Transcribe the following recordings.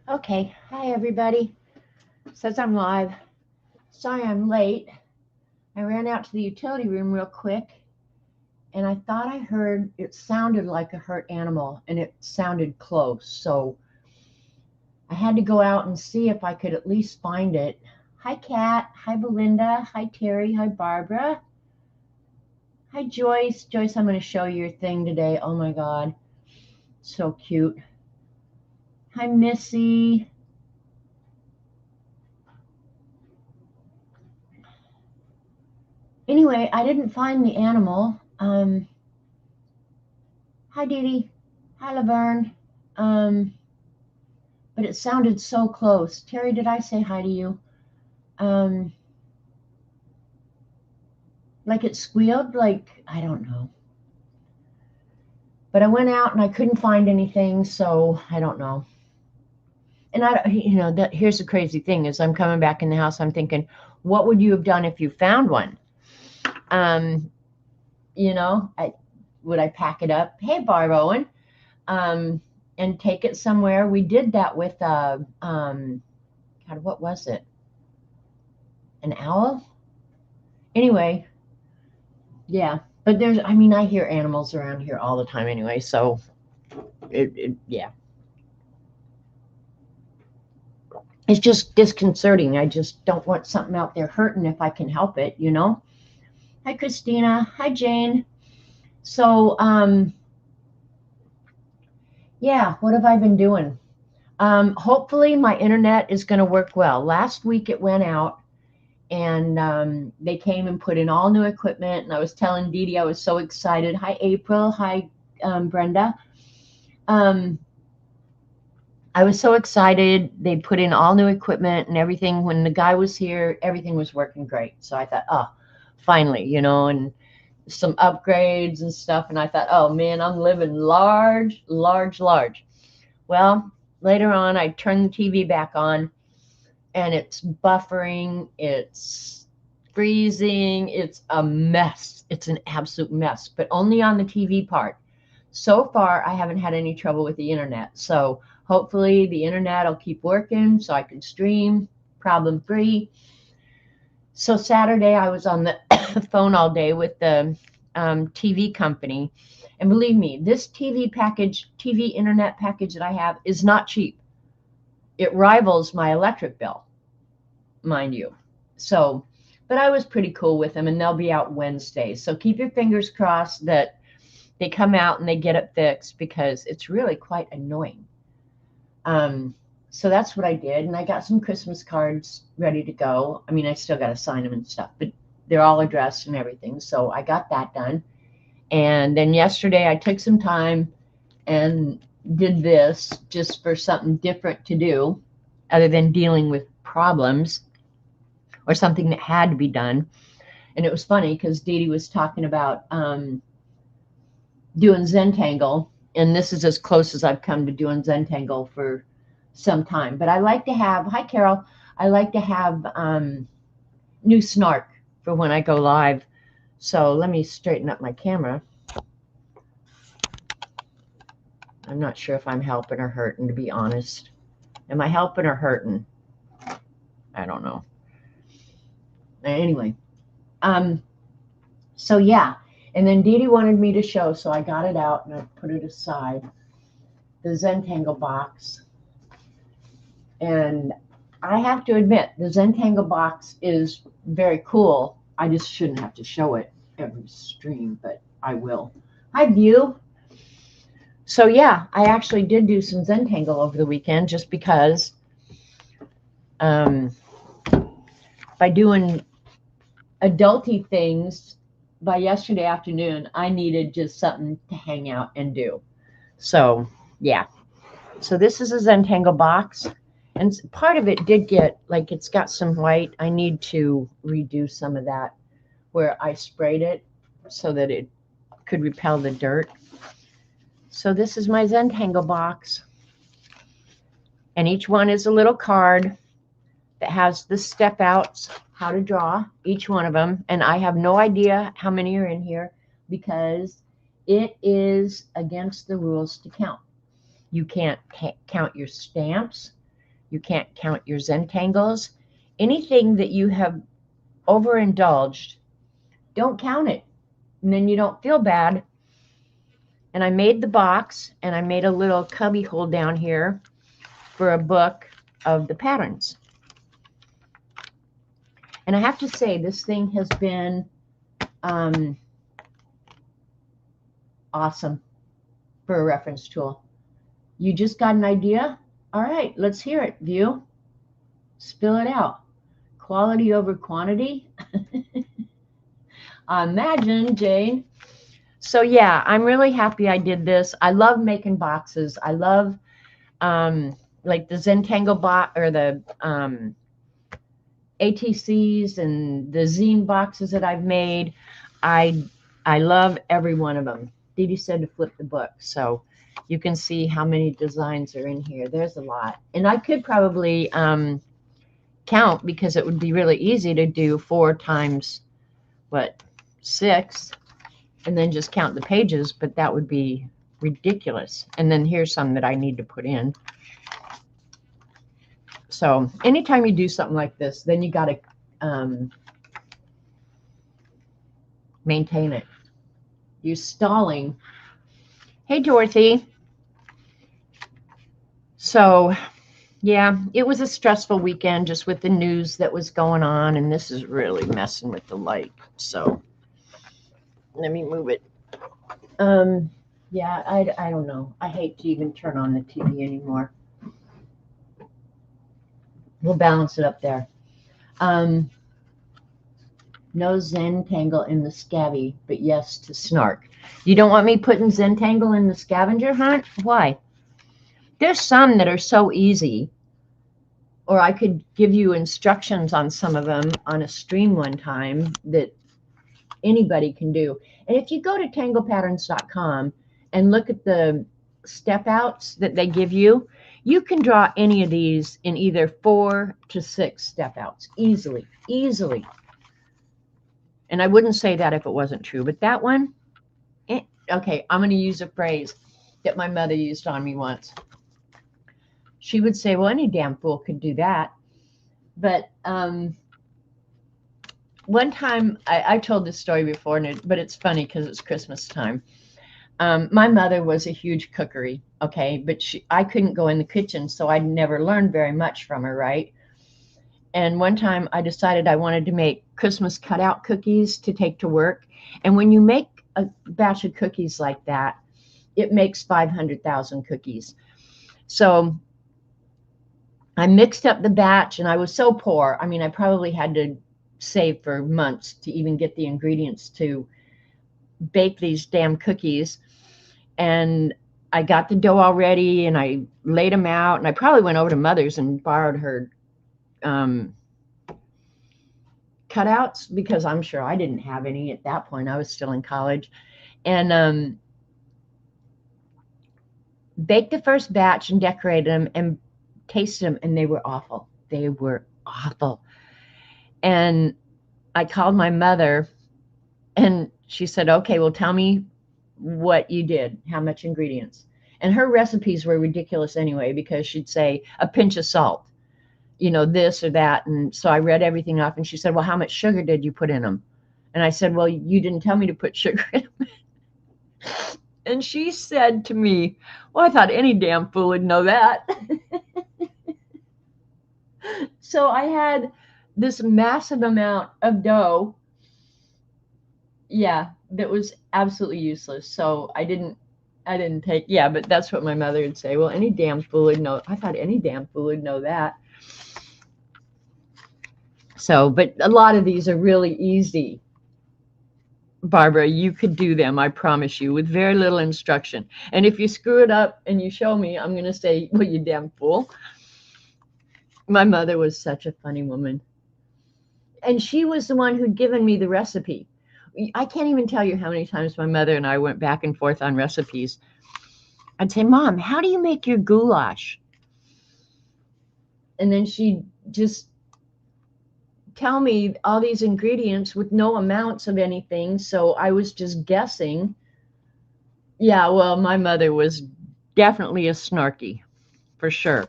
Okay, hi everybody. Says I'm live. Sorry I'm late. I ran out to the utility room real quick and I thought I heard it sounded like a hurt animal and it sounded close. So I had to go out and see if I could at least find it. Hi Kat, hi Belinda, hi Terry, hi Barbara, hi Joyce. Joyce, I'm going to show you your thing today. Oh my God, so cute. Hi Missy. Anyway, I didn't find the animal. Hi, Dee Dee. Hi, Laverne. Um, but it sounded so close. Terry, did I say hi to you? Um, like it squealed? Like, I don't know. But I went out and I couldn't find anything, so I don't know. And here's the crazy thing is I'm coming back in the house, I'm thinking, what would you have done if you found one? Um, would I pack it up? Hey, Barb Owen. Um, and take it somewhere. We did that with God, what was it? An owl? Anyway, yeah. But I hear animals around here all the time anyway, so yeah. It's just disconcerting. I just don't want something out there hurting if I can help it. Hi, Christina. Hi, Jane. So, yeah, what have I been doing? Hopefully, my internet is going to work well. Last week it went out, and they came and put in all new equipment. And I was telling Dee Dee I was so excited. Hi, April. Hi, Brenda. Um, I was so excited. They put in all new equipment and everything. When the guy was here, everything was working great. So I thought, oh, finally, and some upgrades and stuff. And I thought, oh man, I'm living large, large, large. Well, later on, I turned the TV back on and it's buffering, it's freezing, it's a mess. It's an absolute mess, but only on the TV part. So far, I haven't had any trouble with the internet. So hopefully the internet will keep working so I can stream problem free. So Saturday, I was on the phone all day with the TV company. And believe me, this TV internet package that I have is not cheap. It rivals my electric bill, mind you. So, but I was pretty cool with them, and they'll be out Wednesday. So keep your fingers crossed that they come out and they get it fixed because it's really quite annoying. So that's what I did, and I got some Christmas cards ready to go. I mean, I still got to sign them and stuff, but they're all addressed and everything. So I got that done. And then yesterday I took some time and did this just for something different to do other than dealing with problems or something that had to be done. And it was funny because Dee Dee was talking about doing Zentangle, and this is as close as I've come to doing Zentangle for some time. But I like to have, hi Carol, I like to have new snark for when I go live. So let me straighten up my camera. I'm not sure if I'm helping or hurting, to be honest. Am I helping or hurting? I don't know. Anyway, so yeah. And then Dee Dee wanted me to show, so I got it out and I put it aside. The Zentangle box. And I have to admit, the Zentangle box is very cool. I just shouldn't have to show it every stream, but I will. Hi, View. So yeah, I actually did do some Zentangle over the weekend just because by doing adulty things by yesterday afternoon, I needed just something to hang out and do. So yeah. So this is a Zentangle box. And part of it did get, like, it's got some white. I need to redo some of that where I sprayed it so that it could repel the dirt. So this is my Zentangle box. And each one is a little card that has the step outs, how to draw each one of them. And I have no idea how many are in here because it is against the rules to count. You can't count your stamps. You can't count your Zentangles. Anything that you have overindulged, don't count it. And then you don't feel bad. And I made the box, and I made a little cubby hole down here for a book of the patterns. And I have to say, this thing has been awesome for a reference tool. You just got an idea? All right, let's hear it, View. Spill it out. Quality over quantity? Imagine, Jane. So yeah, I'm really happy I did this. I love making boxes. I love like the Zentangle box, or the ATCs and the zine boxes that I've made. I love every one of them. Dee Dee said to flip the book, so you can see how many designs are in here. There's a lot, and I could probably count, because it would be really easy to do 4 times what, 6, and then just count the pages, but that would be ridiculous. And then here's some that I need to put in. So anytime you do something like this, then you got to maintain it. You're stalling. Hey, Dorothy. So yeah, it was a stressful weekend just with the news that was going on, and this is really messing with the light. So let me move it. Yeah, I don't know. I hate to even turn on the TV anymore. We'll balance it up there. No Zentangle in the scabby, but yes to Snark. You don't want me putting Zentangle in the scavenger hunt? Why? There's some that are so easy, or I could give you instructions on some of them on a stream one time that anybody can do. And if you go to tanglepatterns.com and look at the step outs that they give you, you can draw any of these in either 4 to 6 step outs easily. And I wouldn't say that if it wasn't true, but that one, okay, I'm going to use a phrase that my mother used on me once. She would say, well, any damn fool could do that. But one time, I told this story before, but it's funny because it's Christmas time. My mother was a huge cookery, okay, but I couldn't go in the kitchen, so I never learned very much from her, right? And one time I decided I wanted to make Christmas cutout cookies to take to work. And when you make a batch of cookies like that, it makes 500,000 cookies. So I mixed up the batch, and I was so poor. I mean, I probably had to save for months to even get the ingredients to bake these damn cookies. And I got the dough all ready, and I laid them out, and I probably went over to Mother's and borrowed her cutouts, because I'm sure I didn't have any at that point. I was still in college. And baked the first batch and decorated them and tasted them, and they were awful. They were awful. And I called my mother, and she said, okay, well, tell me what you did, how much ingredients. And her recipes were ridiculous anyway, because she'd say a pinch of salt, you know, this or that. And so I read everything off, and she said, well, how much sugar did you put in them? And I said, well, you didn't tell me to put sugar in them. And she said to me, well, I thought any damn fool would know that. So I had this massive amount of dough, yeah, that was absolutely useless. So I didn't take, yeah, but that's what my mother would say. Well, any damn fool would know. I thought any damn fool would know that. So, but a lot of these are really easy. Barbara, you could do them, I promise you, with very little instruction. And if you screw it up and you show me, I'm going to say, well, you damn fool. My mother was such a funny woman. And she was the one who'd given me the recipe. I can't even tell you how many times my mother and I went back and forth on recipes. I'd say, Mom, how do you make your goulash? And then she'd just tell me all these ingredients with no amounts of anything. So I was just guessing. Yeah, well, my mother was definitely a snarky, for sure.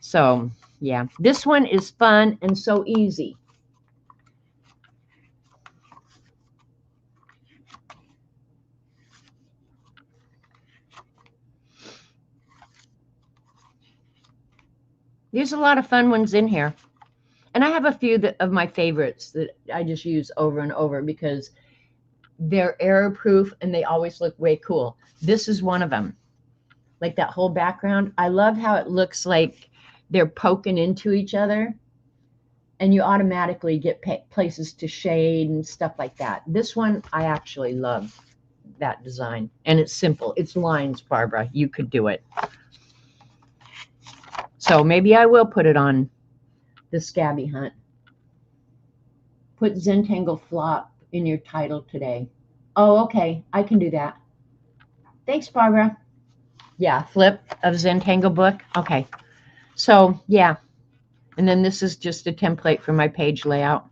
So yeah, this one is fun and so easy. There's a lot of fun ones in here. And I have a few of my favorites that I just use over and over because they're error proof and they always look way cool. This is one of them. Like that whole background. I love how it looks like they're poking into each other. And you automatically get places to shade and stuff like that. This one, I actually love that design. And it's simple. It's lines, Barbara. You could do it. So maybe I will put it on the Scabby Hunt. Put Zentangle Flop in your title today. Oh, okay. I can do that. Thanks, Barbara. Yeah, flip of Zentangle book. Okay. So, yeah. And then this is just a template for my page layout.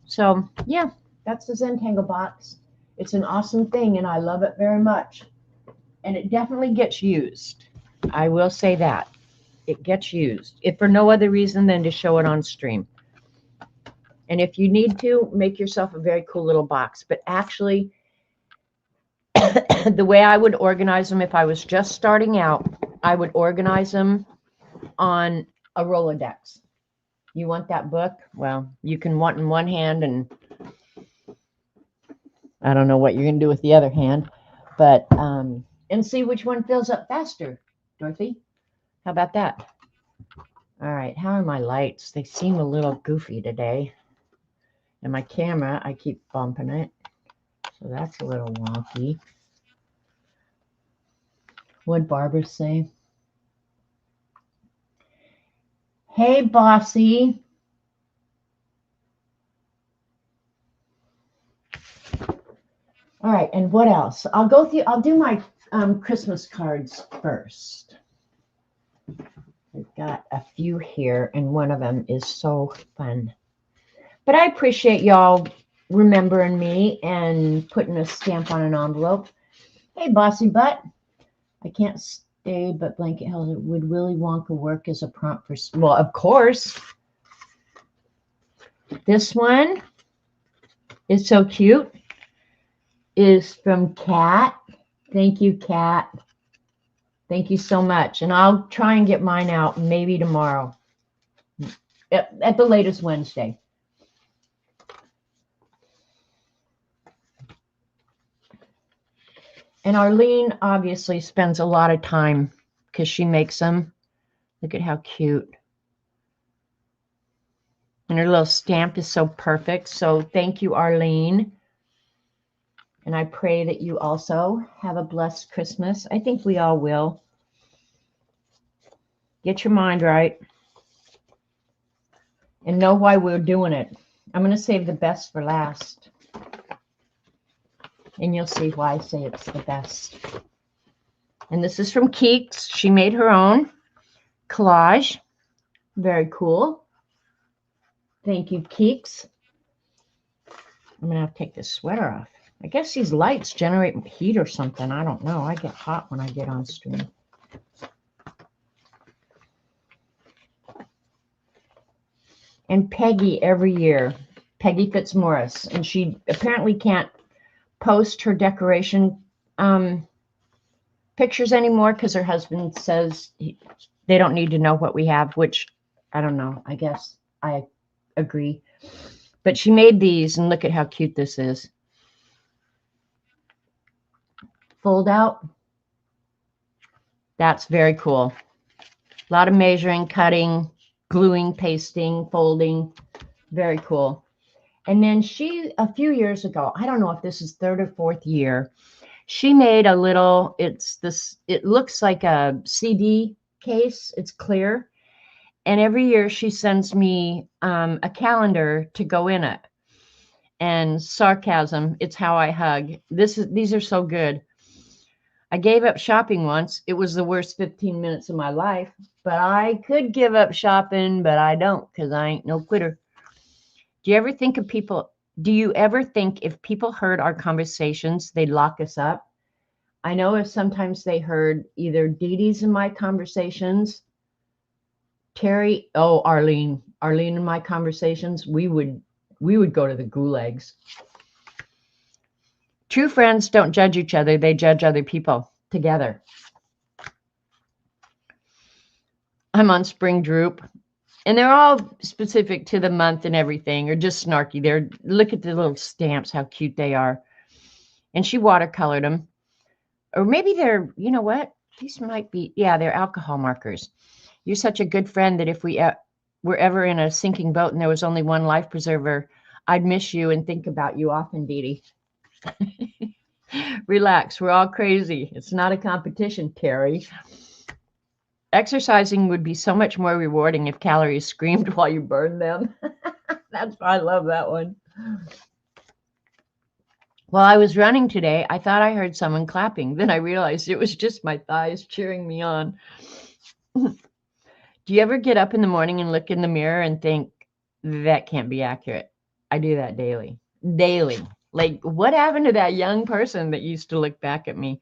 So, yeah, that's the Zentangle box. It's an awesome thing, and I love it very much. And it definitely gets used. I will say that. It gets used, if for no other reason than to show it on stream. And if you need to, make yourself a very cool little box. But actually, the way I would organize them if I was just starting out, I would organize them on a Rolodex. You want that book? Well, you can want in one hand, and I don't know what you're going to do with the other hand, but and see which one fills up faster, Dorothy. How about that? All right, how are my lights? They seem a little goofy today. And my camera, I keep bumping it, so that's a little wonky. What'd Barbara say? Hey, Bossy. All right, and what else? I'll do my Christmas cards first. I've got a few here, and one of them is so fun. But I appreciate y'all remembering me and putting a stamp on an envelope. Hey, Bossy Butt. I can't stay, but Blanket Hell, would Willy Wonka work as a prompt for... Well, of course. This one is so cute. Is from Kat. Thank you, Kat. Thank you so much. And I'll try and get mine out maybe tomorrow. At the latest Wednesday. And Arlene obviously spends a lot of time because she makes them. Look at how cute. And her little stamp is so perfect. So thank you, Arlene. And I pray that you also have a blessed Christmas. I think we all will. Get your mind right. And know why we're doing it. I'm going to save the best for last. And you'll see why I say it's the best. And this is from Keeks. She made her own collage. Very cool. Thank you, Keeks. I'm going to have to take this sweater off. I guess these lights generate heat or something. I don't know. I get hot when I get on stream. And Peggy every year. Peggy Fitzmaurice. And she apparently can't post her decoration pictures anymore because her husband says they don't need to know what we have, which I don't know. I guess I agree. But she made these, and look at how cute this is. Fold out. That's very cool. A lot of measuring, cutting, gluing, pasting, folding. Very cool. And then she, a few years ago, I don't know if this is third or fourth year, she made a little, it looks like a CD case. It's clear. And every year she sends me a calendar to go in it. And sarcasm, it's how I hug. These are so good. I gave up shopping once. It was the worst 15 minutes of my life. But I could give up shopping, but I don't because I ain't no quitter. Do you ever think if people heard our conversations, they'd lock us up? I know if sometimes they heard either Dee Dee's and my conversations Terry, Arlene and my conversations, we would go to the gulags. True friends don't judge each other, they judge other people together. I'm on Spring Droop, and they're all specific to the month and everything, or just snarky. Look at the little stamps, how cute they are. And she watercolored them. Or maybe they're, you know what? These might be, yeah, they're alcohol markers. You're such a good friend that if we were ever in a sinking boat and there was only one life preserver, I'd miss you and think about you often, Dee Dee. Relax, we're all crazy. It's not a competition, Terry. Exercising would be so much more rewarding if calories screamed while you burned them. I love that one. While I was running today, I thought I heard someone clapping. Then I realized it was just my thighs cheering me on. Do you ever get up in the morning and look in the mirror and think, that can't be accurate? I do that daily. Daily. Like, what happened to that young person that used to look back at me?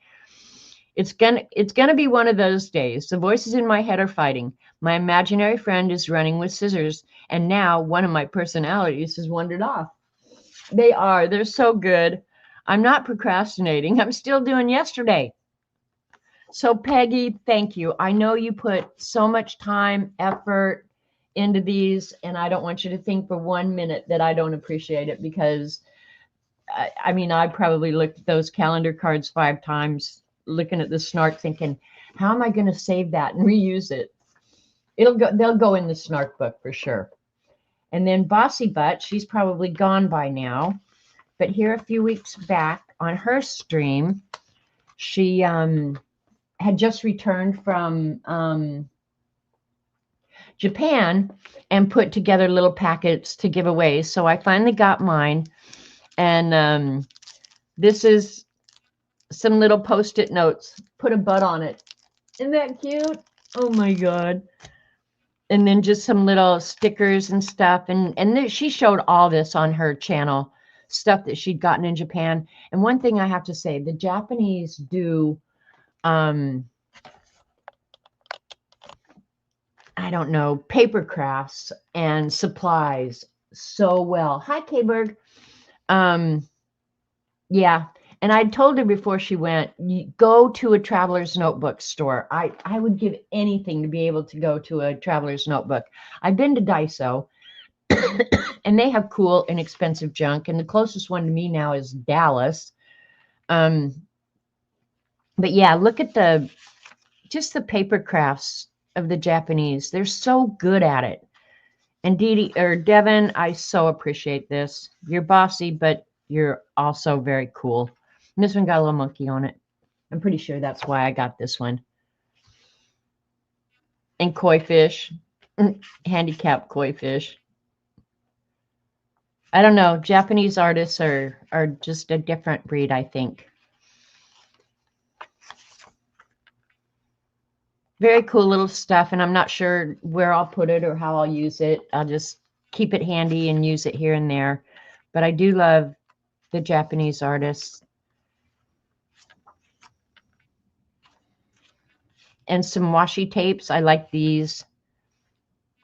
It's gonna be one of those days. The voices in my head are fighting. My imaginary friend is running with scissors, and now one of my personalities has wandered off. They're so good. I'm not procrastinating. I'm still doing yesterday. So Peggy, thank you. I know you put so much time, effort into these, and I don't want you to think for 1 minute that I don't appreciate it, because I mean, I probably looked at those calendar cards 5 times, looking at the snark thinking, how am I going to save that and reuse it? They'll go in the snark book for sure. And then Bossy Butt, she's probably gone by now, but here a few weeks back on her stream, she had just returned from Japan and put together little packets to give away. So I finally got mine, and this is some little post-it notes. Put a butt on it. Isn't that cute? Oh my God. And then just some little stickers and stuff. And she showed all this on her channel, stuff that she'd gotten in Japan. And one thing I have to say, the Japanese do, I don't know, paper crafts and supplies so well. Hi, K-Berg. Yeah. And I told her before she went, go to a Traveler's Notebook store. I would give anything to be able to go to a Traveler's Notebook. I've been to Daiso, and they have cool, inexpensive junk. And the closest one to me now is Dallas. But yeah, look at just the paper crafts of the Japanese. They're so good at it. And Devin, I so appreciate this. You're bossy, but you're also very cool. And this one got a little monkey on it. I'm pretty sure that's why I got this one. And koi fish, handicapped koi fish. I don't know. Japanese artists are just a different breed, I think. Very cool little stuff, and I'm not sure where I'll put it or how I'll use it. I'll just keep it handy and use it here and there. But I do love the Japanese artists. And some washi tapes. I like these.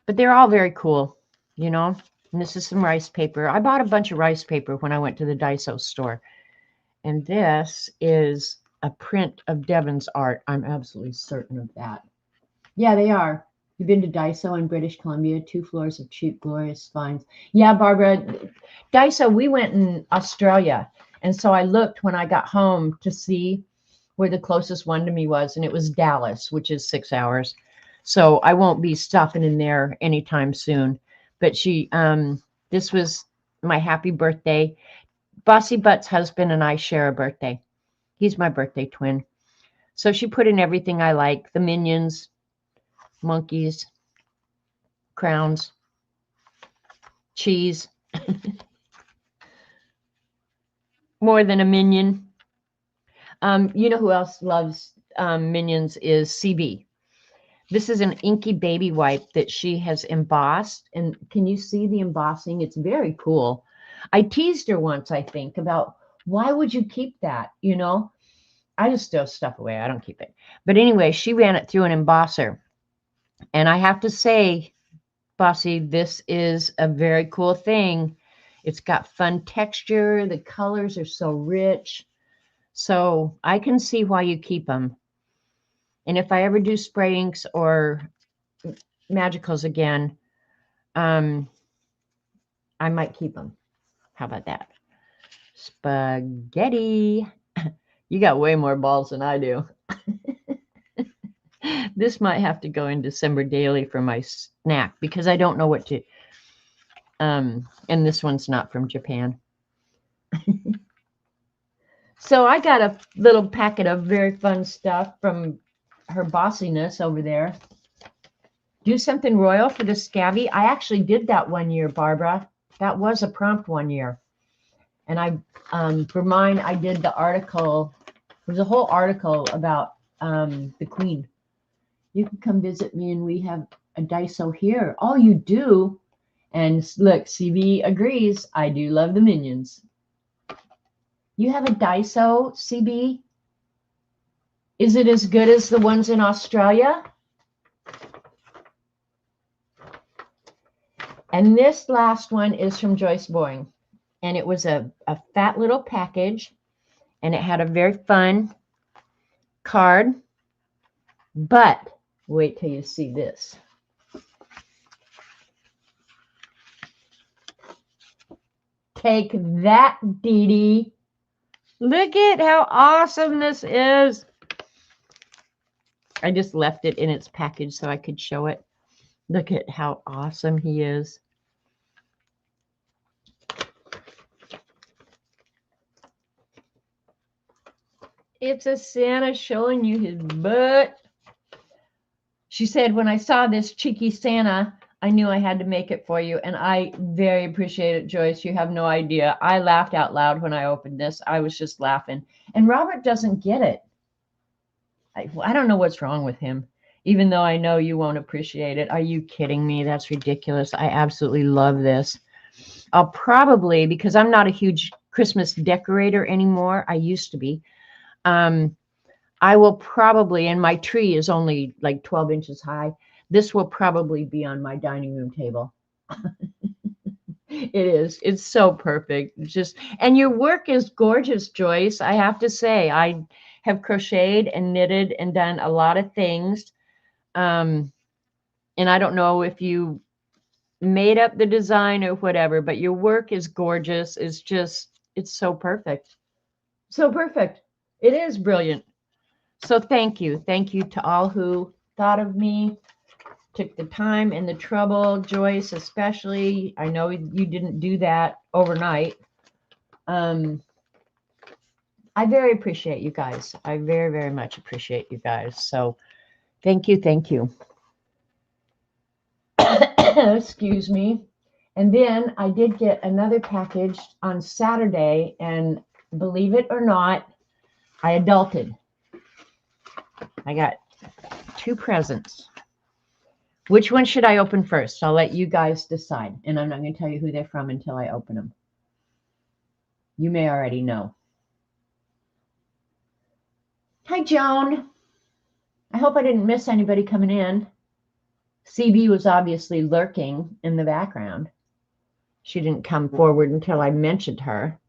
But they're all very cool, you know. And this is some rice paper. I bought a bunch of rice paper when I went to the Daiso store. And this is a print of Devin's art. I'm absolutely certain of that. Yeah, they are. You've been to Daiso in British Columbia, 2 floors of cheap, glorious finds. Yeah, Barbara, Daiso, we went in Australia. And so I looked when I got home to see where the closest one to me was, and it was Dallas, which is 6 hours. So I won't be stopping in there anytime soon. But this was my happy birthday. Bossy Butt's husband and I share a birthday. He's my birthday twin. So she put in everything I like, the minions, monkeys, crowns, cheese, more than a minion. You know who else loves minions is CB. This is an inky baby wipe that she has embossed. And can you see the embossing? It's very cool. I teased her once, I think, about why would you keep that? You know, I just throw stuff away. I don't keep it. But anyway, she ran it through an embosser. And I have to say, Bossy, this is a very cool thing. It's got fun texture. The colors are so rich. So I can see why you keep them. And if I ever do spray inks or magicals again, I might keep them. How about that? Spaghetti. You got way more balls than I do. This might have to go in December daily for my snack because I don't know what to. And this one's not from Japan. So I got a little packet of very fun stuff from her bossiness over there. Do something royal for the scabby. I actually did that one year, Barbara. That was a prompt one year. And for mine, I did the article. There's a whole article about the queen. You can come visit me and we have a Daiso here. Oh, you do? And look, CB agrees. I do love the minions. You have a Daiso, CB? Is it as good as the ones in Australia? And this last one is from Joyce Boying. And it was a fat little package. And it had a very fun card. But wait till you see this. Take that, Dee Dee. Look at how awesome this is. I just left it in its package so I could show it. Look at how awesome he is. It's a Santa showing you his butt. She said, when I saw this cheeky Santa, I knew I had to make it for you. And I very appreciate it, Joyce. You have no idea. I laughed out loud when I opened this. I was just laughing. And Robert doesn't get it. I don't know what's wrong with him, even though I know you won't appreciate it. Are you kidding me? That's ridiculous. I absolutely love this. I'll probably, because I'm not a huge Christmas decorator anymore. I used to be. I will probably, and my tree is only like 12 inches high. This will probably be on my dining room table. It is. It's so perfect. And your work is gorgeous, Joyce. I have to say, I have crocheted and knitted and done a lot of things. And I don't know if you made up the design or whatever, but your work is gorgeous. It's so perfect. So perfect. It is brilliant. So thank you. Thank you to all who thought of me, took the time and the trouble, Joyce especially. I know you didn't do that overnight. I very appreciate you guys. I very, very much appreciate you guys. So thank you. Thank you. Excuse me. And then I did get another package on Saturday, and believe it or not, I adulted. I got 2 presents. Which one should I open first? I'll let you guys decide. And I'm not going to tell you who they're from until I open them. You may already know. Hi, Joan. I hope I didn't miss anybody coming in. CB was obviously lurking in the background. She didn't come forward until I mentioned her.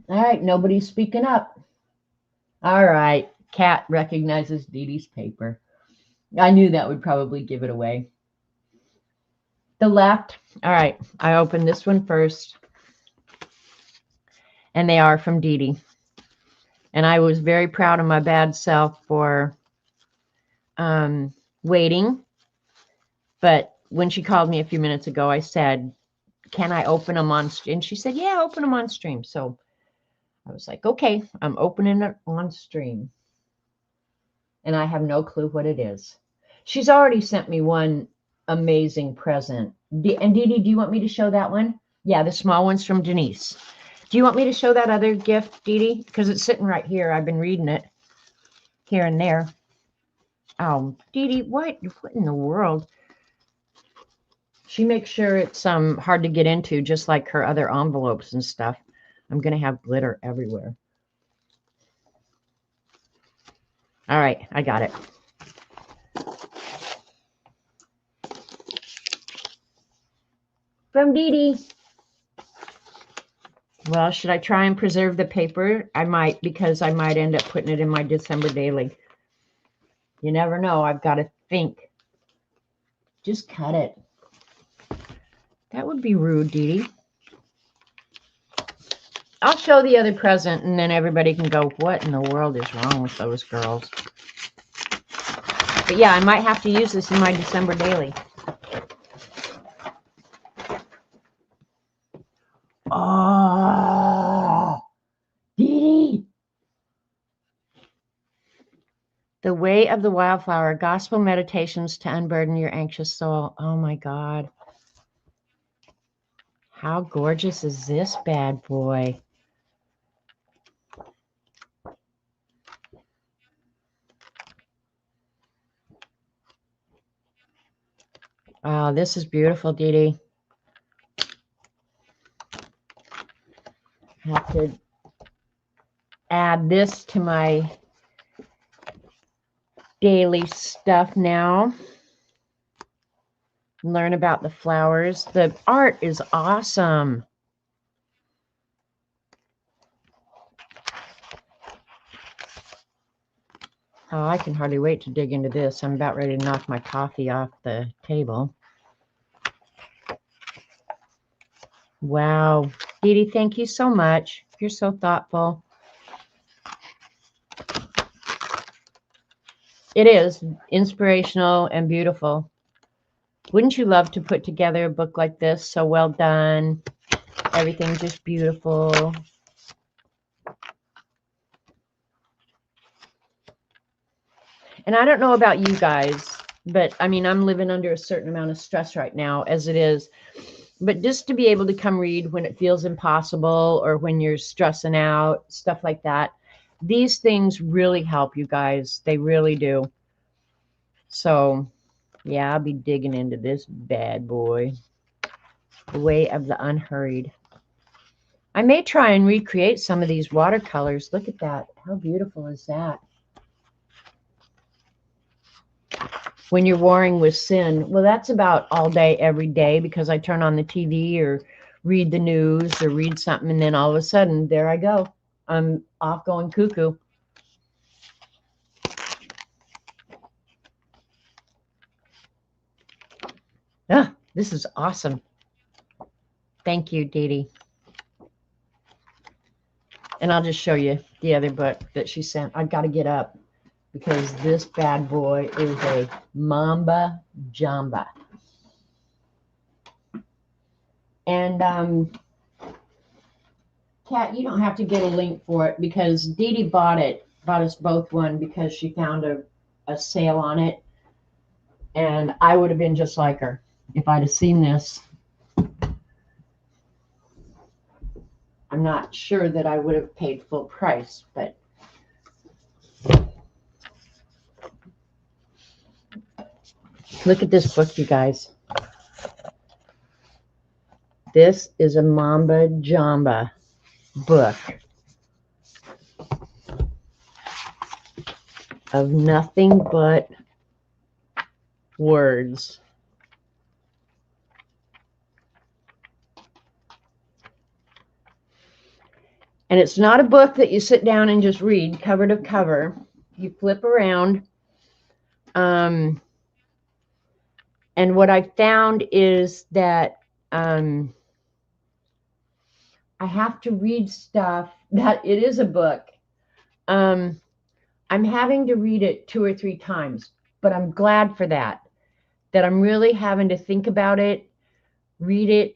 All right, nobody's speaking up. All right, Kat recognizes Dee Dee's paper. I knew that would probably give it away. The left. All right, I opened this one first. And they are from Dee Dee. And I was very proud of my bad self for waiting. But when she called me a few minutes ago, I said, can I open them on stream? And she said, yeah, open them on stream. So I was like, okay, I'm opening it on stream. And I have no clue what it is. She's already sent me one amazing present. And Dee Dee, do you want me to show that one? Yeah, the small one's from Denise. Do you want me to show that other gift, Dee Dee? Because it's sitting right here. I've been reading it here and there. Oh, Dee Dee, what in the world? She makes sure it's hard to get into, just like her other envelopes and stuff. I'm going to have glitter everywhere. All right, I got it. From Dee Dee. Well, should I try and preserve the paper? I might, because I might end up putting it in my December daily. You never know. I've got to think. Just cut it. That would be rude, Dee Dee. I'll show the other present, and then everybody can go, what in the world is wrong with those girls? But yeah, I might have to use this in my December daily. Oh, Dee Dee. The Way of the Wildflower, Gospel Meditations to Unburden Your Anxious Soul. Oh my God. How gorgeous is this bad boy? Oh, this is beautiful, Dee Dee. I have to add this to my daily stuff now. Learn about the flowers. The art is awesome. Oh, I can hardly wait to dig into this. I'm about ready to knock my coffee off the table. Wow. Dee Dee, thank you so much. You're so thoughtful. It is inspirational and beautiful. Wouldn't you love to put together a book like this? So well done. Everything just beautiful. And I don't know about you guys, but I mean, I'm living under a certain amount of stress right now as it is. But just to be able to come read when it feels impossible or when you're stressing out, stuff like that. These things really help you guys. They really do. So, yeah, I'll be digging into this bad boy. The Way of the Unhurried. I may try and recreate some of these watercolors. Look at that. How beautiful is that? When you're warring with sin. Well, that's about all day, every day, because I turn on the TV or read the news or read something, and then all of a sudden, there I go. I'm off going cuckoo. Ah, this is awesome. Thank you, Dee Dee. And I'll just show you the other book that she sent. I've got to get up because this bad boy is a Mamba Jamba. And Kat, you don't have to get a link for it because Dee Dee bought us both one because she found a sale on it. And I would have been just like her if I'd have seen this. I'm not sure that I would have paid full price, but look at this book, you guys. This is a Mamba Jamba book of nothing but words. And it's not a book that you sit down and just read cover to cover. You flip around. And what I found is that I have to read stuff that it is a book. I'm having to read it 2 or 3 times, but I'm glad for that I'm really having to think about it, read it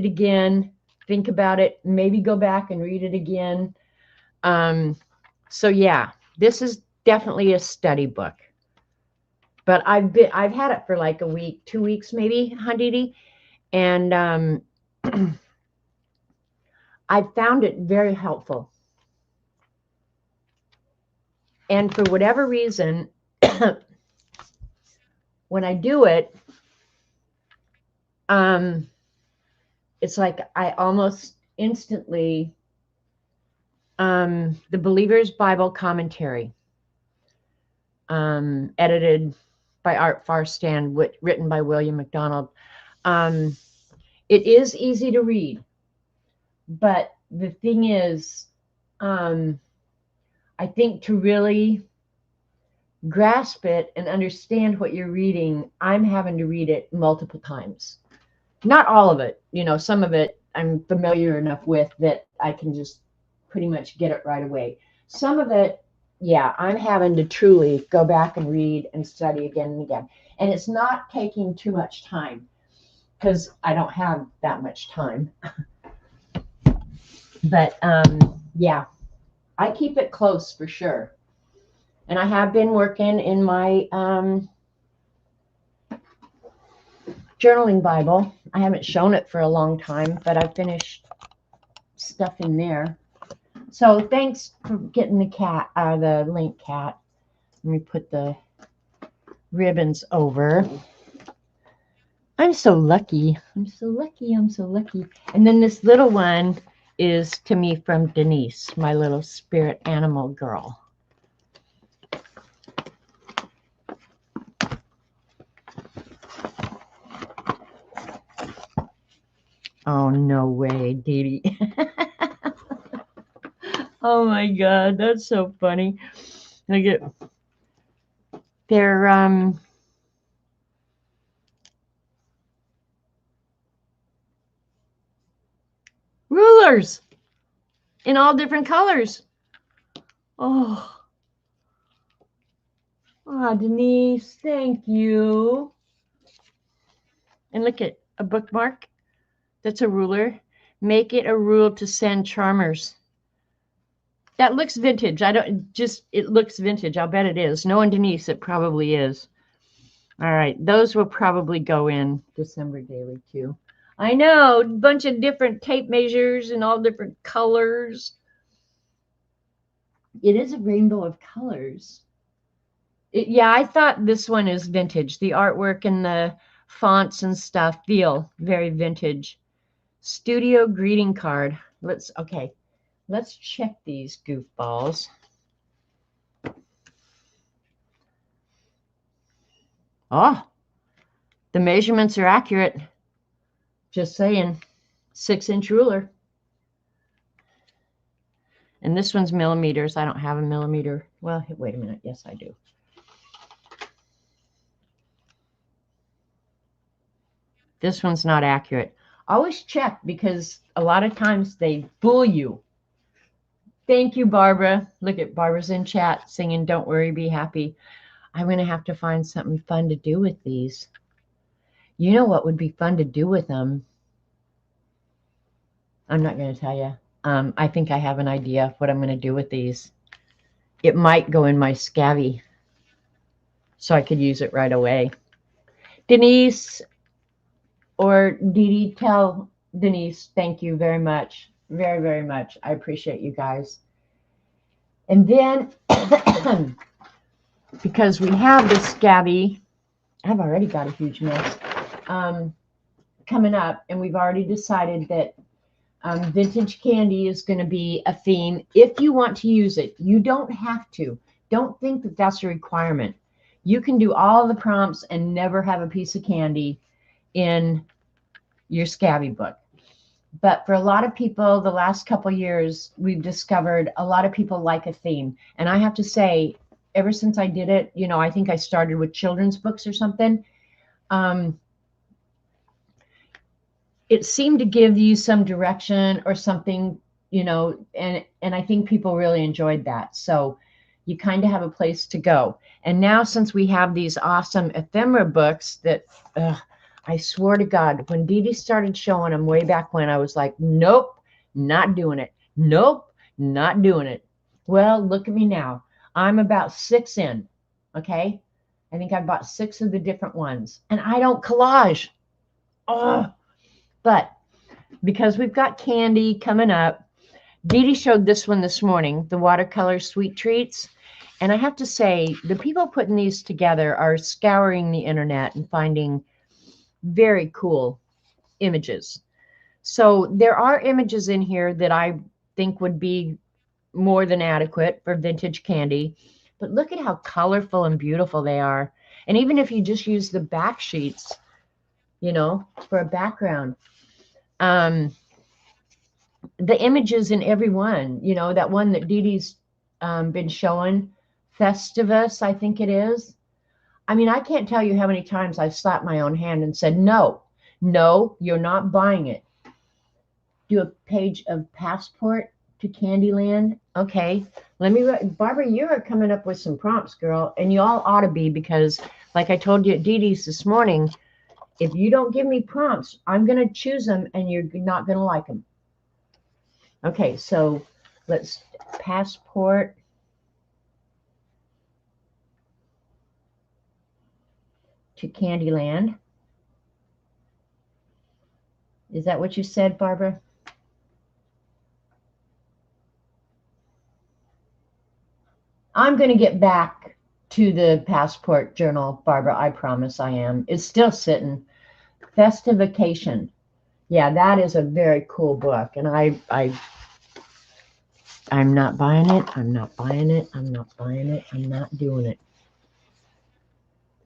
again, think about it, maybe go back and read it again. So yeah, this is definitely a study book. But I've had it for like a week, 2 weeks maybe, Dee Dee, and I found it very helpful. And for whatever reason, when I do it, it's like I almost instantly, the Believer's Bible Commentary. edited by Art Farstand, written by William McDonald. It is easy to read, but the thing is, I think to really grasp it and understand what you're reading, I'm having to read it multiple times. Not all of it, some of it I'm familiar enough with that I can just pretty much get it right away. Some of it, yeah, I'm having to truly go back and read and study again and again. And it's not taking too much time because I don't have that much time. But yeah, I keep it close for sure. And I have been working in my journaling Bible. I haven't shown it for a long time, but I finished stuff in there. So thanks for getting the link, Cat. Let me put the ribbons over. I'm so lucky. I'm so lucky. I'm so lucky. And then this little one is to me from Denise, my little spirit animal girl. Oh, no way, Dee Dee. Oh my God, that's so funny. Look at, they're rulers in all different colors. Oh, Denise, thank you. And look at a bookmark. That's a ruler. Make it a rule to send charmers. That looks vintage. It looks vintage. I'll bet it is. Knowing Denise, it probably is. All right. Those will probably go in December Daily too. I know, a bunch of different tape measures and all different colors. It is a rainbow of colors. Yeah, I thought this one is vintage. The artwork and the fonts and stuff feel very vintage. Studio greeting card. Let's check these goofballs. Oh, the measurements are accurate. Just saying. 6-inch ruler. And this one's millimeters. I don't have a millimeter. Well, wait a minute. Yes, I do. This one's not accurate. Always check because a lot of times they fool you. Thank you, Barbara. Look at Barbara's in chat singing Don't Worry, Be Happy. I'm going to have to find something fun to do with these. You know what would be fun to do with them? I'm not going to tell you. I think I have an idea of what I'm going to do with these. It might go in my Scabby, so I could use it right away. Denise or Dee Dee, tell Denise, thank you very much. Very, very much. I appreciate you guys. And then, because we have this Scabby, I've already got a huge mess coming up, and we've already decided that vintage candy is going to be a theme. If you want to use it, you don't have to. Don't think that that's a requirement. You can do all the prompts and never have a piece of candy in your Scabby book. But for a lot of people, the last couple years, we've discovered a lot of people like a theme. And I have to say, ever since I did it, I think I started with children's books or something. It seemed to give you some direction or something, and I think people really enjoyed that. So you kind of have a place to go. And now since we have these awesome ephemera books that I swear to God, when Dee Dee started showing them way back when, I was like, nope, not doing it. Nope, not doing it. Well, look at me now. I'm about 6 in, okay? I think I bought 6 of the different ones. And I don't collage. Oh, but because we've got candy coming up, Dee Dee showed this one this morning, the watercolor sweet treats. And I have to say, the people putting these together are scouring the internet and finding very cool images. So there are images in here that I think would be more than adequate for vintage candy. But look at how colorful and beautiful they are. And even if you just use the back sheets, you know, for a background, the images in every one, you know, that one that Dee Dee's been showing, Festivus, I think it is. I mean, I can't tell you how many times I've slapped my own hand and said, no, no, you're not buying it. Do a page of Passport to Candyland. Okay, let me, Barbara, you are coming up with some prompts, girl, and you all ought to be, because like I told you at Dee Dee's this morning, if you don't give me prompts, I'm going to choose them and you're not going to like them. Okay, so let's Passport to Candyland. Is that what you said, Barbara? I'm going to get back to the Passport journal, Barbara. I promise I am. It's still sitting. Festivication. Yeah, that is a very cool book. And I'm not buying it. I'm not buying it. I'm not buying it. I'm not doing it.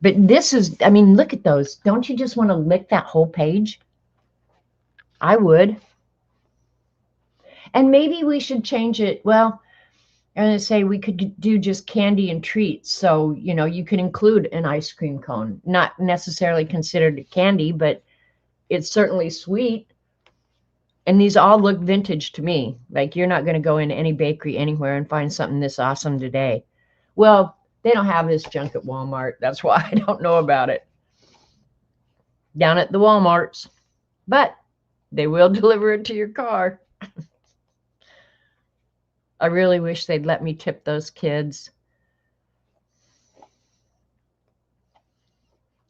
But this is, I mean, look at those. Don't you just want to lick that whole page? I would. And maybe we should change it. Well, I'm going to say we could do just candy and treats. So, you know, you can include an ice cream cone, not necessarily considered a candy, but it's certainly sweet. And these all look vintage to me. Like, you're not going to go into any bakery anywhere and find something this awesome today. Well, they don't have this junk at Walmart. That's why I don't know about it. Down at the Walmarts. But they will deliver it to your car. I really wish they'd let me tip those kids.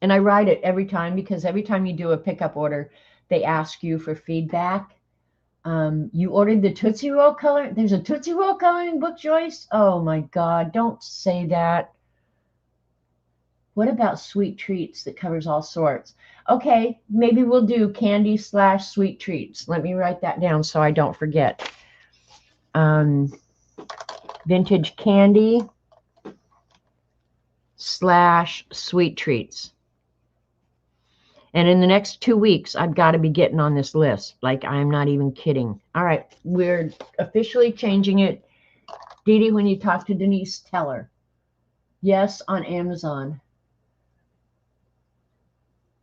And I write it every time, because every time you do a pickup order, they ask you for feedback. You ordered the Tootsie Roll color. There's a Tootsie Roll coloring book, Joyce. Oh my God, don't say that. What about sweet treats that covers all sorts? Okay, maybe we'll do candy / sweet treats. Let me write that down so I don't forget. Vintage candy / sweet treats. And in the next 2 weeks, I've got to be getting on this list. Like, I'm not even kidding. All right, we're officially changing it. Dee Dee, when you talk to Denise, tell her. Yes, on Amazon.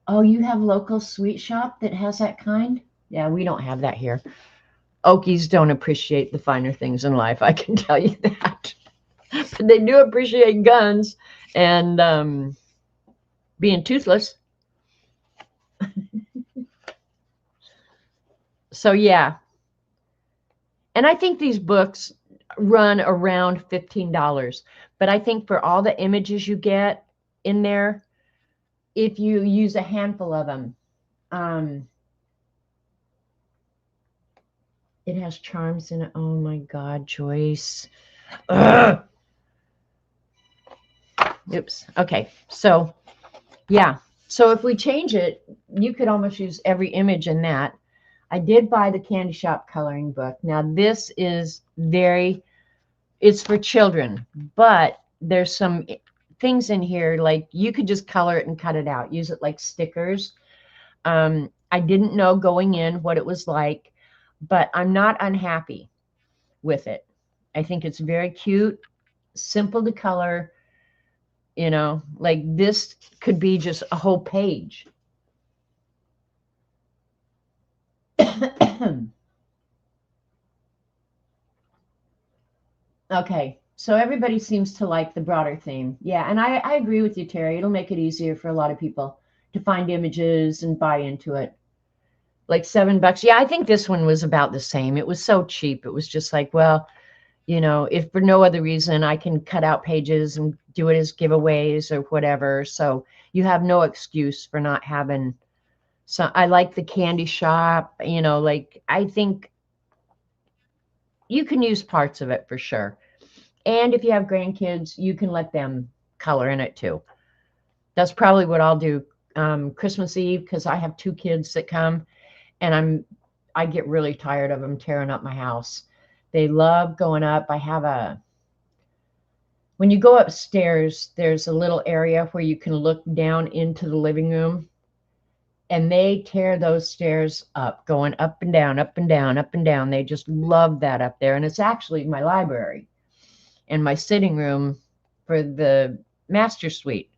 Oh, you have local sweet shop that has that kind? Yeah, we don't have that here. Okies don't appreciate the finer things in life, I can tell you that. But they do appreciate guns and being toothless. So, yeah. And I think these books run around $15. But I think for all the images you get in there, if you use a handful of them, it has charms in it. Oh my God, Joyce. Ugh. Oops. Okay. So, yeah. So if we change it, you could almost use every image in that. I did buy the Candy Shop coloring book. Now, this is it's for children, but there's some things in here, like you could just color it and cut it out, use it like stickers. I didn't know going in what it was like, but I'm not unhappy with it. I think it's very cute, simple to color. You know, like this could be just a whole page. Okay, so everybody seems to like the broader theme. Yeah, and I agree with you, Terry. It'll make it easier for a lot of people to find images and buy into it. Like $7. Yeah, I think this one was about the same. It was so cheap. It was just like, well, you know, if for no other reason, I can cut out pages and do it as giveaways or whatever. So you have no excuse for not having some. I like the Candy Shop, you know, like I think you can use parts of it for sure. And if you have grandkids, you can let them color in it too. That's probably what I'll do Christmas Eve, because I have 2 kids that come, and I get really tired of them tearing up my house. They love going up. I have a When you go upstairs, there's a little area where you can look down into the living room, and they tear those stairs up, going up and down, up and down, up and down. They just love that up there. And it's actually my library and my sitting room for the master suite.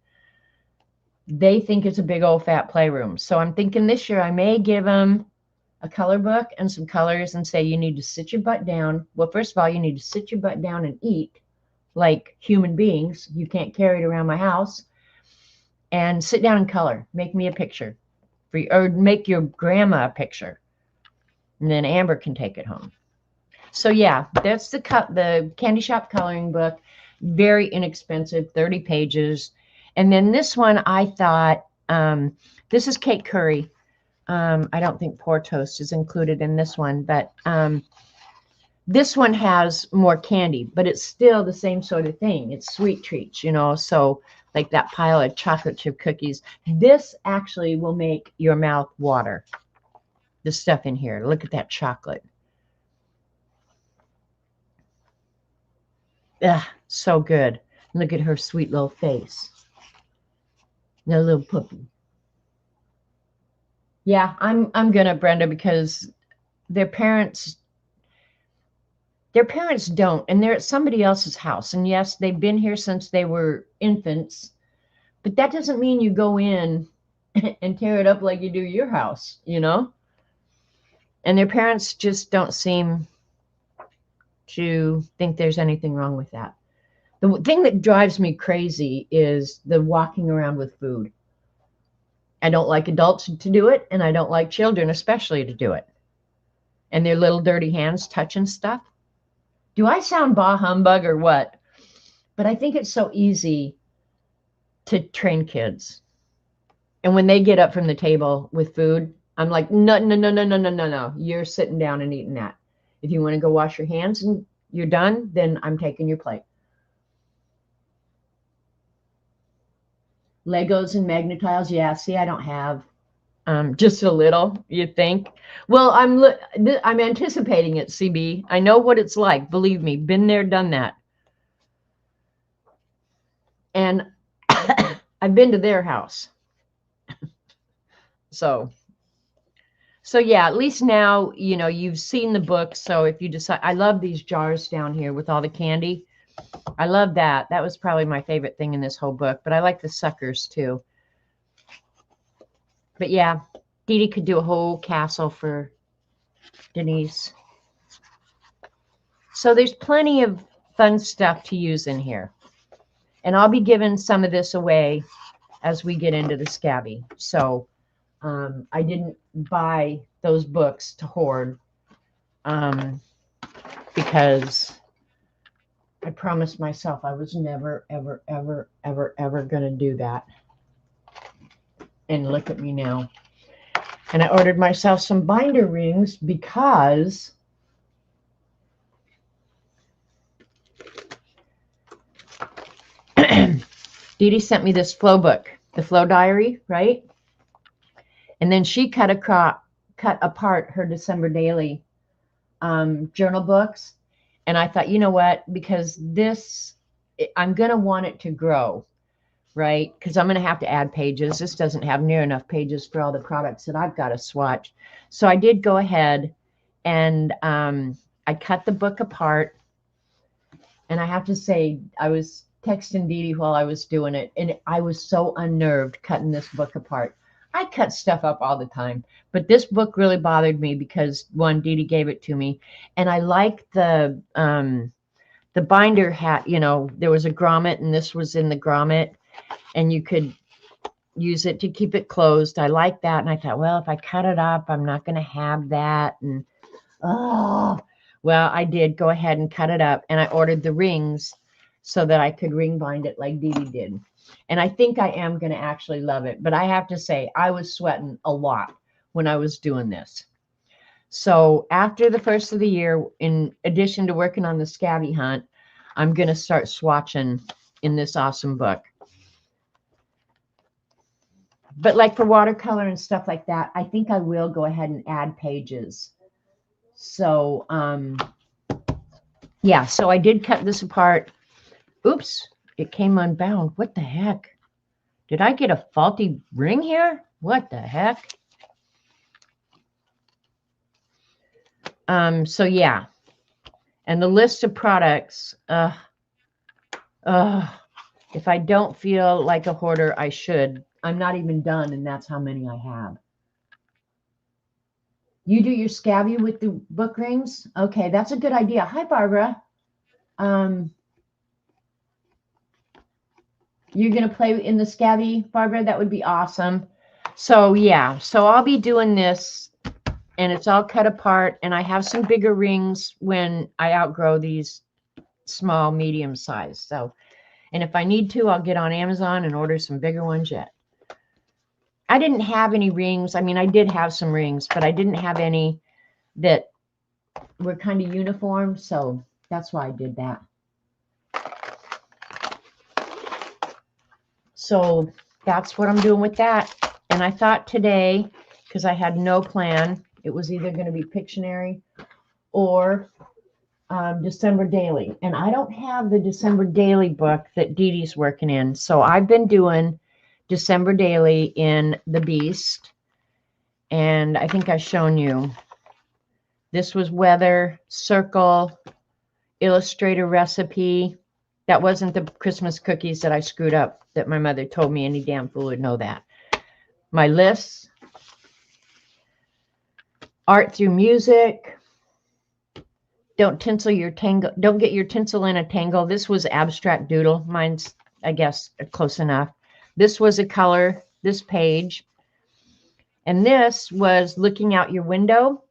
They think it's a big old fat playroom. So I'm thinking this year I may give them a color book and some colors and say, you need to sit your butt down. Well, first of all, you need to sit your butt down and eat like human beings. You can't carry it around my house. And sit down and color. Make me a picture. Or make your grandma a picture. And then Amber can take it home. So yeah, that's the Candy Shop coloring book. Very inexpensive, 30 pages. And then this one, I thought, this is Kate Curry. I don't think Poor Toast is included in this one, but this one has more candy, but it's still the same sort of thing. It's sweet treats, you know, so like that pile of chocolate chip cookies. This actually will make your mouth water. The stuff in here. Look at that chocolate. Ugh, so good. Look at her sweet little face. The little puppy. Yeah, I'm gonna, Brenda, because their parents don't, and they're at somebody else's house. And yes, they've been here since they were infants, but that doesn't mean you go in and tear it up like you do your house, you know? And their parents just don't seem to think there's anything wrong with that. The thing that drives me crazy is the walking around with food. I don't like adults to do it, and I don't like children especially to do it. And their little dirty hands touching stuff. Do I sound bah humbug or what? But I think it's so easy to train kids. And when they get up from the table with food, I'm like, no, no, no, no, no, no, no, no. You're sitting down and eating that. If you want to go wash your hands and you're done, then I'm taking your plate. Legos and Magna-Tiles, yeah. See, I don't have just a little. You think? Well, I'm anticipating it, CB. I know what it's like. Believe me, been there, done that. And I've been to their house. So yeah, at least now, you know, you've seen the book. So if you decide, I love these jars down here with all the candy. I love that. That was probably my favorite thing in this whole book, but I like the suckers too. But yeah, Dee Dee could do a whole castle for Denise. So there's plenty of fun stuff to use in here. And I'll be giving some of this away as we get into the Scabby. So I didn't buy those books to hoard because I promised myself I was never, ever, ever, ever, ever going to do that. And look at me now. And I ordered myself some binder rings because Dee Dee sent me this flow book, the Flow Diary, right? And then she cut apart her December Daily journal books. And I thought, you know what? Because this, I'm going to want it to grow, right? Because I'm going to have to add pages. This doesn't have near enough pages for all the products that I've got to swatch. So I did go ahead and I cut the book apart. And I have to say, I was texting Dee Dee while I was doing it, and I was so unnerved cutting this book apart. I cut stuff up all the time, but this book really bothered me because, one, Dee Dee gave it to me, and I like the binder hat. You know, there was a grommet, and this was in the grommet, and you could use it to keep it closed. I like that, and I thought, well, if I cut it up, I'm not going to have that, and well, I did go ahead and cut it up, and I ordered the rings so that I could ring bind it like Dee Dee did. And I think I am going to actually love it. But I have to say, I was sweating a lot when I was doing this. So after the first of the year, in addition to working on the Scabby Hunt, I'm going to start swatching in this awesome book. But like for watercolor and stuff like that, I think I will go ahead and add pages. So, yeah, so I did cut this apart. Oops, it came unbound. What the heck? Did I get a faulty ring here? What the heck? So yeah. And the list of products, if I don't feel like a hoarder, I should. I'm not even done, and that's how many I have. You do your scabby with the book rings? Okay, that's a good idea. Hi, Barbara. You're going to play in the scabby, Barbara? That would be awesome. So, yeah. So I'll be doing this, and it's all cut apart, and I have some bigger rings when I outgrow these small, medium size. So, and if I need to, I'll get on Amazon and order some bigger ones yet. I didn't have any rings. I mean, I did have some rings, but I didn't have any that were kind of uniform. So that's why I did that. So that's what I'm doing with that. And I thought today, because I had no plan, it was either going to be Pictionary or December Daily. And I don't have the December Daily book that Dee Dee's working in. So I've been doing December Daily in The Beast. And I think I've shown you. This was weather, circle, illustrator recipe. That wasn't the Christmas cookies that I screwed up that my mother told me any damn fool would know that. My lists, art through music. Don't tinsel your tangle. Don't get your tinsel in a tangle. This was abstract doodle. Mine's, I guess, close enough. This was a color, this page. And this was looking out your window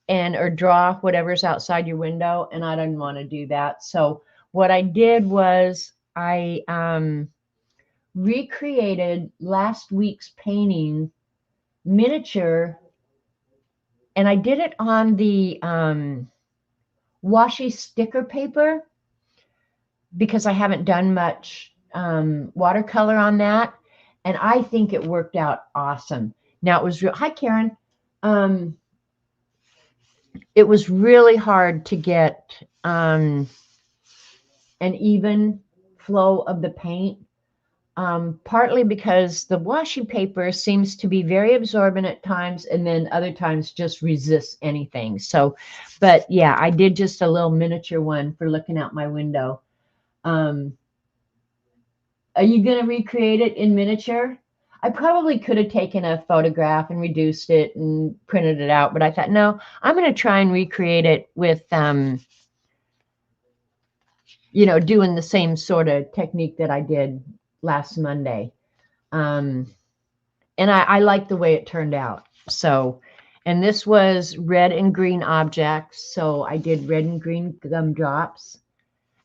and or draw whatever's outside your window. And I didn't want to do that. So what I did was I recreated last week's painting miniature, and I did it on the washi sticker paper because I haven't done much watercolor on that, and I think it worked out awesome. Now it was real. Hi, Karen. It was really hard to get an even flow of the paint. Partly because the washi paper seems to be very absorbent at times, and then other times just resists anything. So, but yeah, I did just a little miniature one for looking out my window. Are you going to recreate it in miniature? I probably could have taken a photograph and reduced it and printed it out, but I thought, no, I'm going to try and recreate it with, doing the same sort of technique that I did last Monday. And I like the way it turned out. So, and this was red and green objects. So I did red and green gumdrops.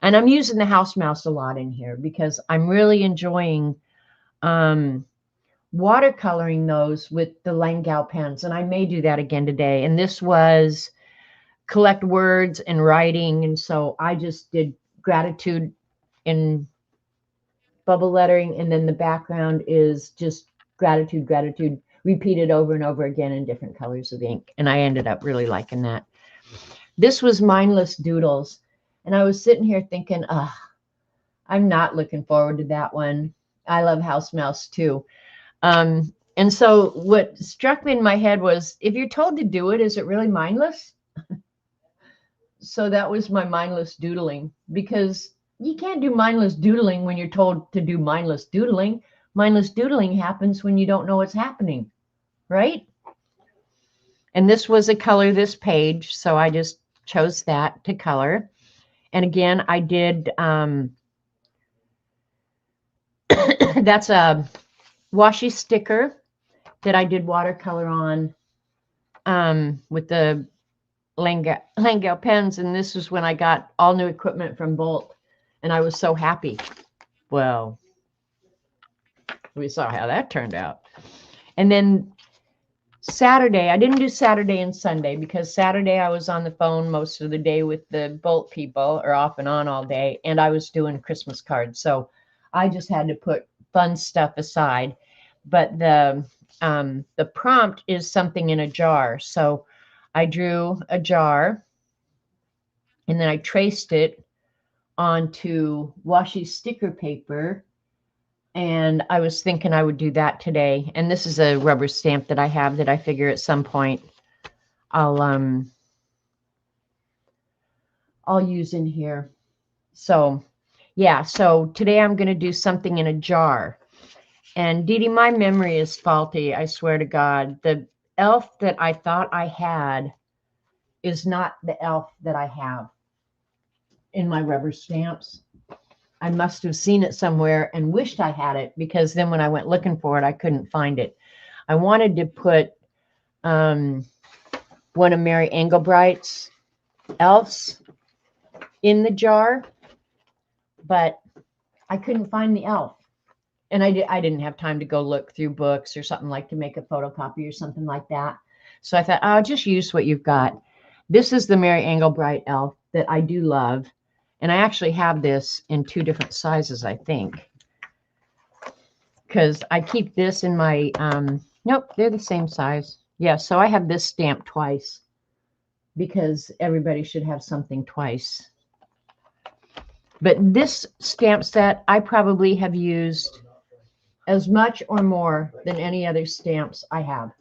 And I'm using the house mouse a lot in here because I'm really enjoying watercoloring those with the Langau pens. And I may do that again today. And this was collect words and writing. And so I just did gratitude in bubble lettering, and then the background is just gratitude, gratitude, repeated over and over again in different colors of ink. And I ended up really liking that. This was Mindless Doodles. And I was sitting here thinking, I'm not looking forward to that one. I love House Mouse too. And so what struck me in my head was, if you're told to do it, is it really mindless? So that was my mindless doodling, because you can't do mindless doodling when you're told to do mindless doodling. Mindless doodling happens when you don't know what's happening, right? And this was a color this page, so I just chose that to color. And again, I did, that's a washi sticker that I did watercolor on with the Langau pens. And this is when I got all new equipment from Bolt. And I was so happy. Well, we saw how that turned out. And then Saturday, I didn't do Saturday and Sunday because Saturday I was on the phone most of the day with the Bolt people, or off and on all day, and I was doing Christmas cards. So I just had to put fun stuff aside. But the prompt is something in a jar. So I drew a jar, and then I traced it onto washi sticker paper. And I was thinking I would do that today. And this is a rubber stamp that I have that I figure at some point I'll use in here. So yeah, so today I'm going to do something in a jar. And Dee Dee, my memory is faulty, I swear to God. The elf that I thought I had is not the elf that I have in my rubber stamps. I must have seen it somewhere and wished I had it, because then when I went looking for it, I couldn't find it. I wanted to put one of Mary Engelbright's elves in the jar, but I couldn't find the elf. And I didn't have time to go look through books or something like to make a photocopy or something like that. So I thought, I'll just use what you've got. This is the Mary Engelbright elf that I do love. And I actually have this in 2 different sizes, I think. Because I keep this in my, nope, they're the same size. Yeah, so I have this stamped twice, because everybody should have something twice. But this stamp set, I probably have used as much or more than any other stamps I have.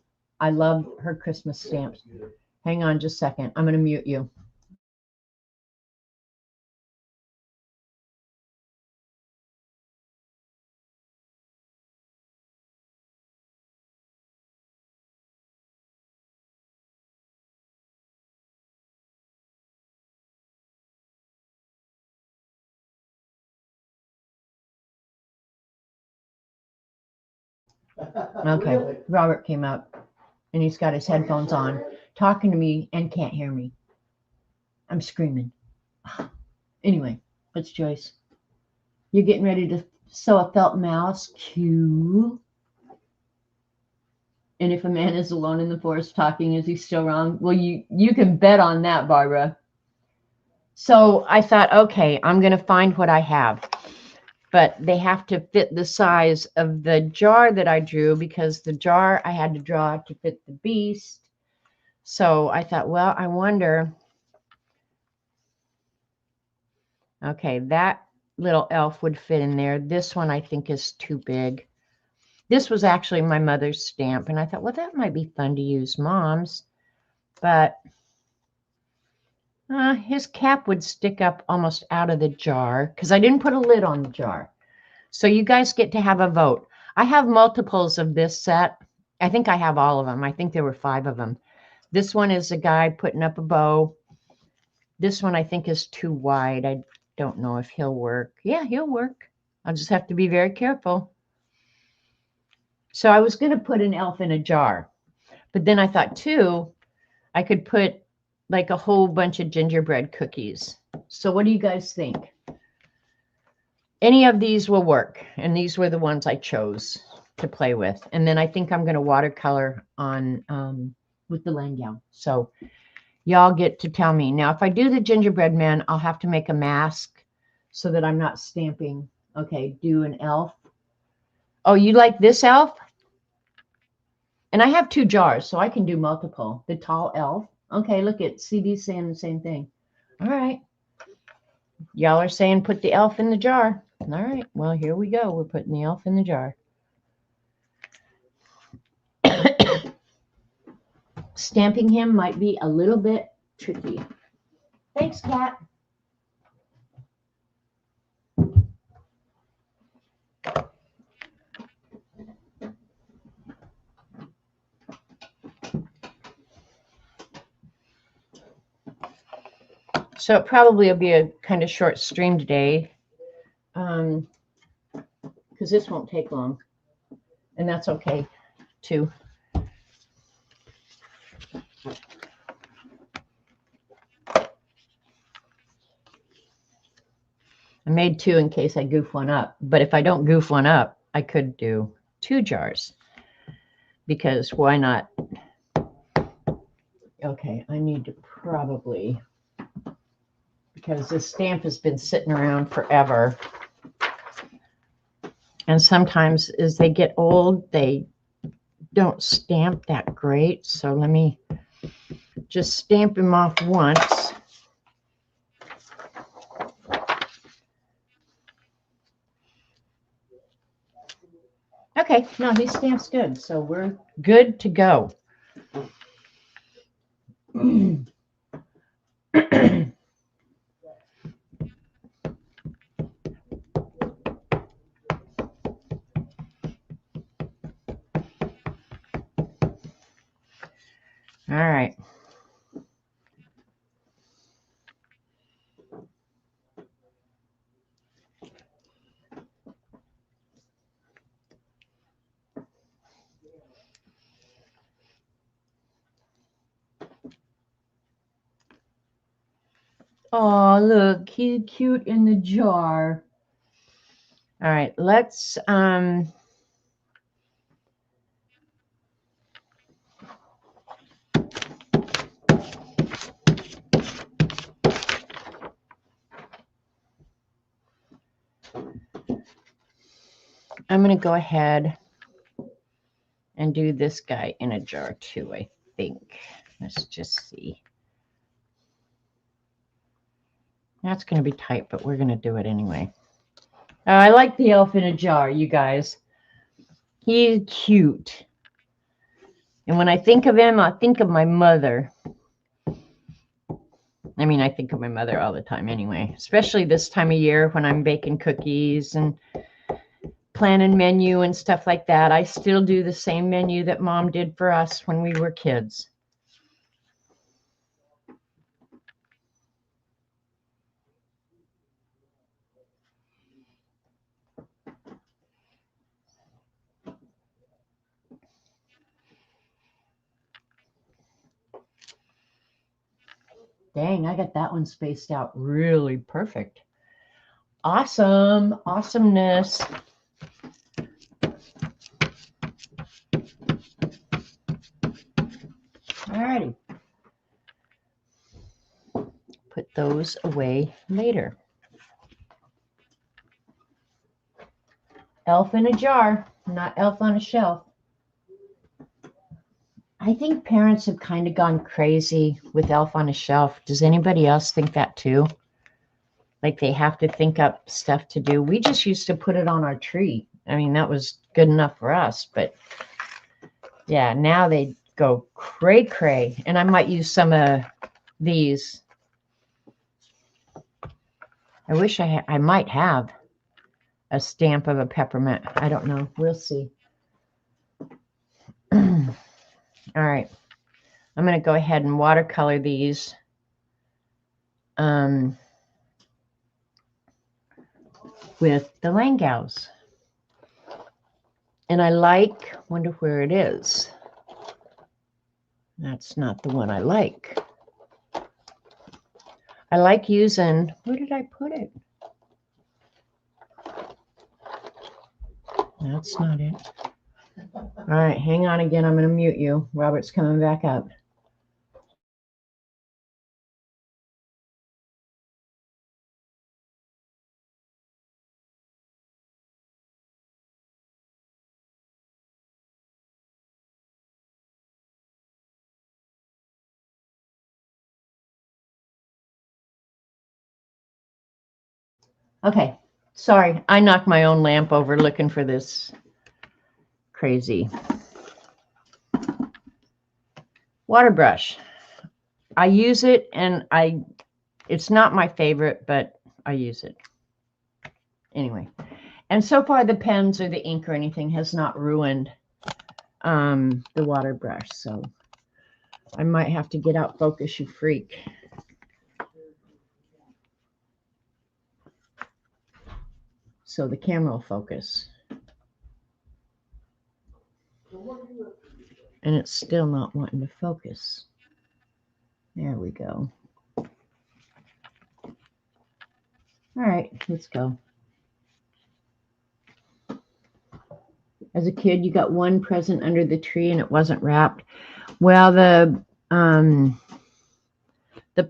I love her Christmas stamps. Hang on just a second. I'm going to mute you. Okay, Robert came up and he's got his headphones on, talking to me and can't hear me. I'm screaming. Anyway, it's Joyce. You're getting ready to sew a felt mouse. Cute. And if a man is alone in the forest talking, is he still wrong? Well, you can bet on that, Barbara. So I thought, okay, I'm going to find what I have. But they have to fit the size of the jar that I drew, because the jar I had to draw to fit the beast. So I thought, well, I wonder. Okay, that little elf would fit in there. This one I think is too big. This was actually my mother's stamp, and I thought, well, that might be fun to use Mom's. But his cap would stick up almost out of the jar, because I didn't put a lid on the jar. So you guys get to have a vote. I have multiples of this set. I think I have all of them. I think there were 5 of them. This one is a guy putting up a bow. This one I think is too wide. I don't know if he'll work. Yeah, he'll work. I'll just have to be very careful. So I was going to put an elf in a jar. But then I thought, too, I could put like a whole bunch of gingerbread cookies. So what do you guys think? Any of these will work. And these were the ones I chose to play with. And then I think I'm going to watercolor on with the Langau. So y'all get to tell me. Now, if I do the gingerbread man, I'll have to make a mask so that I'm not stamping. Okay, do an elf. Oh, you like this elf? And I have 2 jars, so I can do multiple. The tall elf. Okay, look at CD's saying the same thing. All right. Y'all are saying put the elf in the jar. All right, well, here we go. We're putting the elf in the jar. Stamping him might be a little bit tricky. Thanks, Kat. So it probably will be a kind of short stream today, because this won't take long, and that's okay too. I made 2 in case I goof one up, but if I don't goof one up, I could do 2 jars, because why not? Okay, I need to probably, because this stamp has been sitting around forever. And sometimes as they get old, they don't stamp that great. So let me just stamp him off once. Okay, no, he stamp's good, so we're good to go. All right. Oh, look, he's cute in the jar. All right, let's I'm going to go ahead and do this guy in a jar too, I think. Let's just see. That's going to be tight, but we're going to do it anyway. I like the elf in a jar, you guys. He's cute. And when I think of him, I think of my mother. I mean, I think of my mother all the time anyway, especially this time of year when I'm baking cookies and planning menu and stuff like that. I still do the same menu that Mom did for us when we were kids. Dang, I got that one spaced out really perfect. Awesome. Awesomeness. Alrighty. Put those away later. Elf in a jar, not elf on a shelf. I think parents have kind of gone crazy with Elf on a Shelf. Does anybody else think that too? Like they have to think up stuff to do. We just used to put it on our tree. I mean, that was good enough for us. But yeah, now they go cray cray. And I might use some of these. I wish I might have a stamp of a peppermint. I don't know. We'll see. All right. I'm going to go ahead and watercolor these. With the Langaus. And I wonder where it is. That's not the one I like. I like using, where did I put it? That's not it. All right, hang on again. I'm going to mute you. Robert's coming back up. Okay, sorry. I knocked my own lamp over looking for this crazy water brush. I use it and it's not my favorite, but I use it. Anyway, and so far the pens or the ink or anything has not ruined the water brush, so I might have to get out Focus, you freak. So the camera will focus. And it's still not wanting to focus. There we go. All right, let's go. As a kid, you got one present under the tree and it wasn't wrapped. Well, the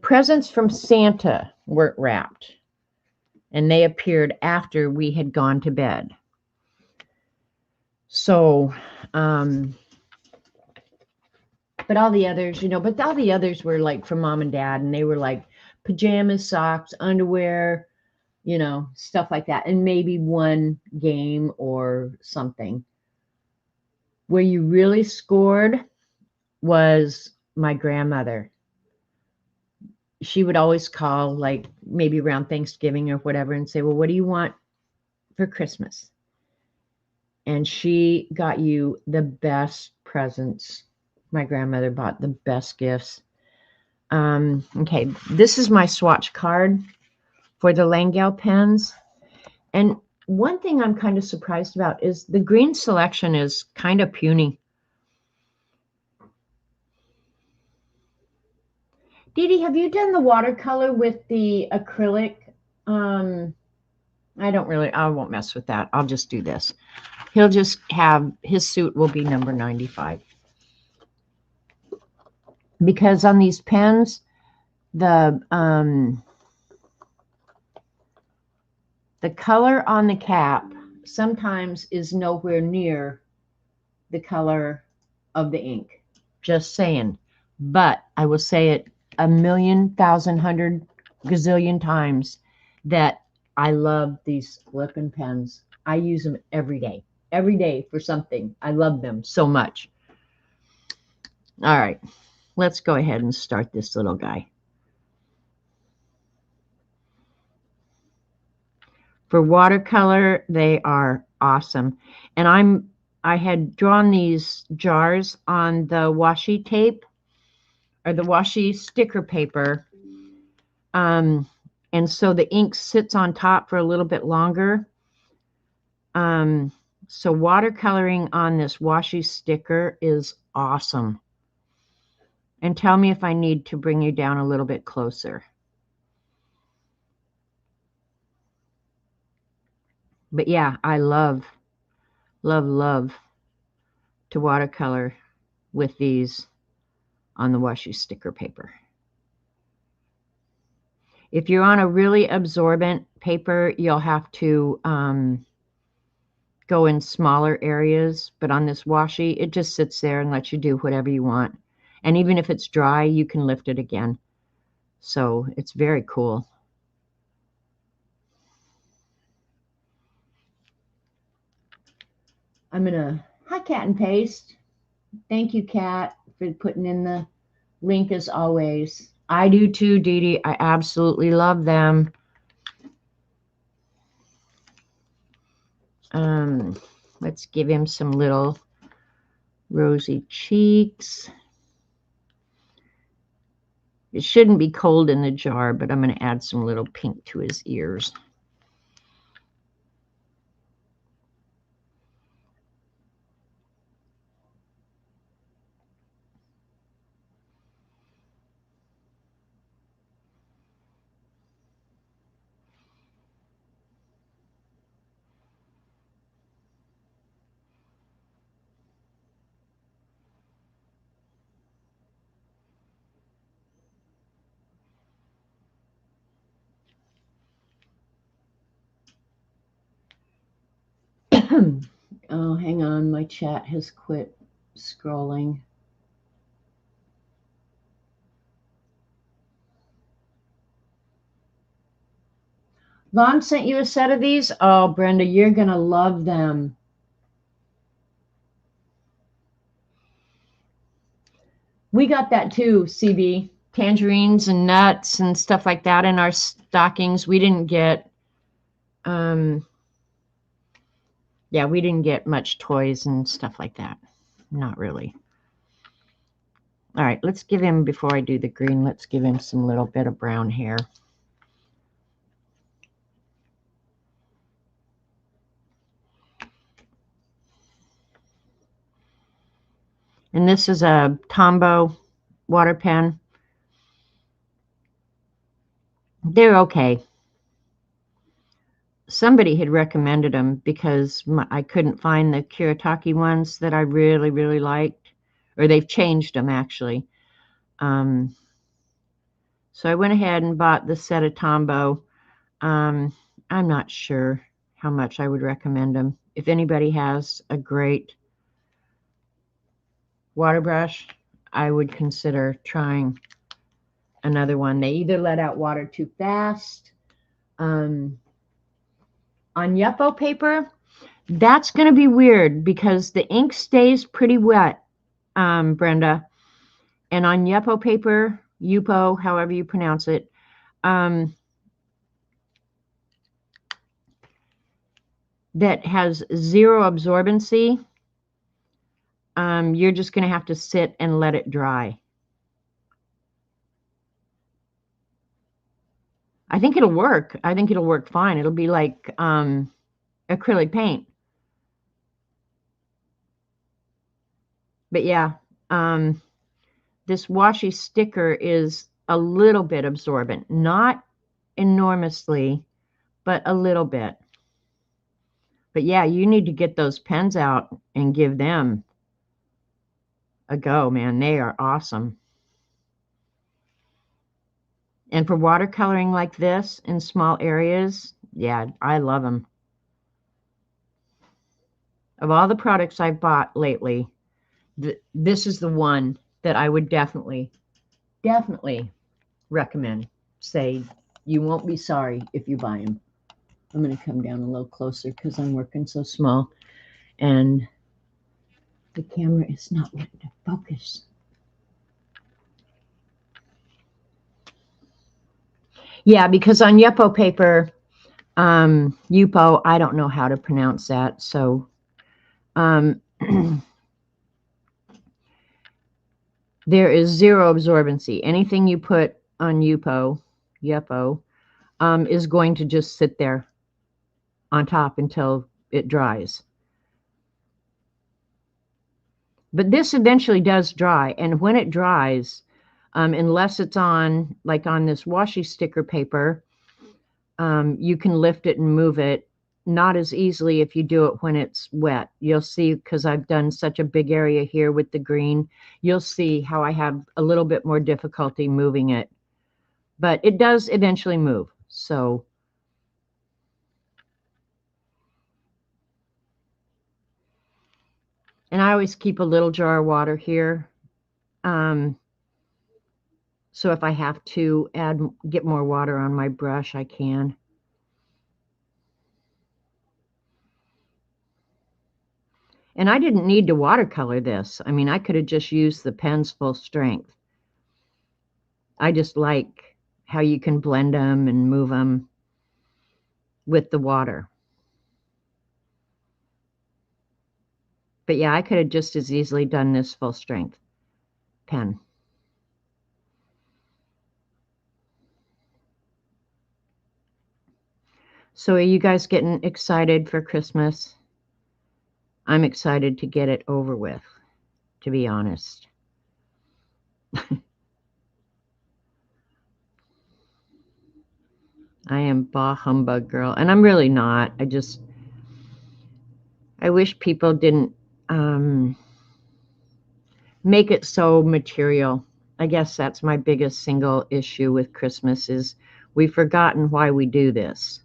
presents from Santa weren't wrapped. And they appeared after we had gone to bed. So, but all the others, but all the others were like from Mom and Dad, and they were like pajamas, socks, underwear, stuff like that. And maybe one game or something. Where you really scored was my grandmother. She would always call, like maybe around Thanksgiving or whatever, and say, well, what do you want for Christmas? And she got you the best presents. My grandmother bought the best gifts. Okay, this is my swatch card for the Langell pens. And one thing I'm kind of surprised about is the green selection is kind of puny. Dee Dee, have you done the watercolor with the acrylic? I won't mess with that. I'll just do this. He'll just have, his suit will be number 95. Because on these pens, the color on the cap sometimes is nowhere near the color of the ink. Just saying. But I will say it a million, thousand, hundred, gazillion times that I love these flippin' pens. I use them every day for something. I love them so much. All right, let's go ahead and start this little guy. For watercolor, they are awesome. And I had drawn these jars on the washi tape or the washi sticker paper. And so the ink sits on top for a little bit longer. So watercoloring on this washi sticker is awesome. And tell me if I need to bring you down a little bit closer. But yeah, I love to watercolor with these on the washi sticker paper. If you're on a really absorbent paper, you'll have to go in smaller areas, but on this washi, it just sits there and lets you do whatever you want. And even if it's dry, you can lift it again. So it's very cool. I'm gonna, hi Cat and Paste. Thank you, Cat, for putting in the link as always. I do too, Dee Dee. I absolutely love them. Let's give him some little rosy cheeks. It shouldn't be cold in the jar, but I'm going to add some little pink to his ears. Oh, hang on. My chat has quit scrolling. Vaughn sent you a set of these? Oh, Brenda, you're going to love them. We got that too, CB. Tangerines and nuts and stuff like that in our stockings. We didn't get, yeah, we didn't get much toys and stuff like that. Not really. All right, let's give him, before I do the green, let's give him some little bit of brown hair. And this is a Tombow water pen. They're okay. Somebody had recommended them because I couldn't find the Kuretake ones that I really, really liked. Or they've changed them, actually. So I went ahead and bought the set of Tombow. I'm not sure how much I would recommend them. If anybody has a great water brush, I would consider trying another one. They either let out water too fast. On Yupo paper, That's going to be weird because the ink stays pretty wet, Brenda. And on Yupo paper, Yupo, however you pronounce it, that has zero absorbency, you're just going to have to sit and let it dry. I think it'll work. I think it'll work fine. It'll be like acrylic paint. But yeah, this washi sticker is a little bit absorbent, not enormously, but a little bit. But yeah, you need to get those pens out and give them a go, man. They are awesome. And for watercoloring like this in small areas, yeah, I love them. Of all the products I've bought lately, this is the one that I would definitely recommend. Say you won't be sorry if you buy them. I'm going to come down a little closer because I'm working so small and the camera is not wanting to focus. Yeah, because on Yupo paper, Yupo, I don't know how to pronounce that. So there is zero absorbency. Anything you put on Yupo, is going to just sit there on top until it dries. But this eventually does dry, and when it dries, unless it's on, like on this washi sticker paper, you can lift it and move it. Not as easily if you do it when it's wet. You'll see, because I've done such a big area here with the green, you'll see how I have a little bit more difficulty moving it. But it does eventually move. So and I always keep a little jar of water here. So if I have to get more water on my brush, I can. And I didn't need to watercolor this. I mean, I could have just used the pen's full strength. I just like how you can blend them and move them with the water. But yeah, I could have just as easily done this full strength pen. So are you guys getting excited for Christmas? I'm excited to get it over with, to be honest. I am bah humbug girl, and I'm really not. I wish people didn't make it so material. I guess that's my biggest single issue with Christmas is we've forgotten why we do this.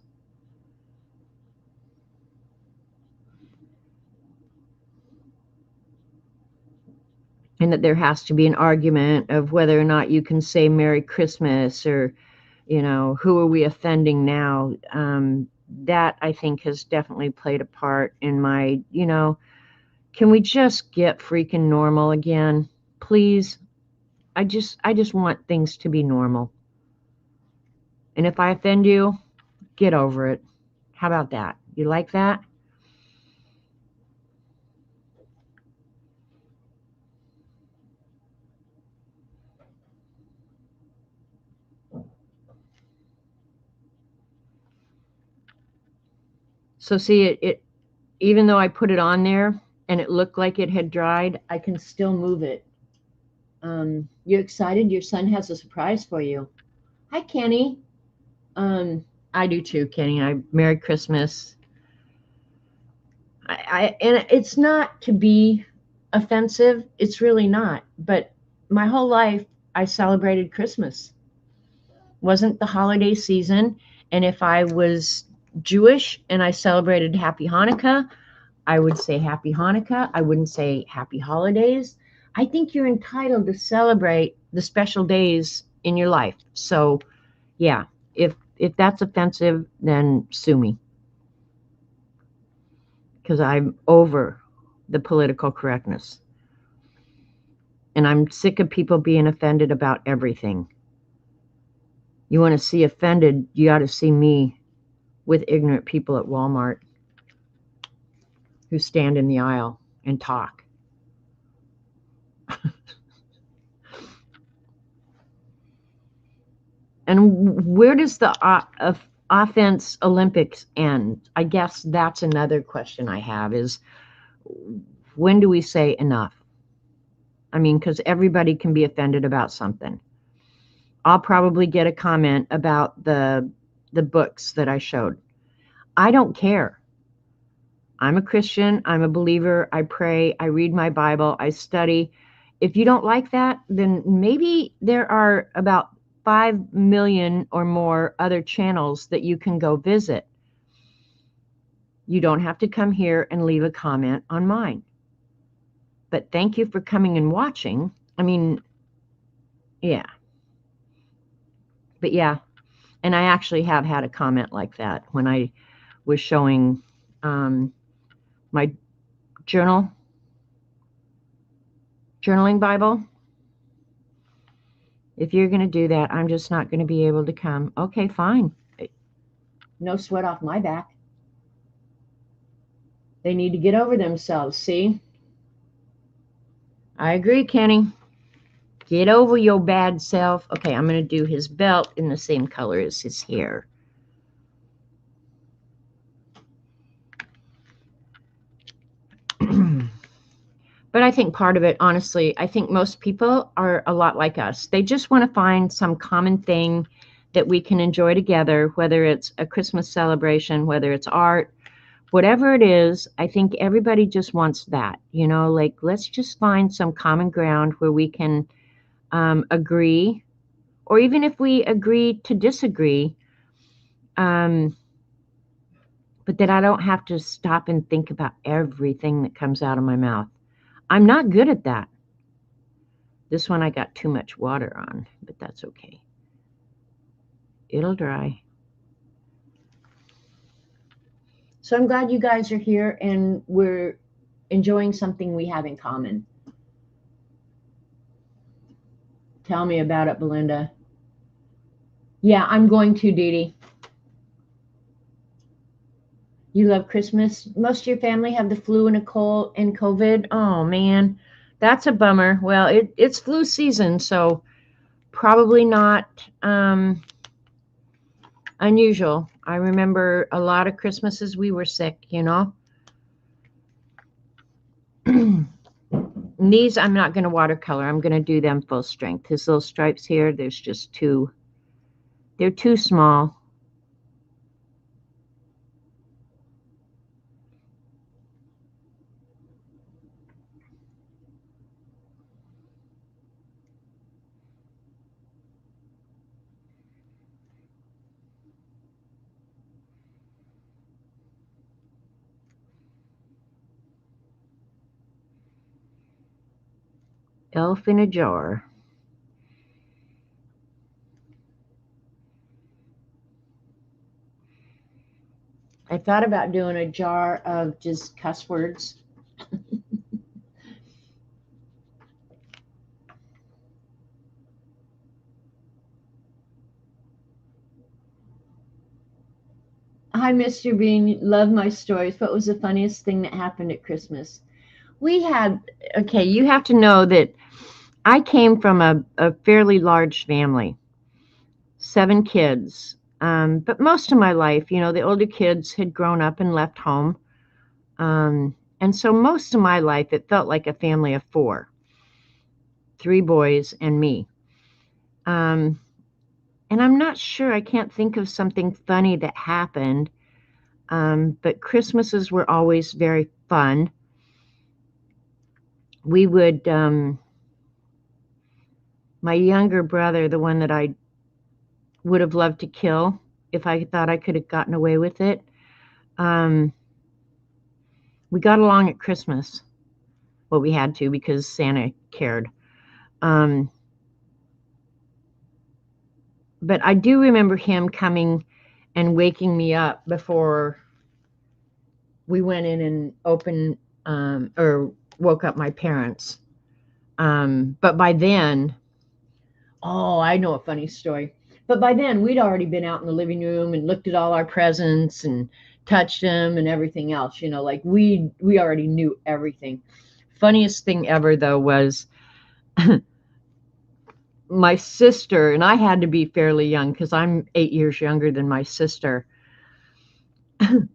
And that there has to be an argument of whether or not you can say Merry Christmas or, who are we offending now? That I think has definitely played a part in my, can we just get freaking normal again? Please. I just want things to be normal. And if I offend you, get over it. How about that? You like that? So see, it even though I put it on there and it looked like it had dried, I can still move it. You excited? Your son has a surprise for you. Hi, Kenny. I do too, Kenny. Merry Christmas. And it's not to be offensive. It's really not. But my whole life, I celebrated Christmas. Wasn't the holiday season. And if I was Jewish and I celebrated Happy Hanukkah, I would say Happy Hanukkah. I wouldn't say Happy Holidays. I think you're entitled to celebrate the special days in your life. So, yeah, if that's offensive, then sue me. because I'm over the political correctness. And I'm sick of people being offended about everything. You want to see offended, you ought to see me with ignorant people at Walmart who stand in the aisle and talk. And where does the offense Olympics end? I guess that's another question I have is, when do we say enough? I mean, because everybody can be offended about something. I'll probably get a comment about the books that I showed. I don't care. I'm a Christian. I'm a believer. I pray. I read my Bible. I study. If you don't like that, then maybe there are about 5 million or more other channels that you can go visit. You don't have to come here and leave a comment on mine. But thank you for coming and watching. I mean, yeah. But yeah, and I actually have had a comment like that when I was showing my journaling Bible. If you're going to do that, I'm just not going to be able to come. Okay, fine. No sweat off my back. They need to get over themselves, see? I agree, Kenny. Get over your bad self. Okay, I'm going to do his belt in the same color as his hair. But I think part of it, honestly, I think most people are a lot like us. They just want to find some common thing that we can enjoy together, whether it's a Christmas celebration, whether it's art, whatever it is. I think everybody just wants that, you know, like, let's just find some common ground where we can agree, or even if we agree to disagree, but that I don't have to stop and think about everything that comes out of my mouth. I'm not good at that. This one I got too much water on, but that's okay. It'll dry. So I'm glad you guys are here and we're enjoying something we have in common. Tell me about it, Belinda. Yeah, I'm going to, Dee Dee. You love Christmas? Most of your family have the flu and COVID. Oh, man. That's a bummer. Well, it's flu season, so probably not unusual. I remember a lot of Christmases we were sick, you know. These I'm not going to watercolor. I'm going to do them full strength. His little stripes here, there's just two. They're too small. Elf in a jar. I thought about doing a jar of just cuss words. Hi, Mr. Bean. Love my stories. What was the funniest thing that happened at Christmas? Okay, you have to know that I came from a fairly large family, 7 kids. But most of my life, you know, the older kids had grown up and left home. And so most of my life, it felt like a family of 4, 3 boys and me. And I'm not sure, I can't think of something funny that happened. But Christmases were always very fun. We would, my younger brother, the one that I would have loved to kill if I thought I could have gotten away with it, we got along at Christmas. Well, we had to because Santa cared. But I do remember him coming and waking me up before we went in and opened or woke up my parents. But by then, oh, I know a funny story. But by then, we'd already been out in the living room and looked at all our presents and touched them and everything else. You know, like we already knew everything. Funniest thing ever though was my sister, and I had to be fairly young because I'm 8 years younger than my sister. I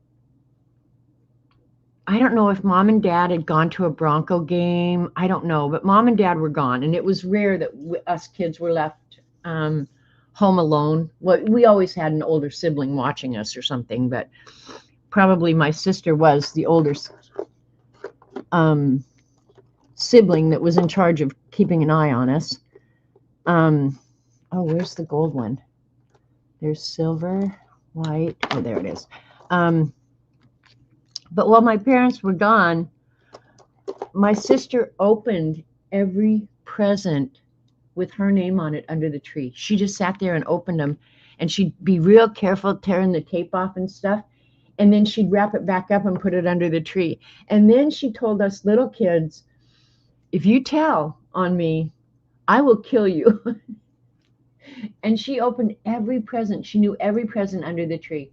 don't know if mom and dad had gone to a Bronco game. I don't know, but mom and dad were gone, and it was rare that us kids were left home alone. Well, we always had an older sibling watching us or something, but probably my sister was the older sibling that was in charge of keeping an eye on us. Oh, where's the gold one? There's silver, white. Oh, there it is. But while my parents were gone, my sister opened every present with her name on it under the tree. She just sat there and opened them, and she'd be real careful tearing the tape off and stuff. And then she'd wrap it back up and put it under the tree. And then she told us little kids, if you tell on me, I will kill you. And she opened every present. She knew every present under the tree.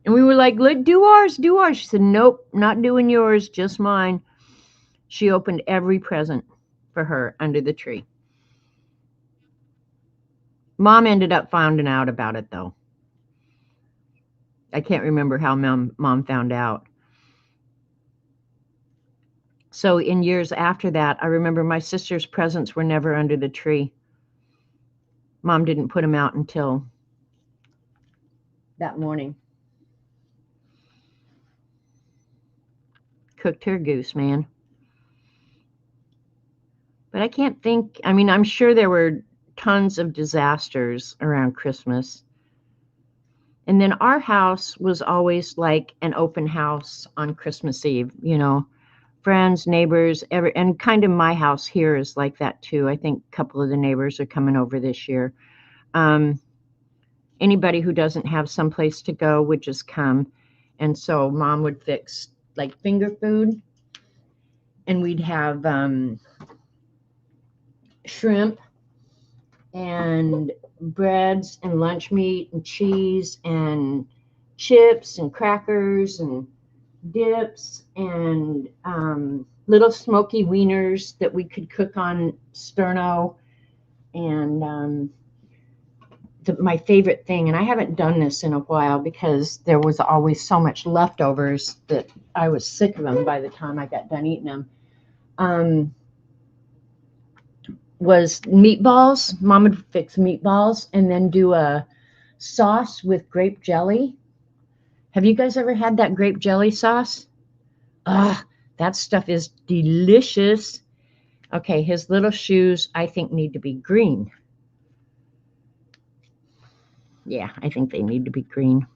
And we were like, look, do ours, do ours. She said, nope, not doing yours, just mine. She opened every present for her under the tree. Mom ended up finding out about it, though. I can't remember how mom found out. So in years after that, I remember my sister's presents were never under the tree. Mom didn't put them out until that morning. Cooked her goose, man. But I can't think, I mean, I'm sure there were tons of disasters around Christmas. And then our house was always like an open house on Christmas Eve, you know, friends, neighbors, and kind of my house here is like that too. I think a couple of the neighbors are coming over this year. Anybody who doesn't have someplace to go would just come. And so mom would fix like finger food, and we'd have shrimp and breads and lunch meat and cheese and chips and crackers and dips and little smoky wieners that we could cook on sterno. And my favorite thing, and I haven't done this in a while because there was always so much leftovers that I was sick of them by the time I got done eating them, was meatballs. Mom would fix meatballs and then do a sauce with grape jelly. Have you guys ever had that grape jelly sauce? Ah, that stuff is delicious. Okay, his little shoes, I think, need to be green. Yeah, I think they need to be green.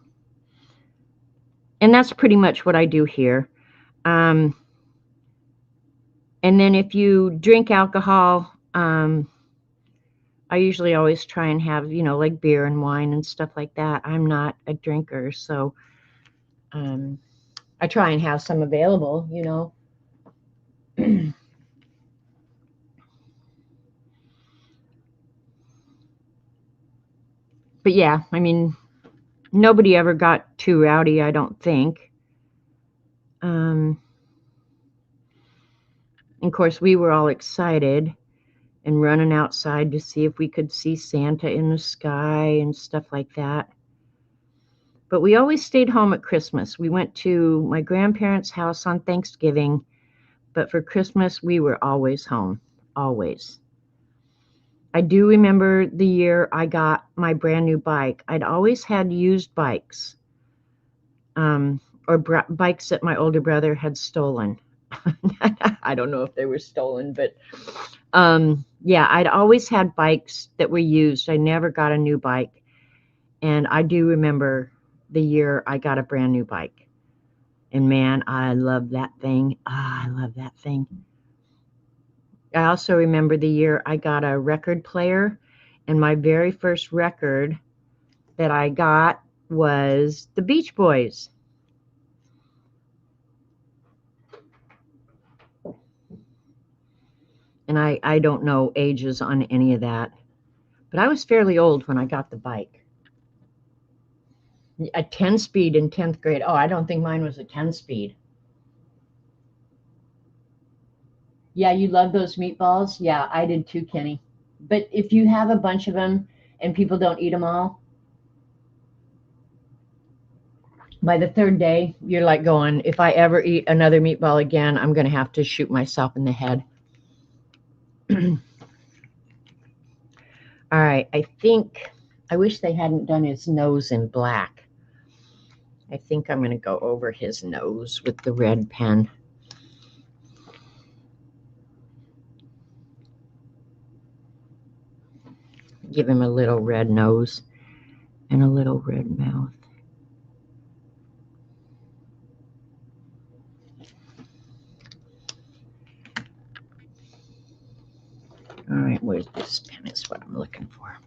And that's pretty much what I do here. And then if you drink alcohol, I usually always try and have, you know, like beer and wine and stuff like that. I'm not a drinker, so I try and have some available, you know. But yeah, I mean, nobody ever got too rowdy, I don't think. And of course, we were all excited and running outside to see if we could see Santa in the sky and stuff like that. But we always stayed home at Christmas. We went to my grandparents' house on Thanksgiving, but for Christmas, we were always home, always. I do remember the year I got my brand new bike. I'd always had used bikes, or bikes that my older brother had stolen. I don't know if they were stolen, but yeah, I'd always had bikes that were used. I never got a new bike. And I do remember the year I got a brand new bike. And man, I love that thing. I love that thing. I also remember the year I got a record player, and my very first record that I got was the Beach Boys. And I don't know ages on any of that. But I was fairly old when I got the bike. A 10-speed in 10th grade. Oh, I don't think mine was a 10-speed. Yeah, you love those meatballs? Yeah, I did too, Kenny. But if you have a bunch of them and people don't eat them all, by the third day, you're like going, if I ever eat another meatball again, I'm going to have to shoot myself in the head. All right, I wish they hadn't done his nose in black. I think I'm going to go over his nose with the red pen. Give him a little red nose and a little red mouth. All right, where's this pen is what I'm looking for.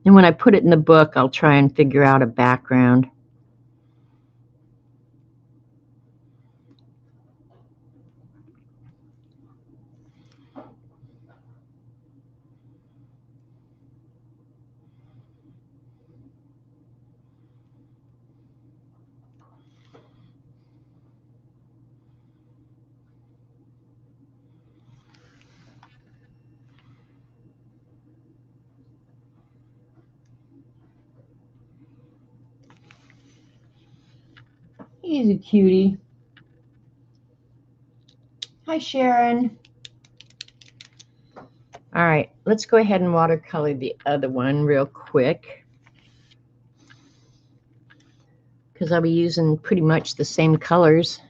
And when I put it in the book, I'll try and figure out a background. He's a cutie. Hi, Sharon. All right, let's go ahead and watercolor the other one real quick, because I'll be using pretty much the same colors.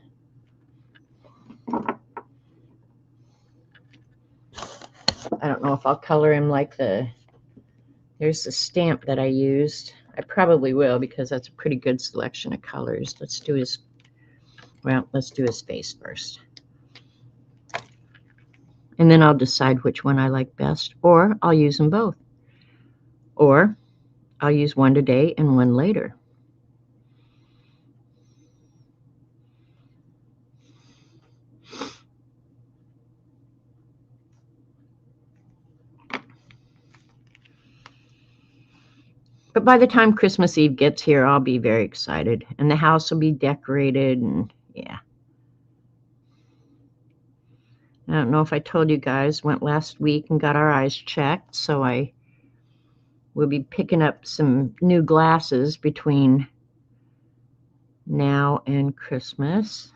I don't know if I'll color him like there's the stamp that I used. I probably will, because that's a pretty good selection of colors. Let's do his face first. And then I'll decide which one I like best, or I'll use them both. Or I'll use one today and one later. But by the time Christmas Eve gets here, I'll be very excited. And the house will be decorated, and yeah. I don't know if I told you guys, went last week and got our eyes checked, so I will be picking up some new glasses between now and Christmas.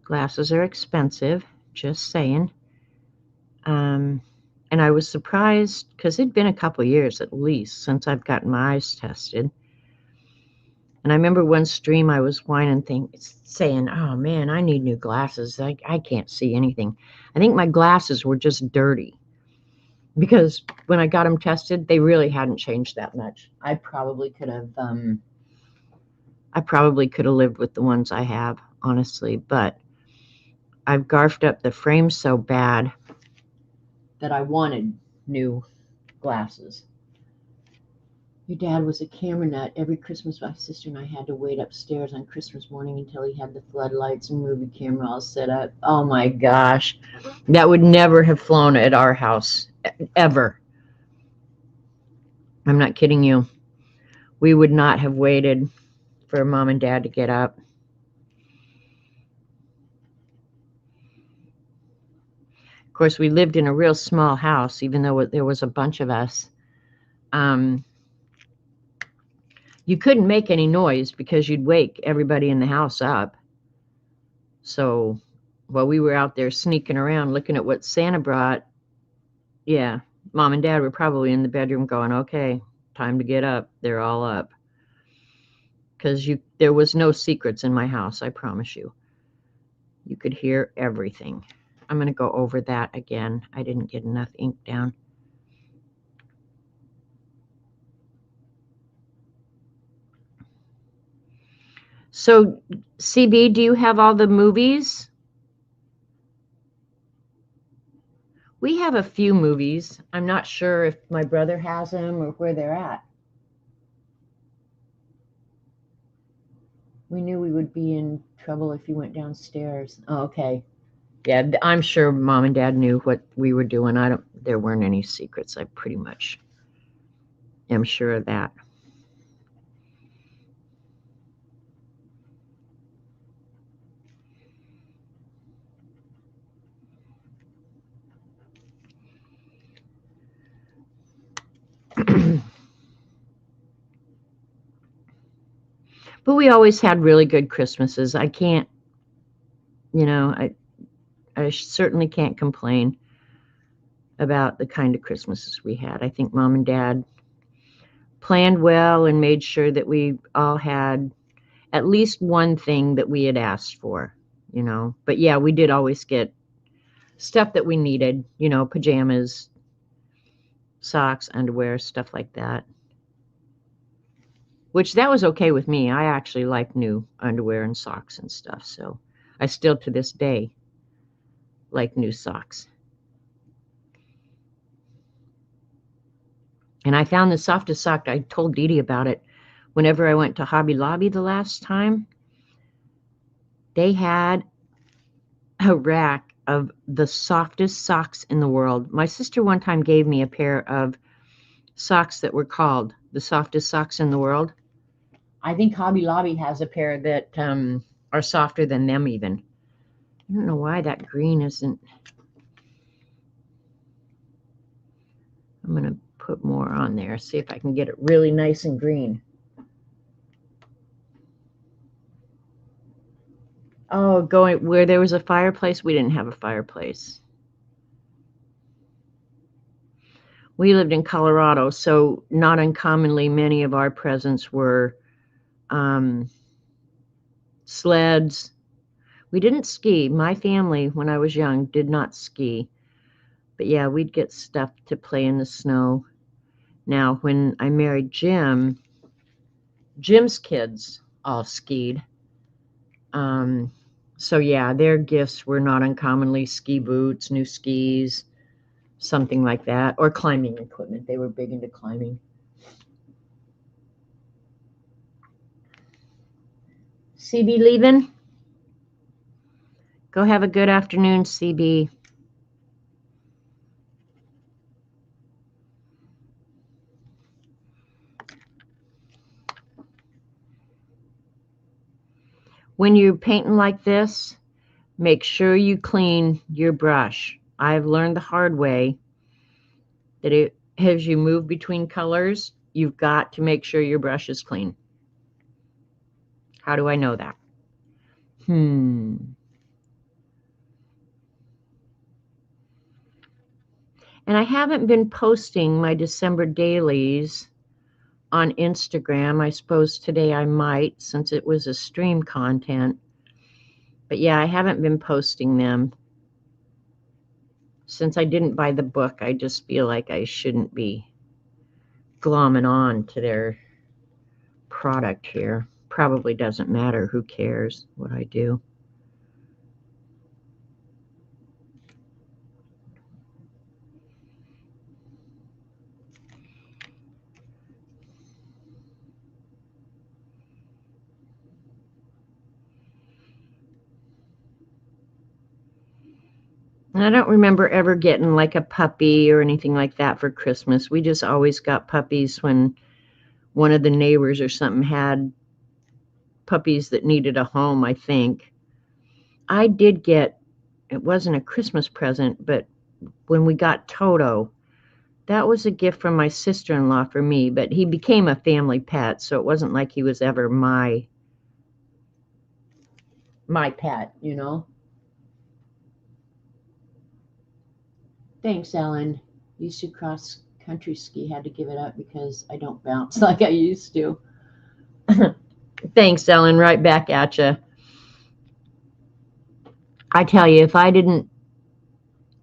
Glasses are expensive, just saying. And I was surprised, because it'd been a couple years at least since I've gotten my eyes tested. And I remember one stream I was whining, saying, oh man, I need new glasses. I can't see anything. I think my glasses were just dirty, because when I got them tested, they really hadn't changed that much. I probably could have lived with the ones I have, honestly, but I've garfed up the frame so bad that I wanted new glasses. Your dad was a camera nut. Every Christmas, my sister and I had to wait upstairs on Christmas morning until he had the floodlights and movie camera all set up. Oh my gosh. That would never have flown at our house, ever. I'm not kidding you. We would not have waited for mom and dad to get up. Of course, we lived in a real small house, even though there was a bunch of us. You couldn't make any noise because you'd wake everybody in the house up. So while we were out there sneaking around looking at what Santa brought, yeah, mom and dad were probably in the bedroom going, okay, time to get up. They're all up. Because there was no secrets in my house, I promise you. You could hear everything. I'm going to go over that again. I didn't get enough ink down. So, CB, do you have all the movies? We have a few movies. I'm not sure if my brother has them or where they're at. We knew we would be in trouble if you went downstairs. Oh, okay. Yeah, I'm sure Mom and Dad knew what we were doing. There weren't any secrets. I pretty much am sure of that. But we always had really good Christmases. I can't, I certainly can't complain about the kind of Christmases we had. I think Mom and Dad planned well and made sure that we all had at least one thing that we had asked for, But yeah, we did always get stuff that we needed, pajamas, socks, underwear, stuff like that. Which that was okay with me. I actually like new underwear and socks and stuff. So I still to this day like new socks. And I found the softest sock. I told Dee Dee about it whenever I went to Hobby Lobby the last time. They had a rack of the softest socks in the world. My sister one time gave me a pair of socks that were called the softest socks in the world. I think Hobby Lobby has a pair that are softer than them even. I don't know why that green isn't. I'm going to put more on there, see if I can get it really nice and green. Oh, going where there was a fireplace, we didn't have a fireplace. We lived in Colorado, so not uncommonly many of our presents were sleds. We didn't ski. My family, when I was young, did not ski. But yeah, we'd get stuff to play in the snow. Now, when I married Jim, Jim's kids all skied. So yeah, their gifts were not uncommonly ski boots, new skis, something like that, or climbing equipment. They were big into climbing. CB leaving? Go have a good afternoon, CB. When you're painting like this, make sure you clean your brush. I've learned the hard way that as you move between colors, you've got to make sure your brush is clean. How do I know that? And I haven't been posting my December dailies on Instagram. I suppose today I might, since it was a stream content. But yeah, I haven't been posting them. Since I didn't buy the book, I just feel like I shouldn't be glomming on to their product here. Probably doesn't matter. Who cares what I do? I don't remember ever getting like a puppy or anything like that for Christmas. We just always got puppies when one of the neighbors or something had puppies that needed a home, I think. I did get, it wasn't a Christmas present, but when we got Toto, that was a gift from my sister-in-law for me, but he became a family pet, so it wasn't like he was ever my pet, Thanks, Ellen. Used to cross country ski, had to give it up because I don't bounce like I used to. Thanks, Ellen. Right back at you. I tell you, if I didn't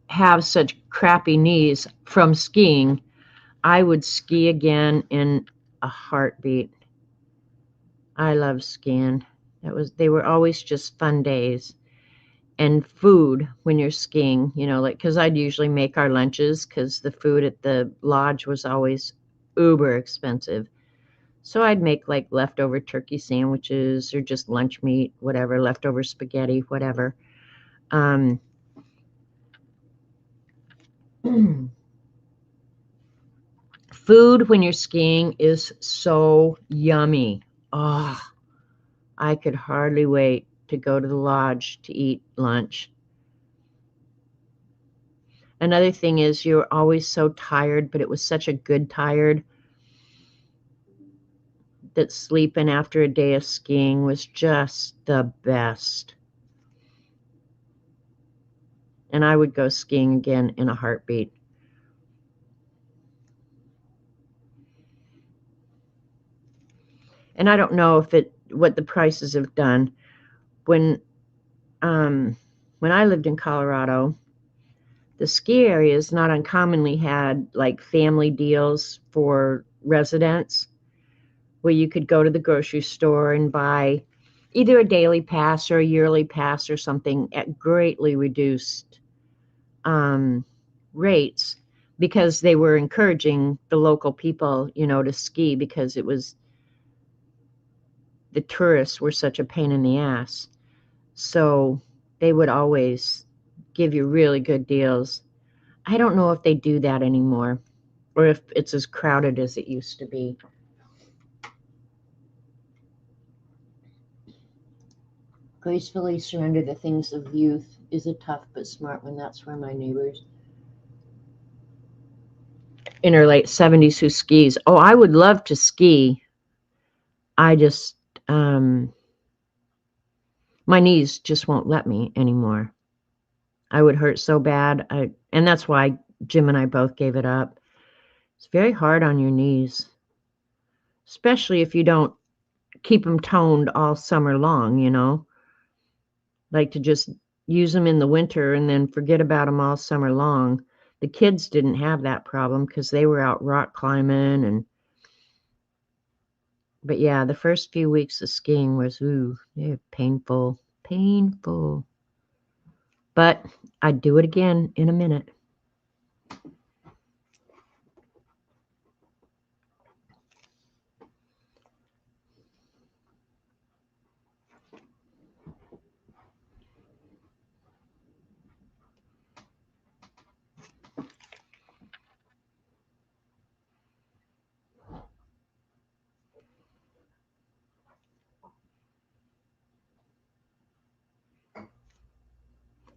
have such crappy knees from skiing, I would ski again in a heartbeat. I love skiing. They were always just fun days. And food when you're skiing, because I'd usually make our lunches because the food at the lodge was always uber expensive. So I'd make like leftover turkey sandwiches or just lunch meat, whatever, leftover spaghetti, whatever. Food when you're skiing is so yummy. Oh, I could hardly wait to go to the lodge to eat lunch. Another thing is you're always so tired, but it was such a good tired that sleeping after a day of skiing was just the best. And I would go skiing again in a heartbeat. And I don't know if what the prices have done. When I lived in Colorado, the ski areas not uncommonly had like family deals for residents where you could go to the grocery store and buy either a daily pass or a yearly pass or something at greatly reduced rates, because they were encouraging the local people, to ski, because the tourists were such a pain in the ass. So they would always give you really good deals. I don't know if they do that anymore or if it's as crowded as it used to be. Gracefully surrender the things of youth is a tough but smart one. That's where my neighbors in her late 70s who skis. Oh, I would love to ski. I just, my knees just won't let me anymore. I would hurt so bad. And that's why Jim and I both gave it up. It's very hard on your knees, especially if you don't keep them toned all summer long, like to just use them in the winter and then forget about them all summer long. The kids didn't have that problem because they were out rock climbing but yeah, the first few weeks of skiing was, painful. But I'd do it again in a minute.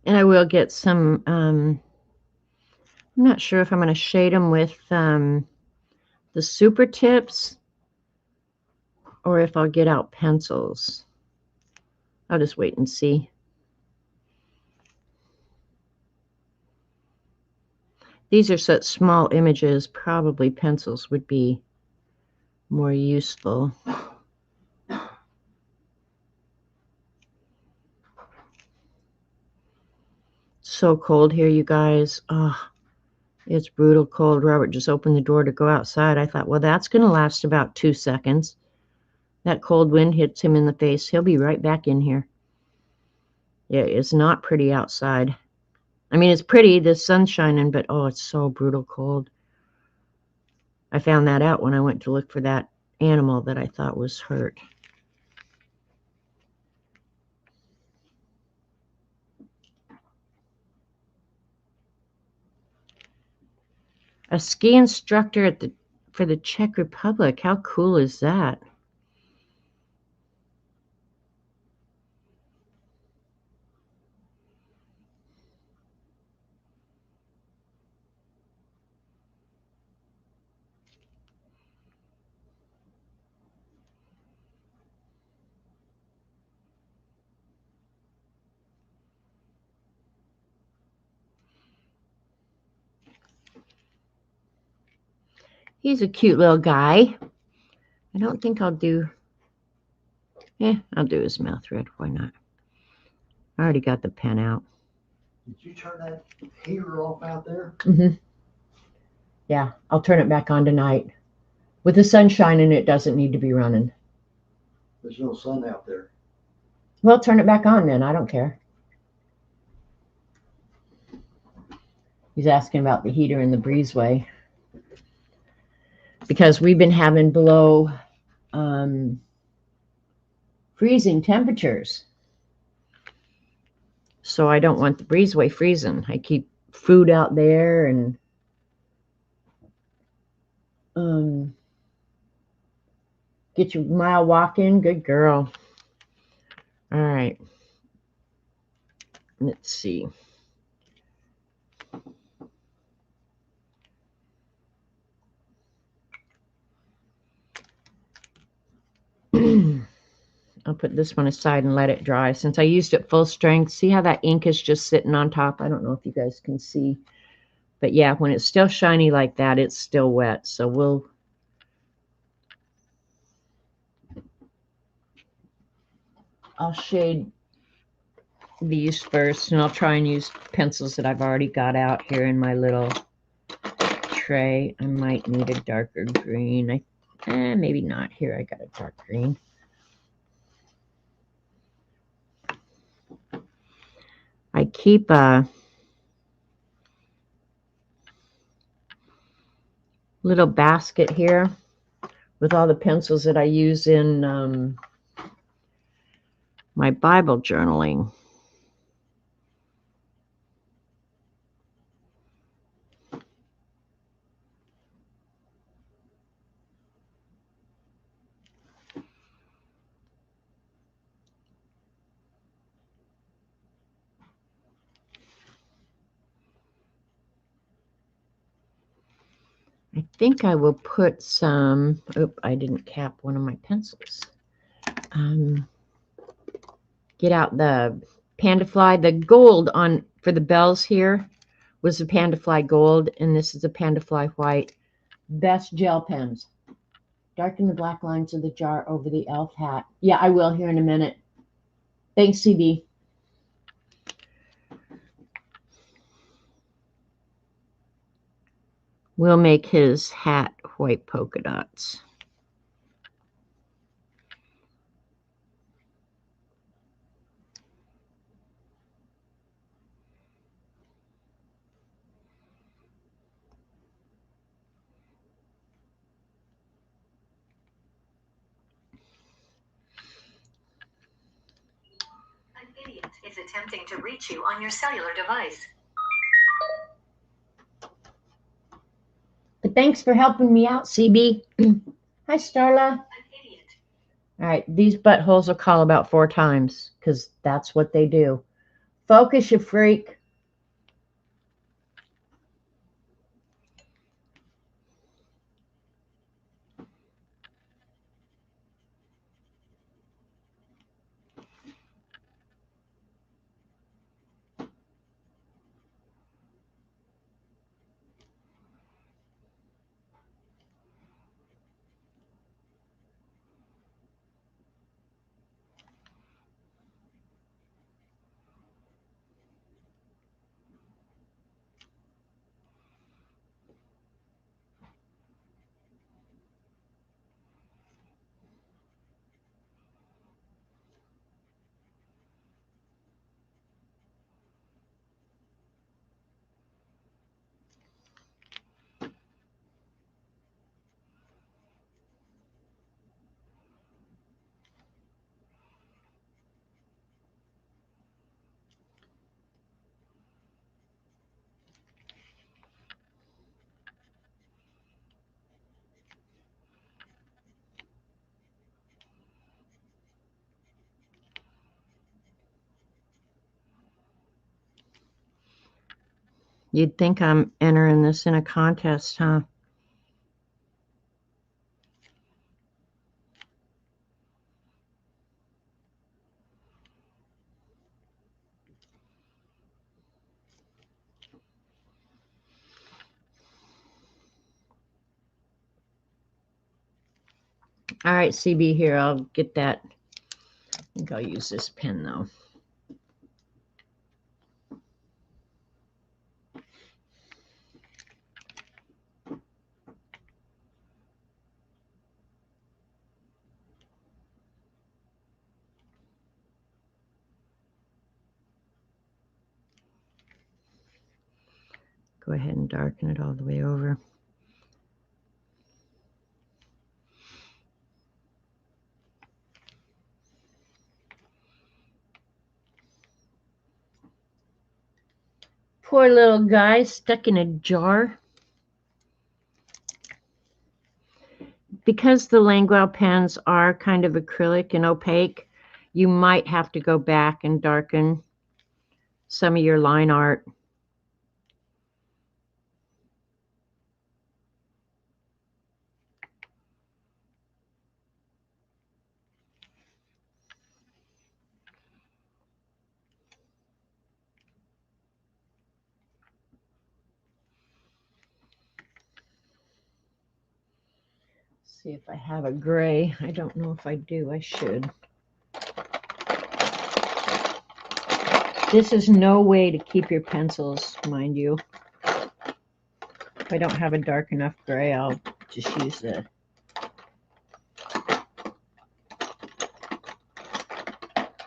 And I will get some, I'm not sure if I'm going to shade them with the Super Tips or if I'll get out pencils. I'll just wait and see. These are such small images, probably pencils would be more useful. So cold here, you guys. Oh, it's brutal cold. Robert just opened the door to go outside. I thought, well, that's going to last about 2 seconds. That cold wind hits him in the face. He'll be right back in here. Yeah, it's not pretty outside. I mean, it's pretty. The sun's shining, but oh, it's so brutal cold. I found that out when I went to look for that animal that I thought was hurt. A ski instructor for the Czech Republic. How cool is that? He's a cute little guy. I don't think I'll do... I'll do his mouth red. Why not? I already got the pen out. Did you turn that heater off out there? Mm-hmm. Yeah, I'll turn it back on tonight. With the sun shining, it doesn't need to be running. There's no sun out there. Well, turn it back on then. I don't care. He's asking about the heater in the breezeway. Because we've been having below freezing temperatures. So I don't want the breezeway freezing. I keep food out there and get your mile walk in. Good girl. All right. Let's see. I'll put this one aside and let it dry. Since I used it full strength, see how that ink is just sitting on top? I don't know if you guys can see. But yeah, when it's still shiny like that, it's still wet. So I'll shade these first, and I'll try and use pencils that I've already got out here in my little tray. I might need a darker green. Maybe not. Here, I got a dark green. I keep a little basket here with all the pencils that I use in my Bible journaling. I think I will put some, I didn't cap one of my pencils. Get out the Pandafly. The gold for the bells here was the Pandafly gold, and this is the Pandafly white. Best gel pens. Darken the black lines of the jar over the elf hat. Yeah, I will here in a minute. Thanks, CB. We'll make his hat white polka dots. An idiot is attempting to reach you on your cellular device. But thanks for helping me out, CB. Hi, Starla. An idiot. All right, these buttholes will call about 4 times because that's what they do. Focus, you freak. You'd think I'm entering this in a contest, huh? All right, CB, here, I'll get that. I think I'll use this pen, though. Go ahead and darken it all the way over. Poor little guy stuck in a jar. Because the Languel pens are kind of acrylic and opaque, you might have to go back and darken some of your line art. See if I have a gray. I don't know if I do. I should. This is no way to keep your pencils, mind you. If I don't have a dark enough gray, I'll just use the...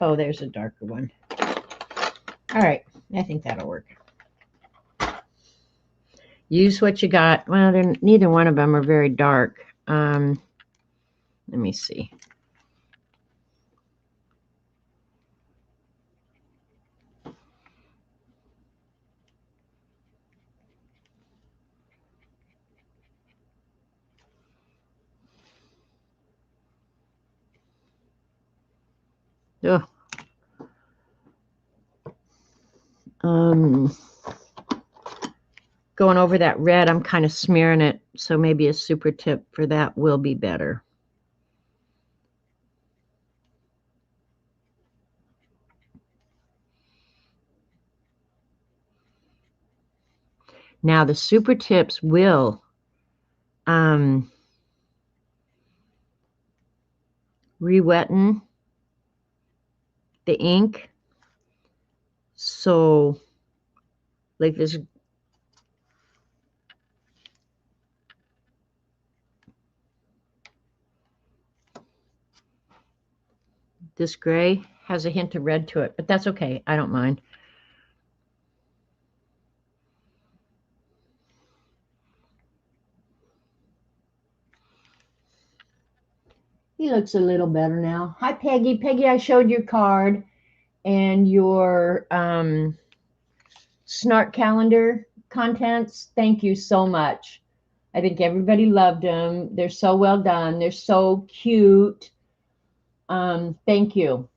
Oh, there's a darker one. All right, I think that'll work. Use what you got. Well, neither one of them are very dark. Let me see. Oh. Going over that red, I'm kind of smearing it, so maybe a super tip for that will be better. Now the super tips will re-wetten the ink. So like this gray has a hint of red to it, but that's okay. I don't mind. He looks a little better now. Hi, Peggy. Peggy, I showed your card and your Snart calendar contents. Thank you so much. I think everybody loved them. They're so well done. They're so cute. Thank you.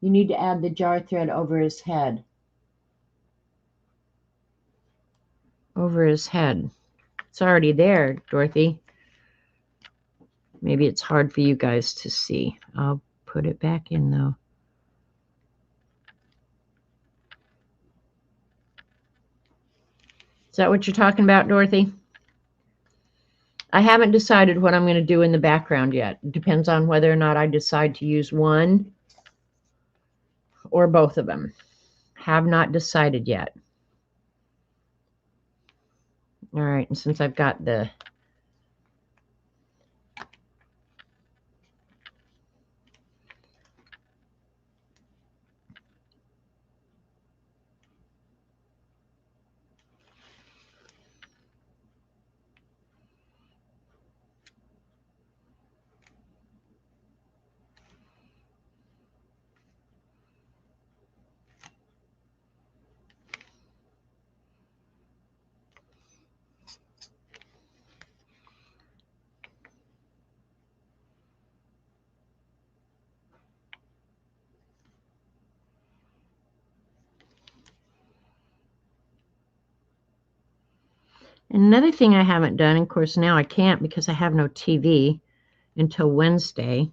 You need to add the jar thread over his head. Over his head. It's already there, Dorothy. Maybe it's hard for you guys to see. I'll put it back in though. Is that what you're talking about, Dorothy? I haven't decided what I'm going to do in the background yet. It depends on whether or not I decide to use one or both of them. Have not decided yet. All right, and since I've got the another thing I haven't done, of course now I can't because I have no TV until Wednesday.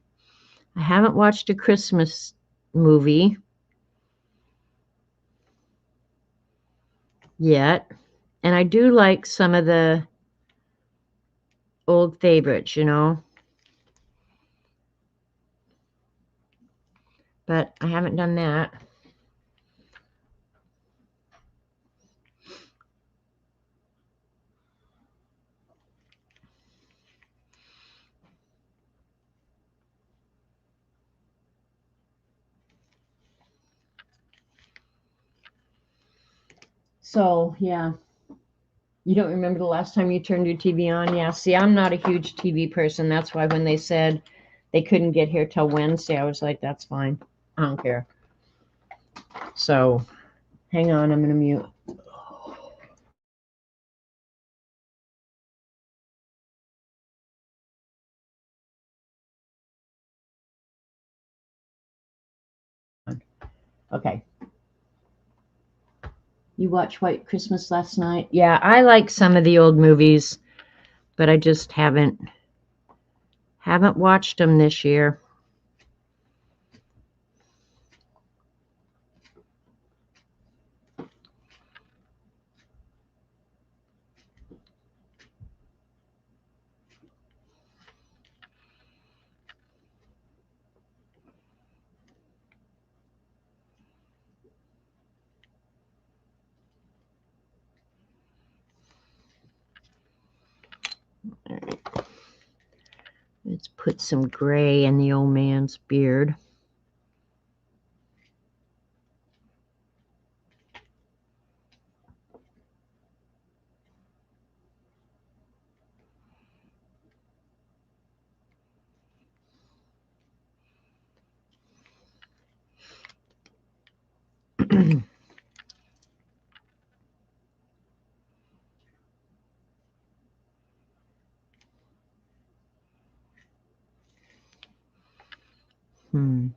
I haven't watched a Christmas movie yet. And I do like some of the old favorites, you know. But I haven't done that. So, yeah. You don't remember the last time you turned your TV on? Yeah, see, I'm not a huge TV person. That's why when they said they couldn't get here till Wednesday, I was like, that's fine. I don't care. So, hang on, I'm going to mute. Okay. You watched White Christmas last night? Yeah, I like some of the old movies, but I just haven't watched them this year. All right. Let's put some gray in the old man's beard. Hmm.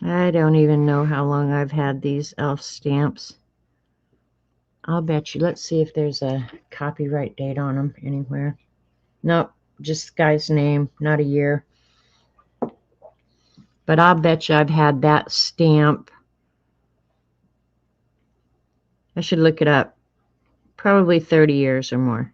I don't even know how long I've had these elf stamps. I'll bet you. Let's see if there's a copyright date on them anywhere. Nope, just the guy's name, not a year. But I'll bet you I've had that stamp. I should look it up. Probably 30 years or more.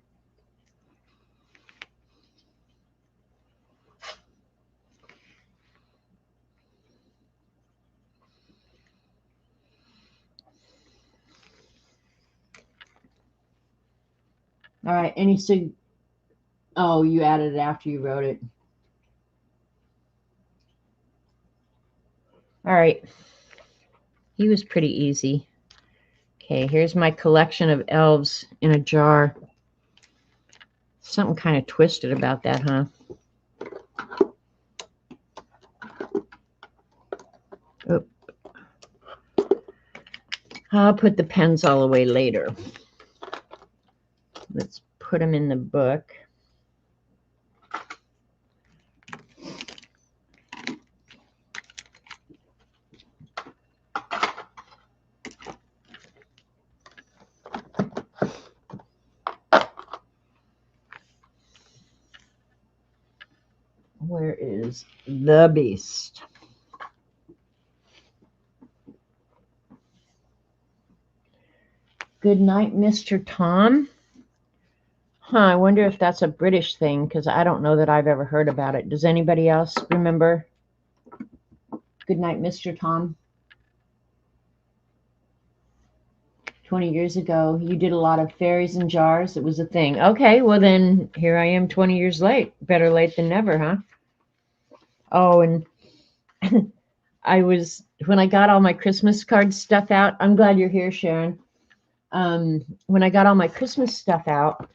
All right, oh, you added it after you wrote it. All right. He was pretty easy. Okay, here's my collection of elves in a jar. Something kind of twisted about that, huh? Oh. I'll put the pens all away later. Let's put them in the book. Where is the beast? Good night, Mr. Tom. Huh, I wonder if that's a British thing, because I don't know that I've ever heard about it. Does anybody else remember? Good night, Mr. Tom. 20 years ago, you did a lot of fairies and jars. It was a thing. Okay, well then, here I am 20 years late. Better late than never, huh? Oh, and when I got all my Christmas card stuff out, I'm glad you're here, Sharon. When I got all my Christmas stuff out,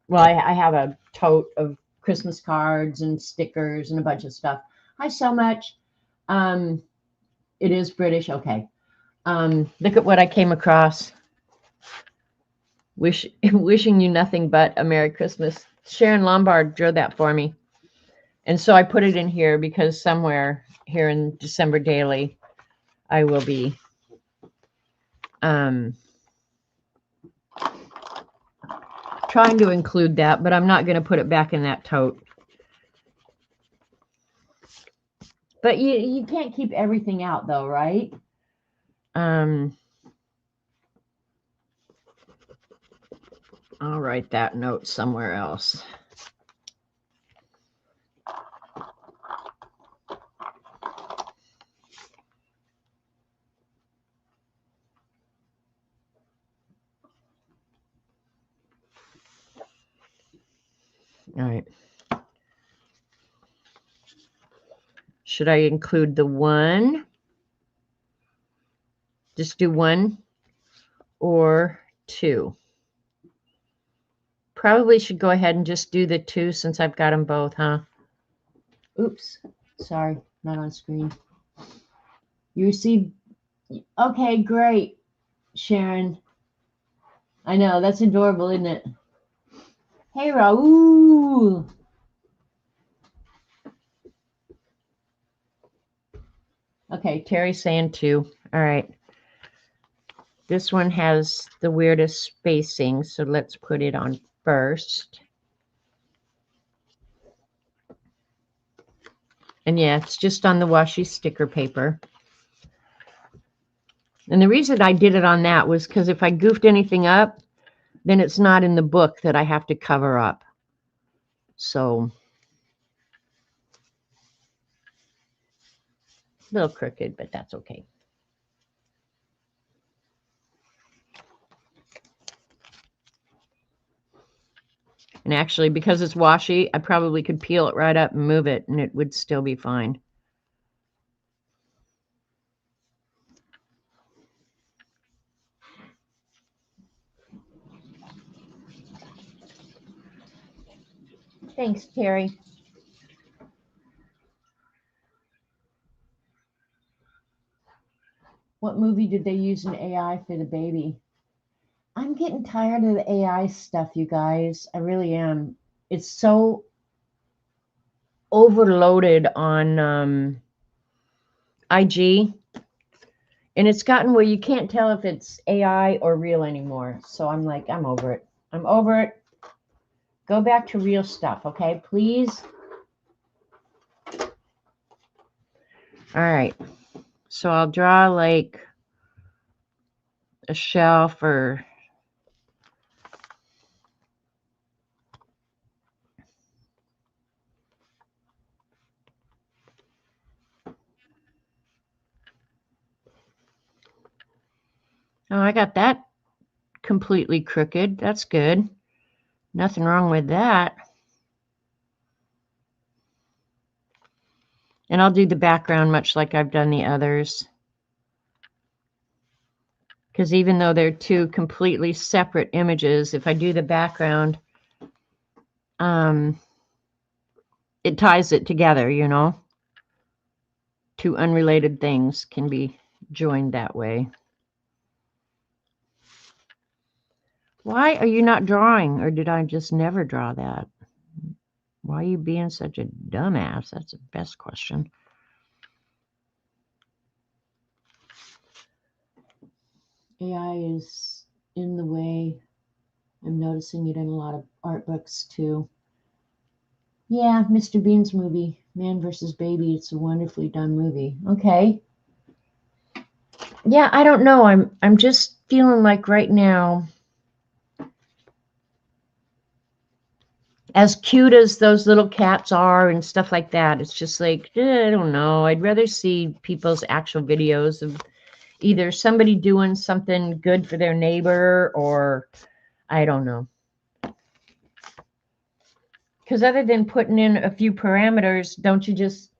well, I have a tote of Christmas cards and stickers and a bunch of stuff. Hi, so much. It is British. Okay. Look at what I came across. Wishing you nothing but a Merry Christmas. Sharon Lombard drew that for me. And so I put it in here because somewhere here in December Daily, I will be trying to include that, but I'm not going to put it back in that tote. But you can't keep everything out though, right? I'll write that note somewhere else. All right. Should I include the 1? Just do 1 or 2? Probably should go ahead and just do the 2 since I've got them both, huh? Oops. Sorry, not on screen. You received. Okay, great, Sharon. I know, that's adorable, isn't it? Hey, Raul. Okay, Terry's saying 2. All right. This one has the weirdest spacing, so let's put it on first. And yeah, it's just on the washi sticker paper. And the reason I did it on that was because if I goofed anything up, then it's not in the book that I have to cover up. So, a little crooked, but that's okay. And actually, because it's washi, I probably could peel it right up and move it, and it would still be fine. Thanks, Terry. What movie did they use an AI for the baby? I'm getting tired of the AI stuff, you guys. I really am. It's so overloaded on IG. And it's gotten where you can't tell if it's AI or real anymore. So I'm like, I'm over it. I'm over it. Go back to real stuff, okay? Please. All right. So I'll draw like a shelf or oh, I got that completely crooked. That's good. Nothing wrong with that. And I'll do the background much like I've done the others. Because even though they're 2 completely separate images, if I do the background, it ties it together, you know. 2 unrelated things can be joined that way. Why are you not drawing? Or did I just never draw that? Why are you being such a dumbass? That's the best question. AI is in the way. I'm noticing it in a lot of art books too. Yeah, Mr. Bean's movie, Man vs. Baby. It's a wonderfully done movie. Okay. Yeah, I don't know. I'm just feeling like right now, as cute as those little cats are and stuff like that, it's just like, I don't know. I'd rather see people's actual videos of either somebody doing something good for their neighbor or I don't know. Because other than putting in a few parameters, don't you just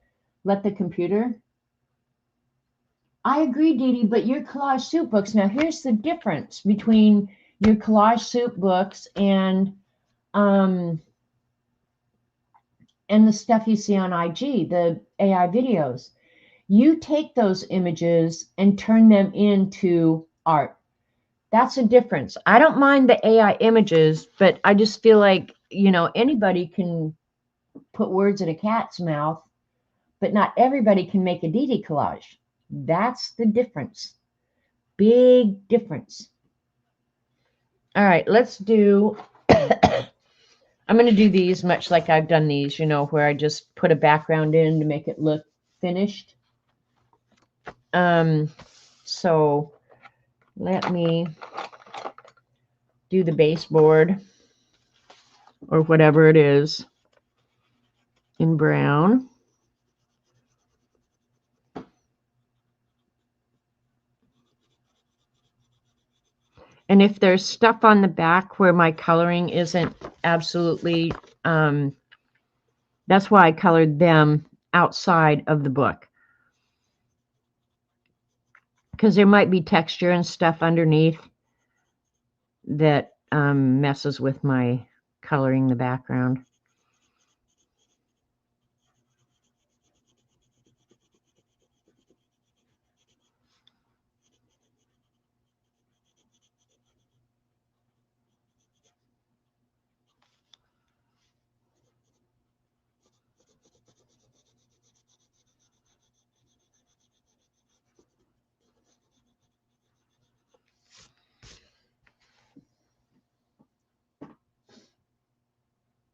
let the computer? I agree, Dee Dee, but your collage soup books, now here's the difference between your collage soup books and the stuff you see on IG, the AI videos. You take those images and turn them into art. That's a difference. I don't mind the AI images, but I just feel like, you know, anybody can put words in a cat's mouth, but not everybody can make a Dee Dee collage. That's the difference. Big difference. All right, let's do, I'm going to do these much like I've done these, you know, where I just put a background in to make it look finished. So let me do the baseboard or whatever it is in brown. And if there's stuff on the back where my coloring isn't absolutely, that's why I colored them outside of the book. Because there might be texture and stuff underneath that messes with my coloring the background.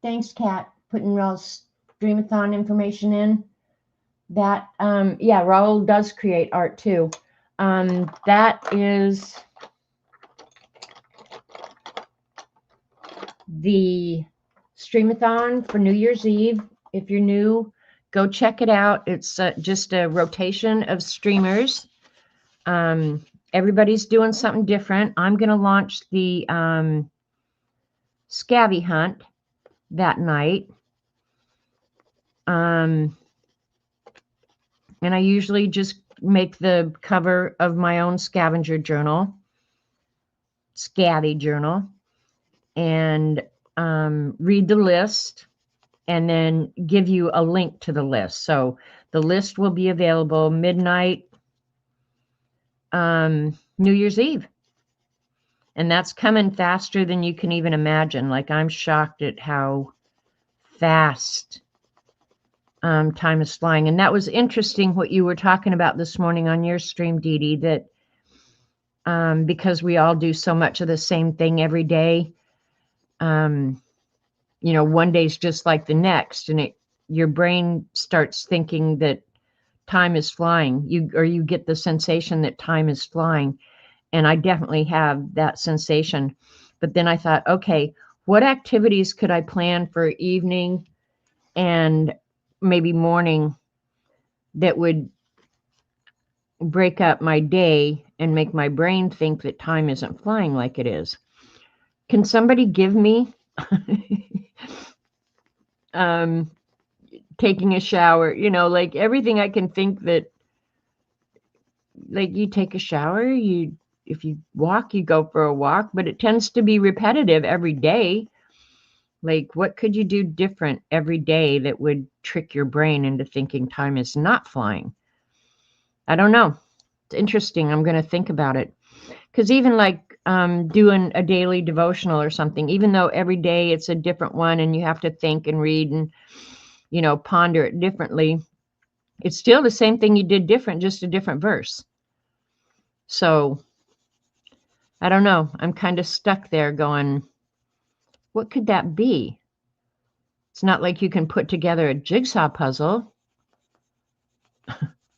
Thanks, Kat, putting Raul's Dreamathon information in. That, yeah, Raul does create art too. That is the Streamathon for New Year's Eve. If you're new, go check it out. It's just a rotation of streamers. Everybody's doing something different. I'm going to launch the Scabby Hunt that night. And I usually just make the cover of my own scavenger journal, Scabby journal, and read the list and then give you a link to the list. So the list will be available midnight, New Year's Eve. And that's coming faster than you can even imagine. Like, I'm shocked at how fast time is flying. And that was interesting what you were talking about this morning on your stream, Dee Dee, that because we all do so much of the same thing every day, you know, one day's just like the next, and your brain starts thinking that time is flying. You get the sensation that time is flying. And I definitely have that sensation. But then I thought, okay, what activities could I plan for evening and maybe morning that would break up my day and make my brain think that time isn't flying like it is? Can somebody give me taking a shower, you know, like everything I can think that, like, you take a shower, if you walk, you go for a walk, but it tends to be repetitive every day. Like, what could you do different every day that would trick your brain into thinking time is not flying? I don't know. It's interesting. I'm going to think about it. Because even like doing a daily devotional or something, even though every day it's a different one and you have to think and read and, you know, ponder it differently, it's still the same thing you did different, just a different verse. So I don't know. I'm kind of stuck there going, what could that be? It's not like you can put together a jigsaw puzzle.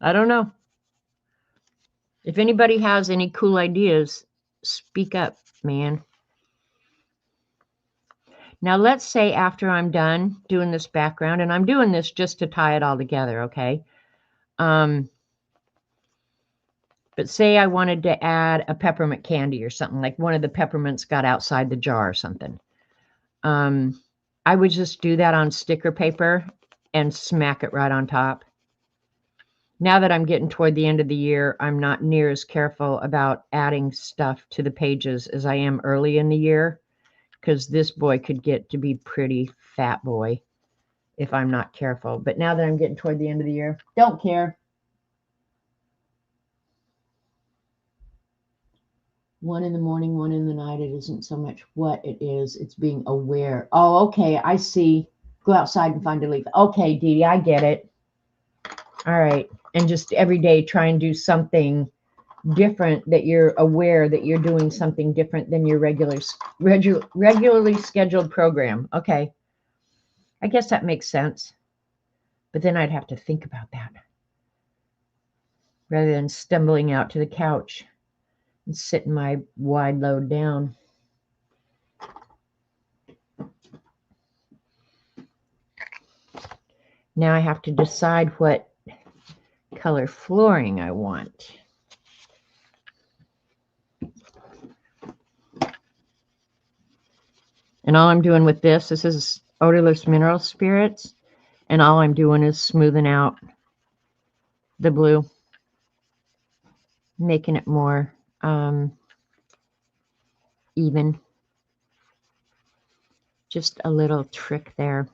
I don't know. If anybody has any cool ideas, speak up, man. Now, let's say after I'm done doing this background, and I'm doing this just to tie it all together, okay? But say I wanted to add a peppermint candy or something, like one of the peppermints got outside the jar or something. I would just do that on sticker paper and smack it right on top. Now that I'm getting toward the end of the year, I'm not near as careful about adding stuff to the pages as I am early in the year, because this boy could get to be pretty fat boy if I'm not careful. But now that I'm getting toward the end of the year, don't care. 1 in the morning, 1 in the night. It isn't so much what it is, it's being aware. Oh, okay, I see. Go outside and find a leaf. Okay, Dee Dee, I get it. All right. And just every day try and do something different, that you're aware that you're doing something different than your regularly scheduled program. Okay. I guess that makes sense. But then I'd have to think about that rather than stumbling out to the couch and sitting my wide load down. Now I have to decide what color flooring I want. And all I'm doing with this is odorless mineral spirits, and all I'm doing is smoothing out the blue, making it more even. Just a little trick there.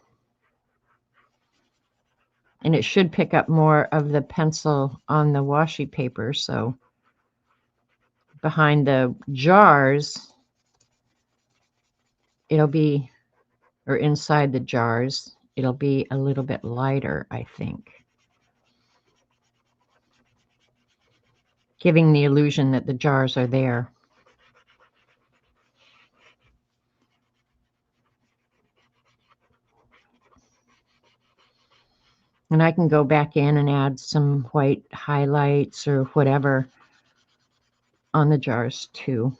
And it should pick up more of the pencil on the washi paper. So behind the jars, it'll be, or inside the jars, it'll be a little bit lighter, I think. Giving the illusion that the jars are there. And I can go back in and add some white highlights or whatever on the jars too.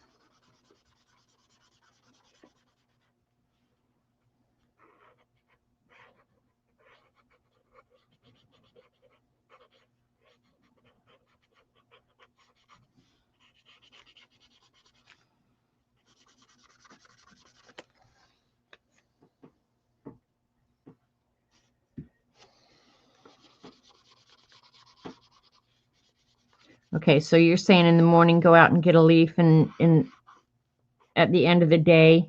Okay, so you're saying in the morning go out and get a leaf, and at the end of the day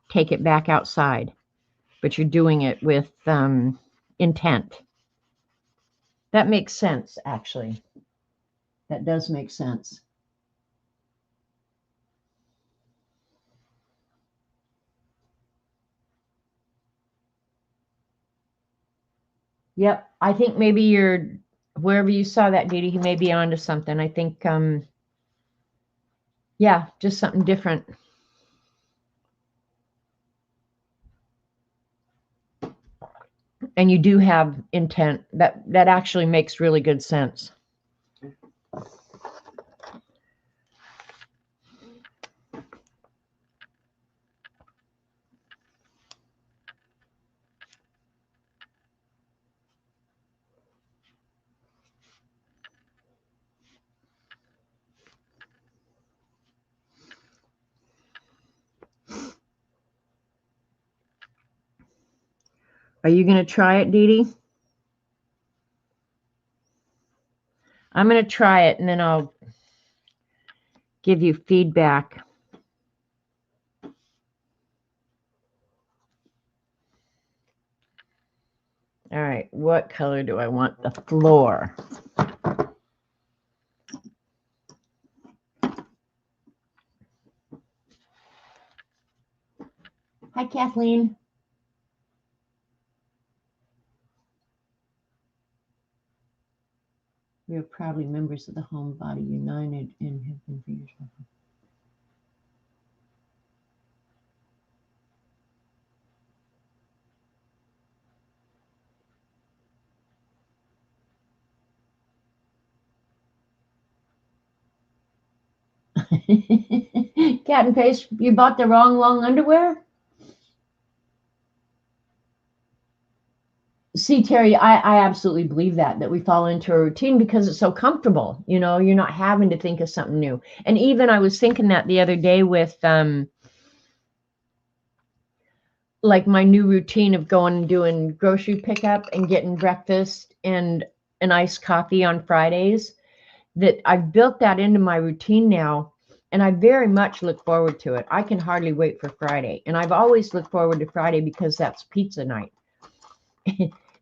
take it back outside, but you're doing it with intent. That makes sense, actually. That does make sense. Yep, I think maybe you're, wherever you saw that, Dee Dee, he may be onto something. I think, yeah, just something different. And you do have intent. That actually makes really good sense. Are you going to try it, Dee Dee? I'm going to try it, and then I'll give you feedback. All right, what color do I want the floor? Hi, Kathleen. We are proudly members of the Homebody United and have been for years. Cat and Paste, you bought the wrong long underwear? See, Terry, I absolutely believe that we fall into a routine because it's so comfortable. You know, you're not having to think of something new. And even I was thinking that the other day with like my new routine of going and doing grocery pickup and getting breakfast and an iced coffee on Fridays, that I've built that into my routine now. And I very much look forward to it. I can hardly wait for Friday. And I've always looked forward to Friday because that's pizza night.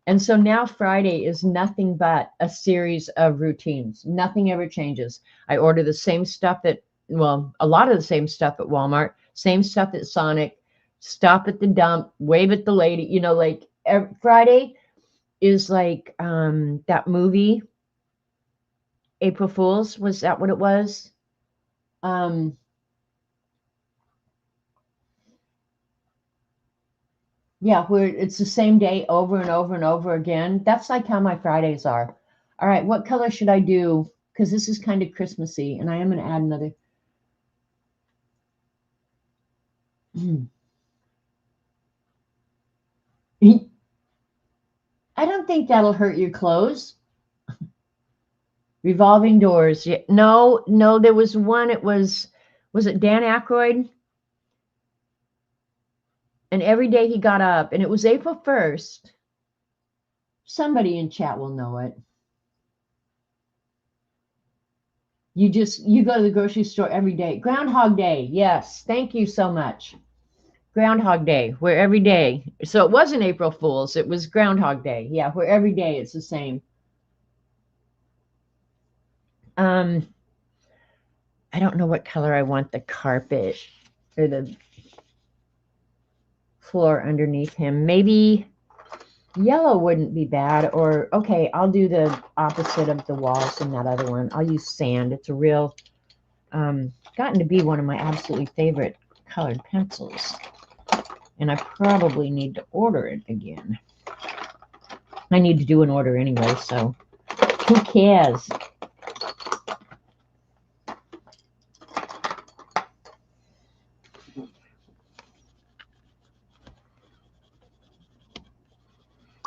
And so now Friday is nothing but a series of routines. Nothing ever changes. I order the same stuff at, well, a lot of the same stuff at Walmart, same stuff at Sonic, stop at the dump, wave at the lady, you know, like Friday is like that movie, April Fool's. Was that what it was? Yeah, where it's the same day over and over and over again. That's like how my Fridays are. All right, what color should I do? Because this is kind of Christmassy, and I am going to add another. I don't think that'll hurt your clothes. Revolving doors. Yeah, no, there was one. Was it Dan Aykroyd? And every day he got up, and it was April 1st. Somebody in chat will know it. You go to the grocery store every day. Groundhog Day. Yes. Thank you so much. Groundhog Day, where every day. So it wasn't April Fool's. It was Groundhog Day. Yeah, where every day it's the same. I don't know what color I want the carpet or the floor underneath him. Maybe yellow wouldn't be bad. Or, okay, I'll do the opposite of the walls in that other one. I'll use sand. It's a real, gotten to be one of my absolutely favorite colored pencils. And I probably need to order it again. I need to do an order anyway, so who cares?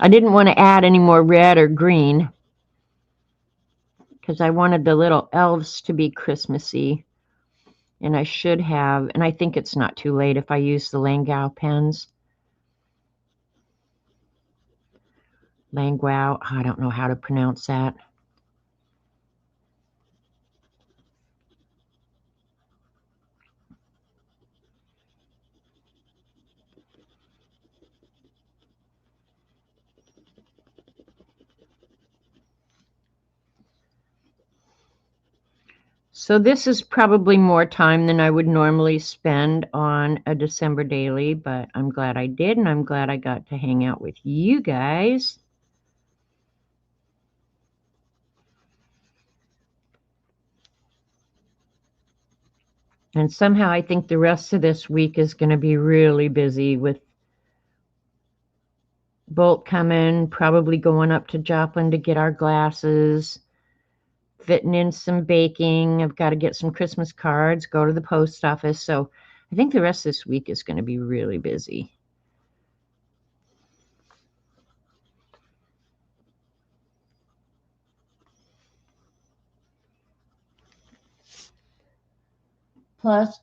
I didn't want to add any more red or green because I wanted the little elves to be Christmassy. And I should have, and I think it's not too late if I use the Langau pens. Langau, I don't know how to pronounce that. So this is probably more time than I would normally spend on a December daily, but I'm glad I did, and I'm glad I got to hang out with you guys. And somehow I think the rest of this week is going to be really busy with Bolt coming, probably going up to Joplin to get our glasses, fitting in some baking. I've got to get some Christmas cards, go to the post office. So I think the rest of this week is going to be really busy. Plus,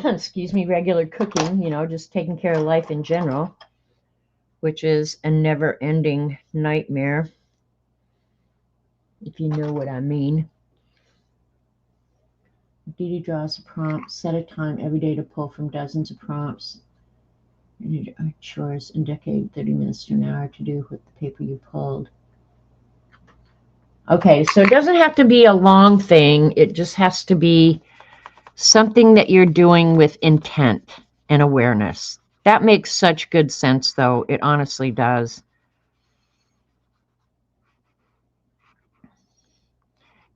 excuse me, regular cooking, just taking care of life in general, which is a never-ending nightmare, if you know what I mean. Dee Dee draws a prompt, set a time every day to pull from dozens of prompts. Chores indicate 30 minutes to an hour to do with the paper you pulled. Okay, so it doesn't have to be a long thing. It just has to be something that you're doing with intent and awareness. That makes such good sense, though. It honestly does.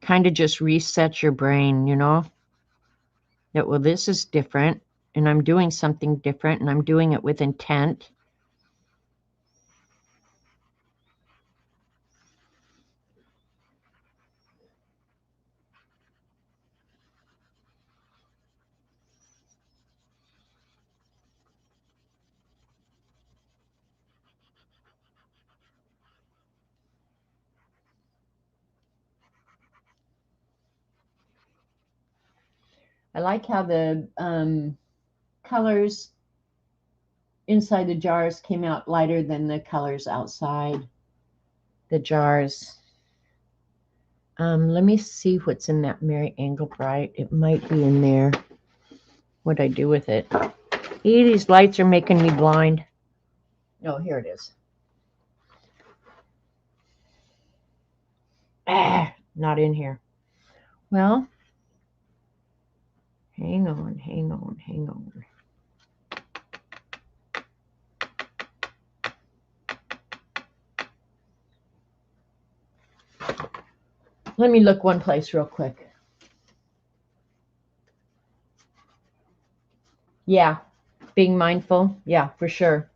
Kind of just resets your brain, that, well, this is different, and I'm doing something different, and I'm doing it with intent. I like how the colors inside the jars came out lighter than the colors outside the jars. Let me see what's in that Mary Engelbreit. It might be in there. What'd I do with it? These lights are making me blind. Oh, here it is. Not in here. Well, hang on. Let me look one place real quick. Yeah, being mindful. Yeah, for sure.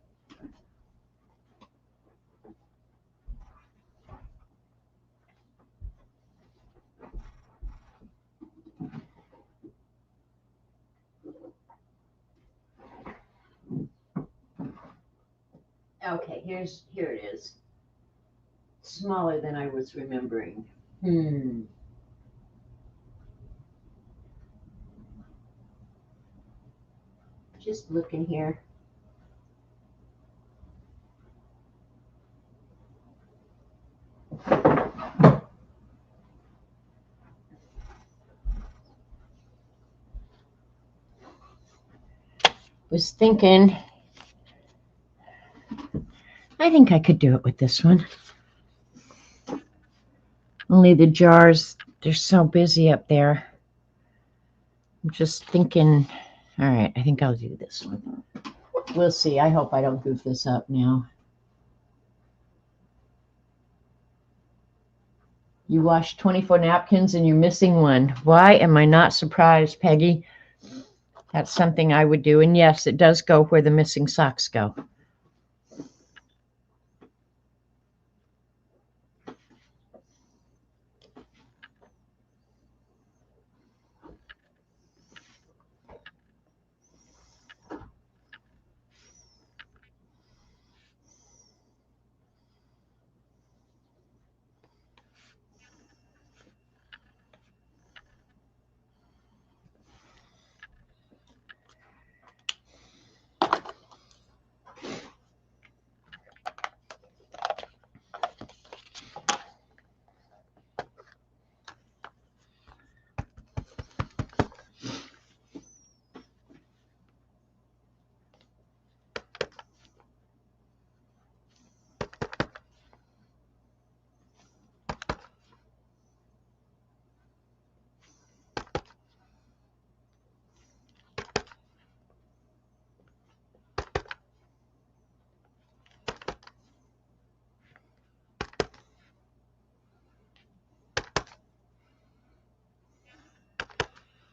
Okay, here it is. Smaller than I was remembering. Just looking here. was thinking, I think I could do it with this one. Only the jars, they're so busy up there. I'm just thinking, all right, I think I'll do this one. We'll see. I hope I don't goof this up now. You washed 24 napkins and you're missing one. Why am I not surprised, Peggy? That's something I would do. And yes, it does go where the missing socks go.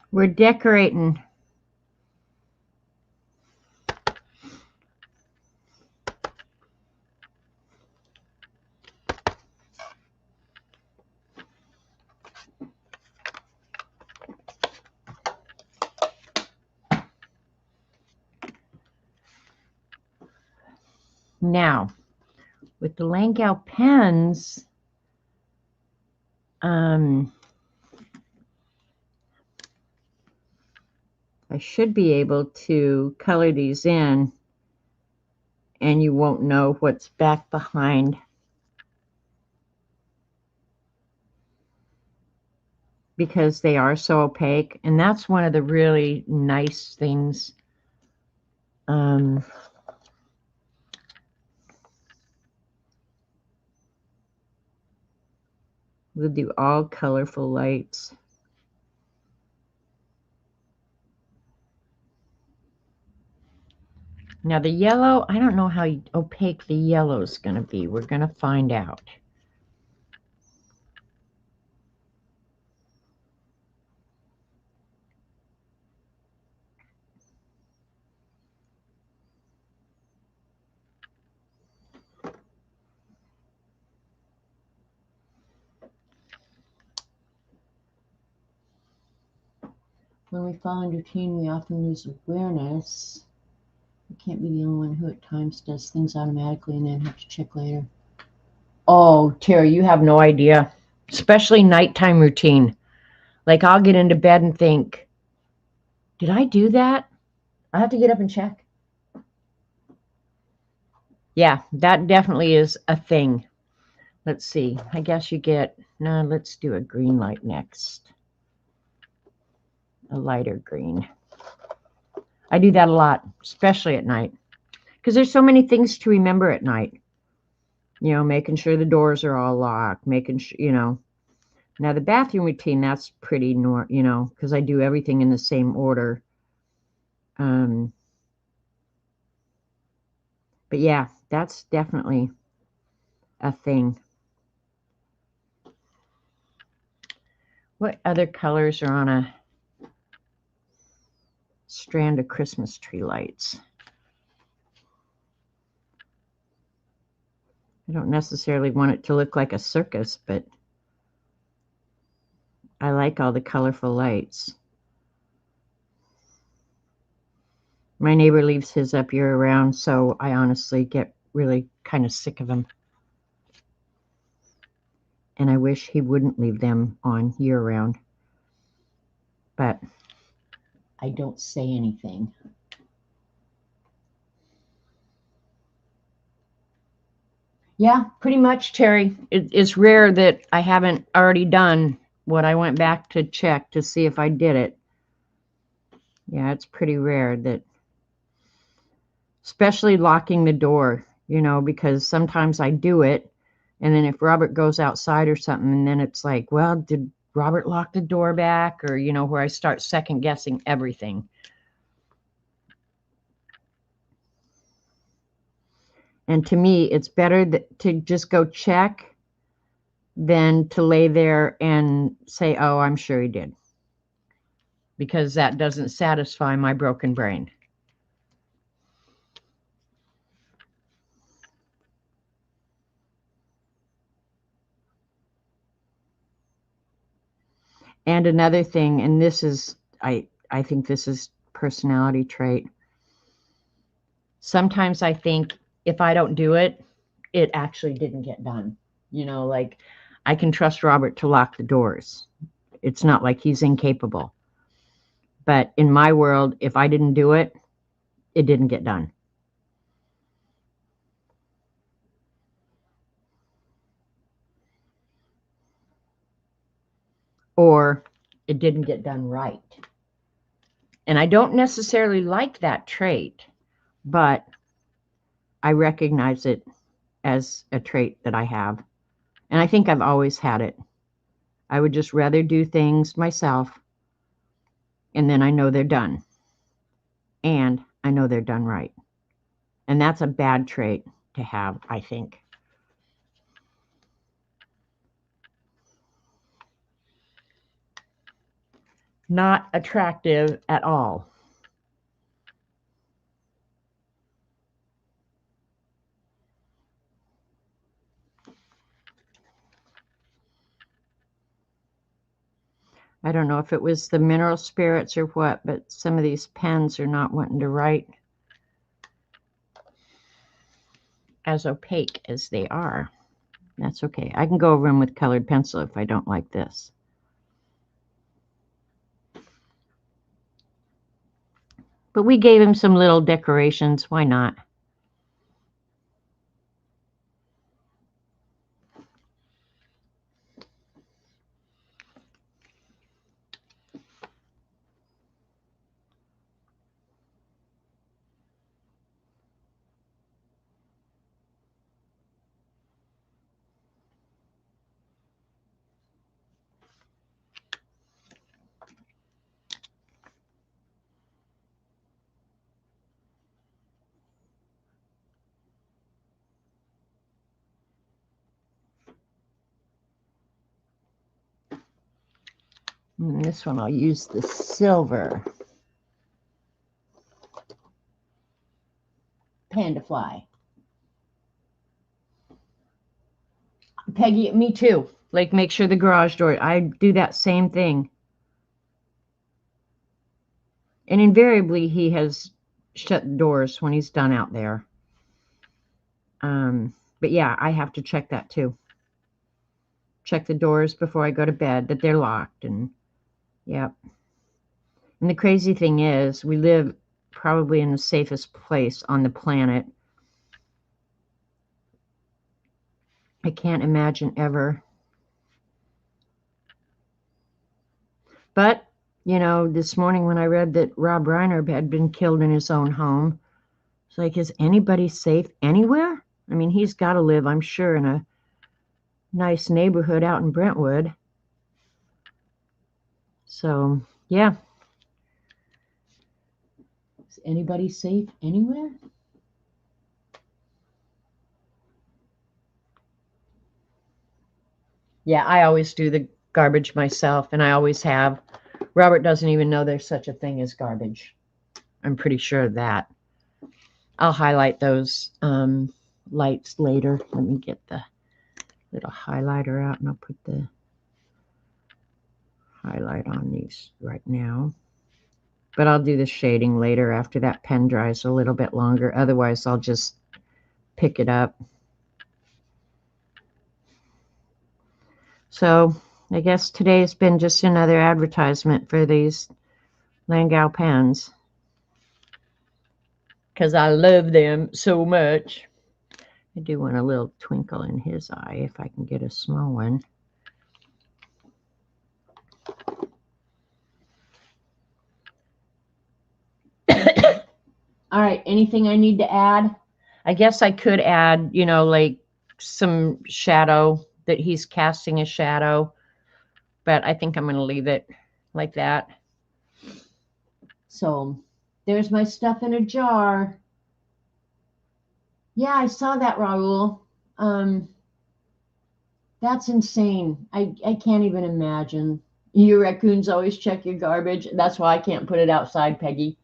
We're decorating. Now, with the Langau pens, I should be able to color these in and you won't know what's back behind because they are so opaque. And that's one of the really nice things. We'll do all colorful lights. Now the yellow, I don't know how opaque the yellow is going to be. We're going to find out. When we fall into routine, we often lose awareness. We can't be the only one who at times does things automatically and then have to check later. Oh, Terry, you have no idea. Especially nighttime routine. Like I'll get into bed and think, did I do that? I have to get up and check. Yeah, that definitely is a thing. Let's see. I guess you get, no, let's do a green light next. A lighter green. I do that a lot, especially at night. Because there's so many things to remember at night. You know, making sure the doors are all locked, making sure, you know. Now the bathroom routine, that's pretty, you know, because I do everything in the same order. But yeah, that's definitely a thing. What other colors are on a strand of Christmas tree lights? I don't necessarily want it to look like a circus, but I like all the colorful lights. My neighbor leaves his up year-round, so I honestly get really kind of sick of them. And I wish he wouldn't leave them on year-round. But I don't say anything. Yeah, pretty much, Terry. It's rare that I haven't already done what I went back to check to see if I did it. Yeah, it's pretty rare that especially locking the door, you know, because sometimes I do it. And then if Robert goes outside or something, and then it's like, well, did Robert lock the door back? Or, you know, where I start second guessing everything. And to me, it's better to just go check than to lay there and say, oh, I'm sure he did. Because that doesn't satisfy my broken brain. And another thing, and this is, I think this is personality trait. Sometimes I think if I don't do it, it actually didn't get done. You know, like I can trust Robert to lock the doors. It's not like he's incapable. But in my world, if I didn't do it, it didn't get done. Or it didn't get done right. And I don't necessarily like that trait, but I recognize it as a trait that I have. And I think I've always had it. I would just rather do things myself, and then I know they're done. And I know they're done right. And that's a bad trait to have, I think. Not attractive at all. I don't know if it was the mineral spirits or what, but some of these pens are not wanting to write as opaque as they are. That's okay. I can go over them with colored pencil if I don't like this. But we gave him some little decorations. Why not? And this one I'll use the silver Panda Fly. Peggy, me too. Like make sure the garage door, I do that same thing. And invariably he has shut the doors when he's done out there. But yeah, I have to check that too. Check the doors before I go to bed, that they're locked. And yeah. And the crazy thing is, we live probably in the safest place on the planet. I can't imagine ever. But, you know, this morning when I read that Rob Reiner had been killed in his own home, it's like, is anybody safe anywhere? I mean, he's got to live, I'm sure, in a nice neighborhood out in Brentwood. So, yeah. Is anybody safe anywhere? Yeah, I always do the garbage myself, and I always have. Robert doesn't even know there's such a thing as garbage. I'm pretty sure of that. I'll highlight those lights later. Let me get the little highlighter out, and I'll put the highlight on these right now. But I'll do the shading later after that pen dries a little bit longer. Otherwise, I'll just pick it up. So I guess today's been just another advertisement for these Langau pens, because I love them so much. I do want a little twinkle in his eye if I can get a small one. All right, anything I need to add? I guess I could add, like some shadow, that he's casting a shadow, but I think I'm going to leave it like that. So there's my stuff in a jar. Yeah, I saw that, Raul. That's insane. I can't even imagine. You raccoons always check your garbage. That's why I can't put it outside, Peggy.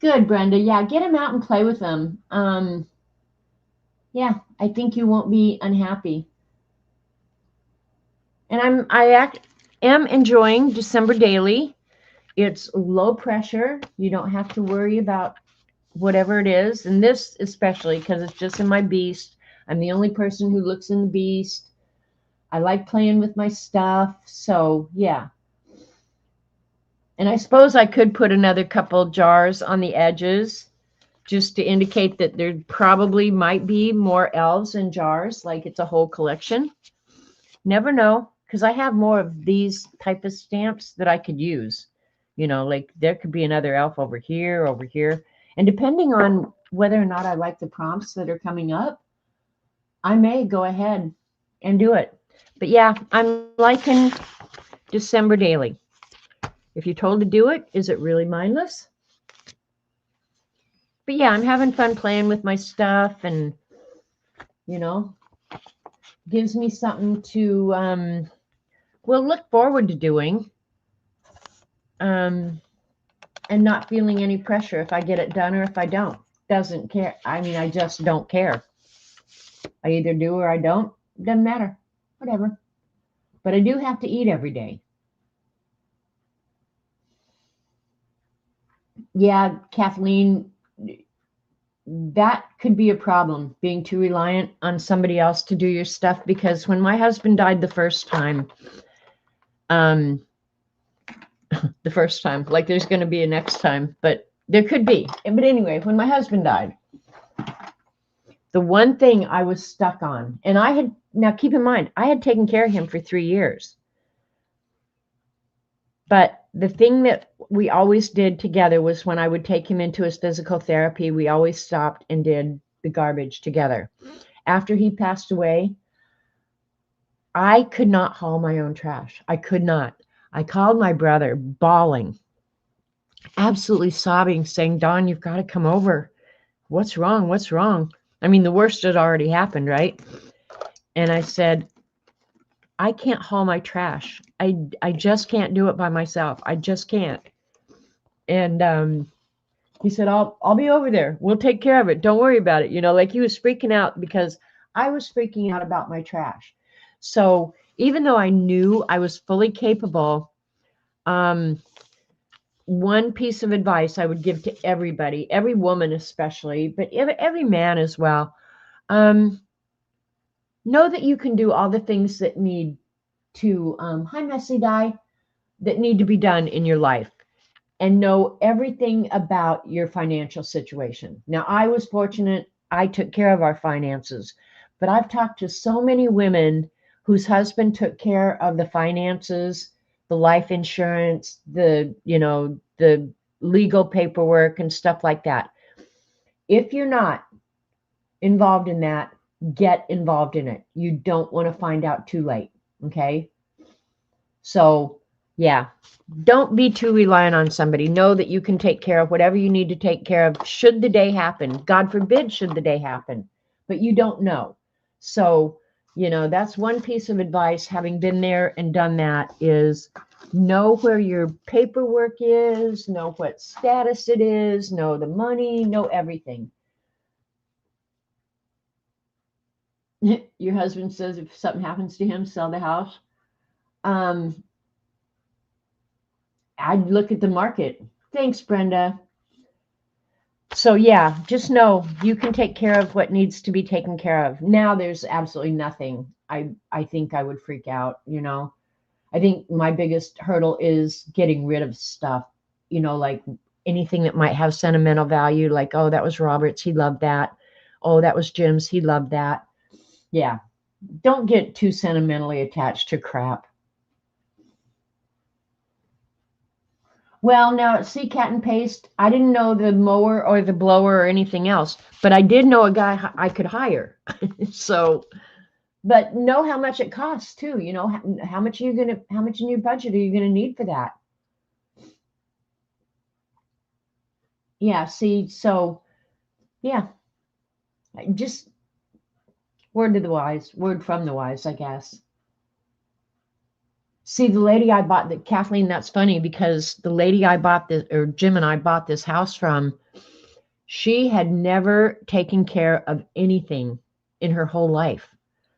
Good, Brenda. Yeah, get him out and play with them. Yeah, I think you won't be unhappy. And am enjoying December Daily. It's low pressure. You don't have to worry about whatever it is. And this especially because it's just in my Beast. I'm the only person who looks in the Beast. I like playing with my stuff. So, yeah. And I suppose I could put another couple jars on the edges just to indicate that there probably might be more elves in jars, like it's a whole collection. Never know, because I have more of these type of stamps that I could use. Like there could be another elf over here. And depending on whether or not I like the prompts that are coming up, I may go ahead and do it. But yeah, I'm liking December Daily. If you're told to do it, is it really mindless? But yeah, I'm having fun playing with my stuff, and gives me something to look forward to doing, and not feeling any pressure if I get it done or if I don't. Doesn't care. I mean, I just don't care. I either do or I don't. Doesn't matter. Whatever. But I do have to eat every day. Yeah, Kathleen, that could be a problem, being too reliant on somebody else to do your stuff, because when my husband died the first time, like there's going to be a next time, but there could be. But anyway, when my husband died, the one thing I was stuck on, and now keep in mind, I had taken care of him for 3 years. But the thing that we always did together was when I would take him into his physical therapy, we always stopped and did the garbage together. After he passed away, I could not haul my own trash. I could not. I called my brother, bawling, absolutely sobbing, saying, Don, you've got to come over. What's wrong? What's wrong? I mean, the worst had already happened, right? And I said, I can't haul my trash. I just can't do it by myself. I just can't. And he said, I'll be over there. We'll take care of it. Don't worry about it. Like he was freaking out because I was freaking out about my trash. So even though I knew I was fully capable, one piece of advice I would give to everybody, every woman especially, but every man as well, know that you can do all the things that need to, hi Messy Die, that need to be done in your life, and know everything about your financial situation. Now, I was fortunate. I took care of our finances, but I've talked to so many women whose husband took care of the finances, the life insurance, the legal paperwork and stuff like that. If you're not involved in that, get involved in it. You don't want to find out too late. Okay. So yeah, don't be too reliant on somebody. Know that you can take care of whatever you need to take care of should the day happen. God forbid, should the day happen, but you don't know. So, that's one piece of advice, having been there and done that, is know where your paperwork is, know what status it is, know the money, know everything. Your husband says if something happens to him, sell the house. I'd look at the market. Thanks, Brenda. So yeah, just know you can take care of what needs to be taken care of. Now there's absolutely nothing. I think I would freak out, I think my biggest hurdle is getting rid of stuff, like anything that might have sentimental value, like, oh, that was Robert's, he loved that. Oh, that was Jim's, he loved that. Yeah. Don't get too sentimentally attached to crap. Well, now see cat and paste. I didn't know the mower or the blower or anything else, but I did know a guy I could hire. So, but know how much it costs too. You know, how much are you gonna, how much in your budget are you gonna need for that? Yeah. See, so yeah, just word to the wise, word from the wise, I guess. See, the lady I bought that Kathleen, that's funny because the lady I bought this, or Jim and I bought this house from, she had never taken care of anything in her whole life.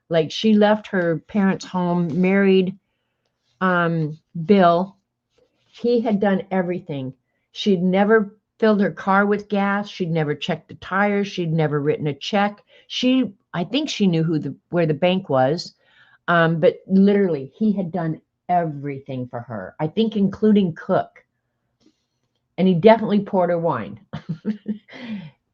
Like she left her parents' home, married Bill. He had done everything. She'd never filled her car with gas. She'd never checked the tires. She'd never written a check. I think she knew where the bank was. But literally, he had done everything for her. I think including cook. And he definitely poured her wine.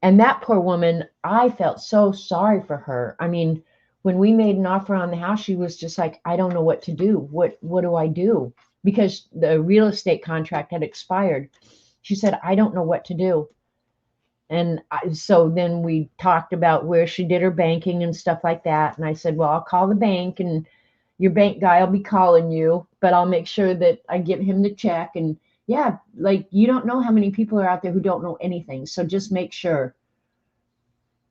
And that poor woman, I felt so sorry for her. I mean, when we made an offer on the house, she was just like, I don't know what to do. What do I do? Because the real estate contract had expired. She said, I don't know what to do. And so then we talked about where she did her banking and stuff like that. And I said, well, I'll call the bank and your bank guy will be calling you, but I'll make sure that I give him the check. And yeah, like you don't know how many people are out there who don't know anything. So just make sure.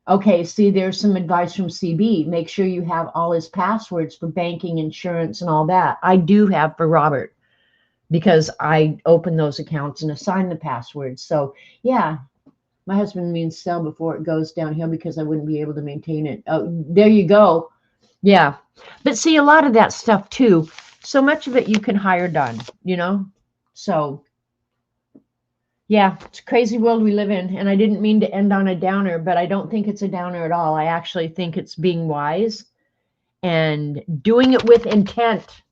Okay, see, there's some advice from CB. Make sure you have all his passwords for banking, insurance, and all that. I do have for Robert because I open those accounts and assign the passwords. So yeah, my husband means sell before it goes downhill because I wouldn't be able to maintain it. Oh, there you go. Yeah. But see, a lot of that stuff too, so much of it you can hire done, you know? So yeah, it's a crazy world we live in. And I didn't mean to end on a downer, but I don't think it's a downer at all. I actually think it's being wise and doing it with intent.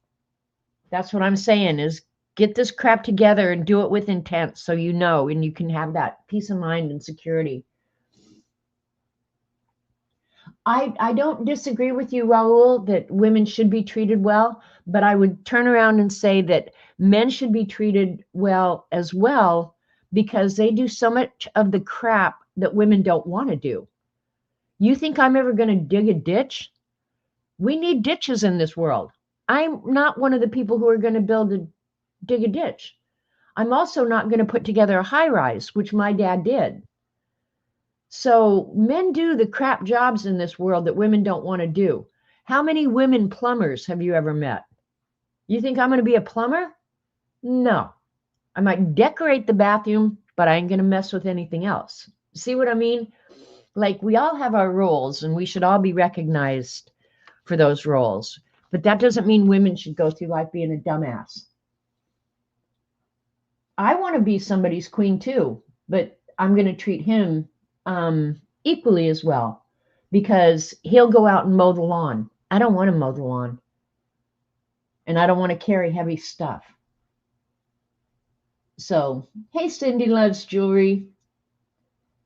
That's what I'm saying is get this crap together and do it with intent so you know and you can have that peace of mind and security. I don't disagree with you, Raul, that women should be treated well, but I would turn around and say that men should be treated well as well because they do so much of the crap that women don't want to do. You think I'm ever going to dig a ditch? We need ditches in this world. I'm not one of the people who are going to dig a ditch. I'm also not going to put together a high rise, which my dad did. So men do the crap jobs in this world that women don't want to do. How many women plumbers have you ever met? You think I'm going to be a plumber? No. I might decorate the bathroom, but I ain't going to mess with anything else. See what I mean? Like we all have our roles and we should all be recognized for those roles. But that doesn't mean women should go through life being a dumbass. I want to be somebody's queen too, but I'm going to treat him equally as well because he'll go out and mow the lawn. I don't want to mow the lawn. And I don't want to carry heavy stuff. So, hey, Cindy loves jewelry.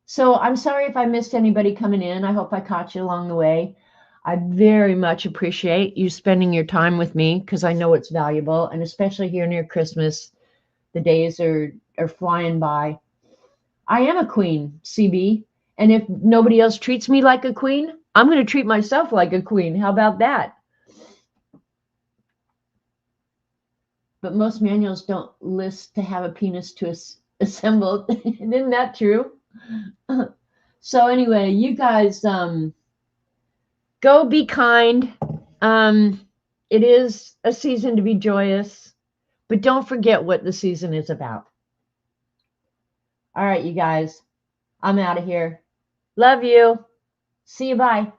So I'm sorry if I missed anybody coming in. I hope I caught you along the way. I very much appreciate you spending your time with me because I know it's valuable. And especially here near Christmas, the days are flying by. I am a queen, CB. And if nobody else treats me like a queen, I'm going to treat myself like a queen. How about that? But most manuals don't list to have a penis to assemble. Isn't that true? So anyway, you guys go be kind. It is a season to be joyous, but don't forget what the season is about. All right, you guys, I'm out of here. Love you. See you. Bye.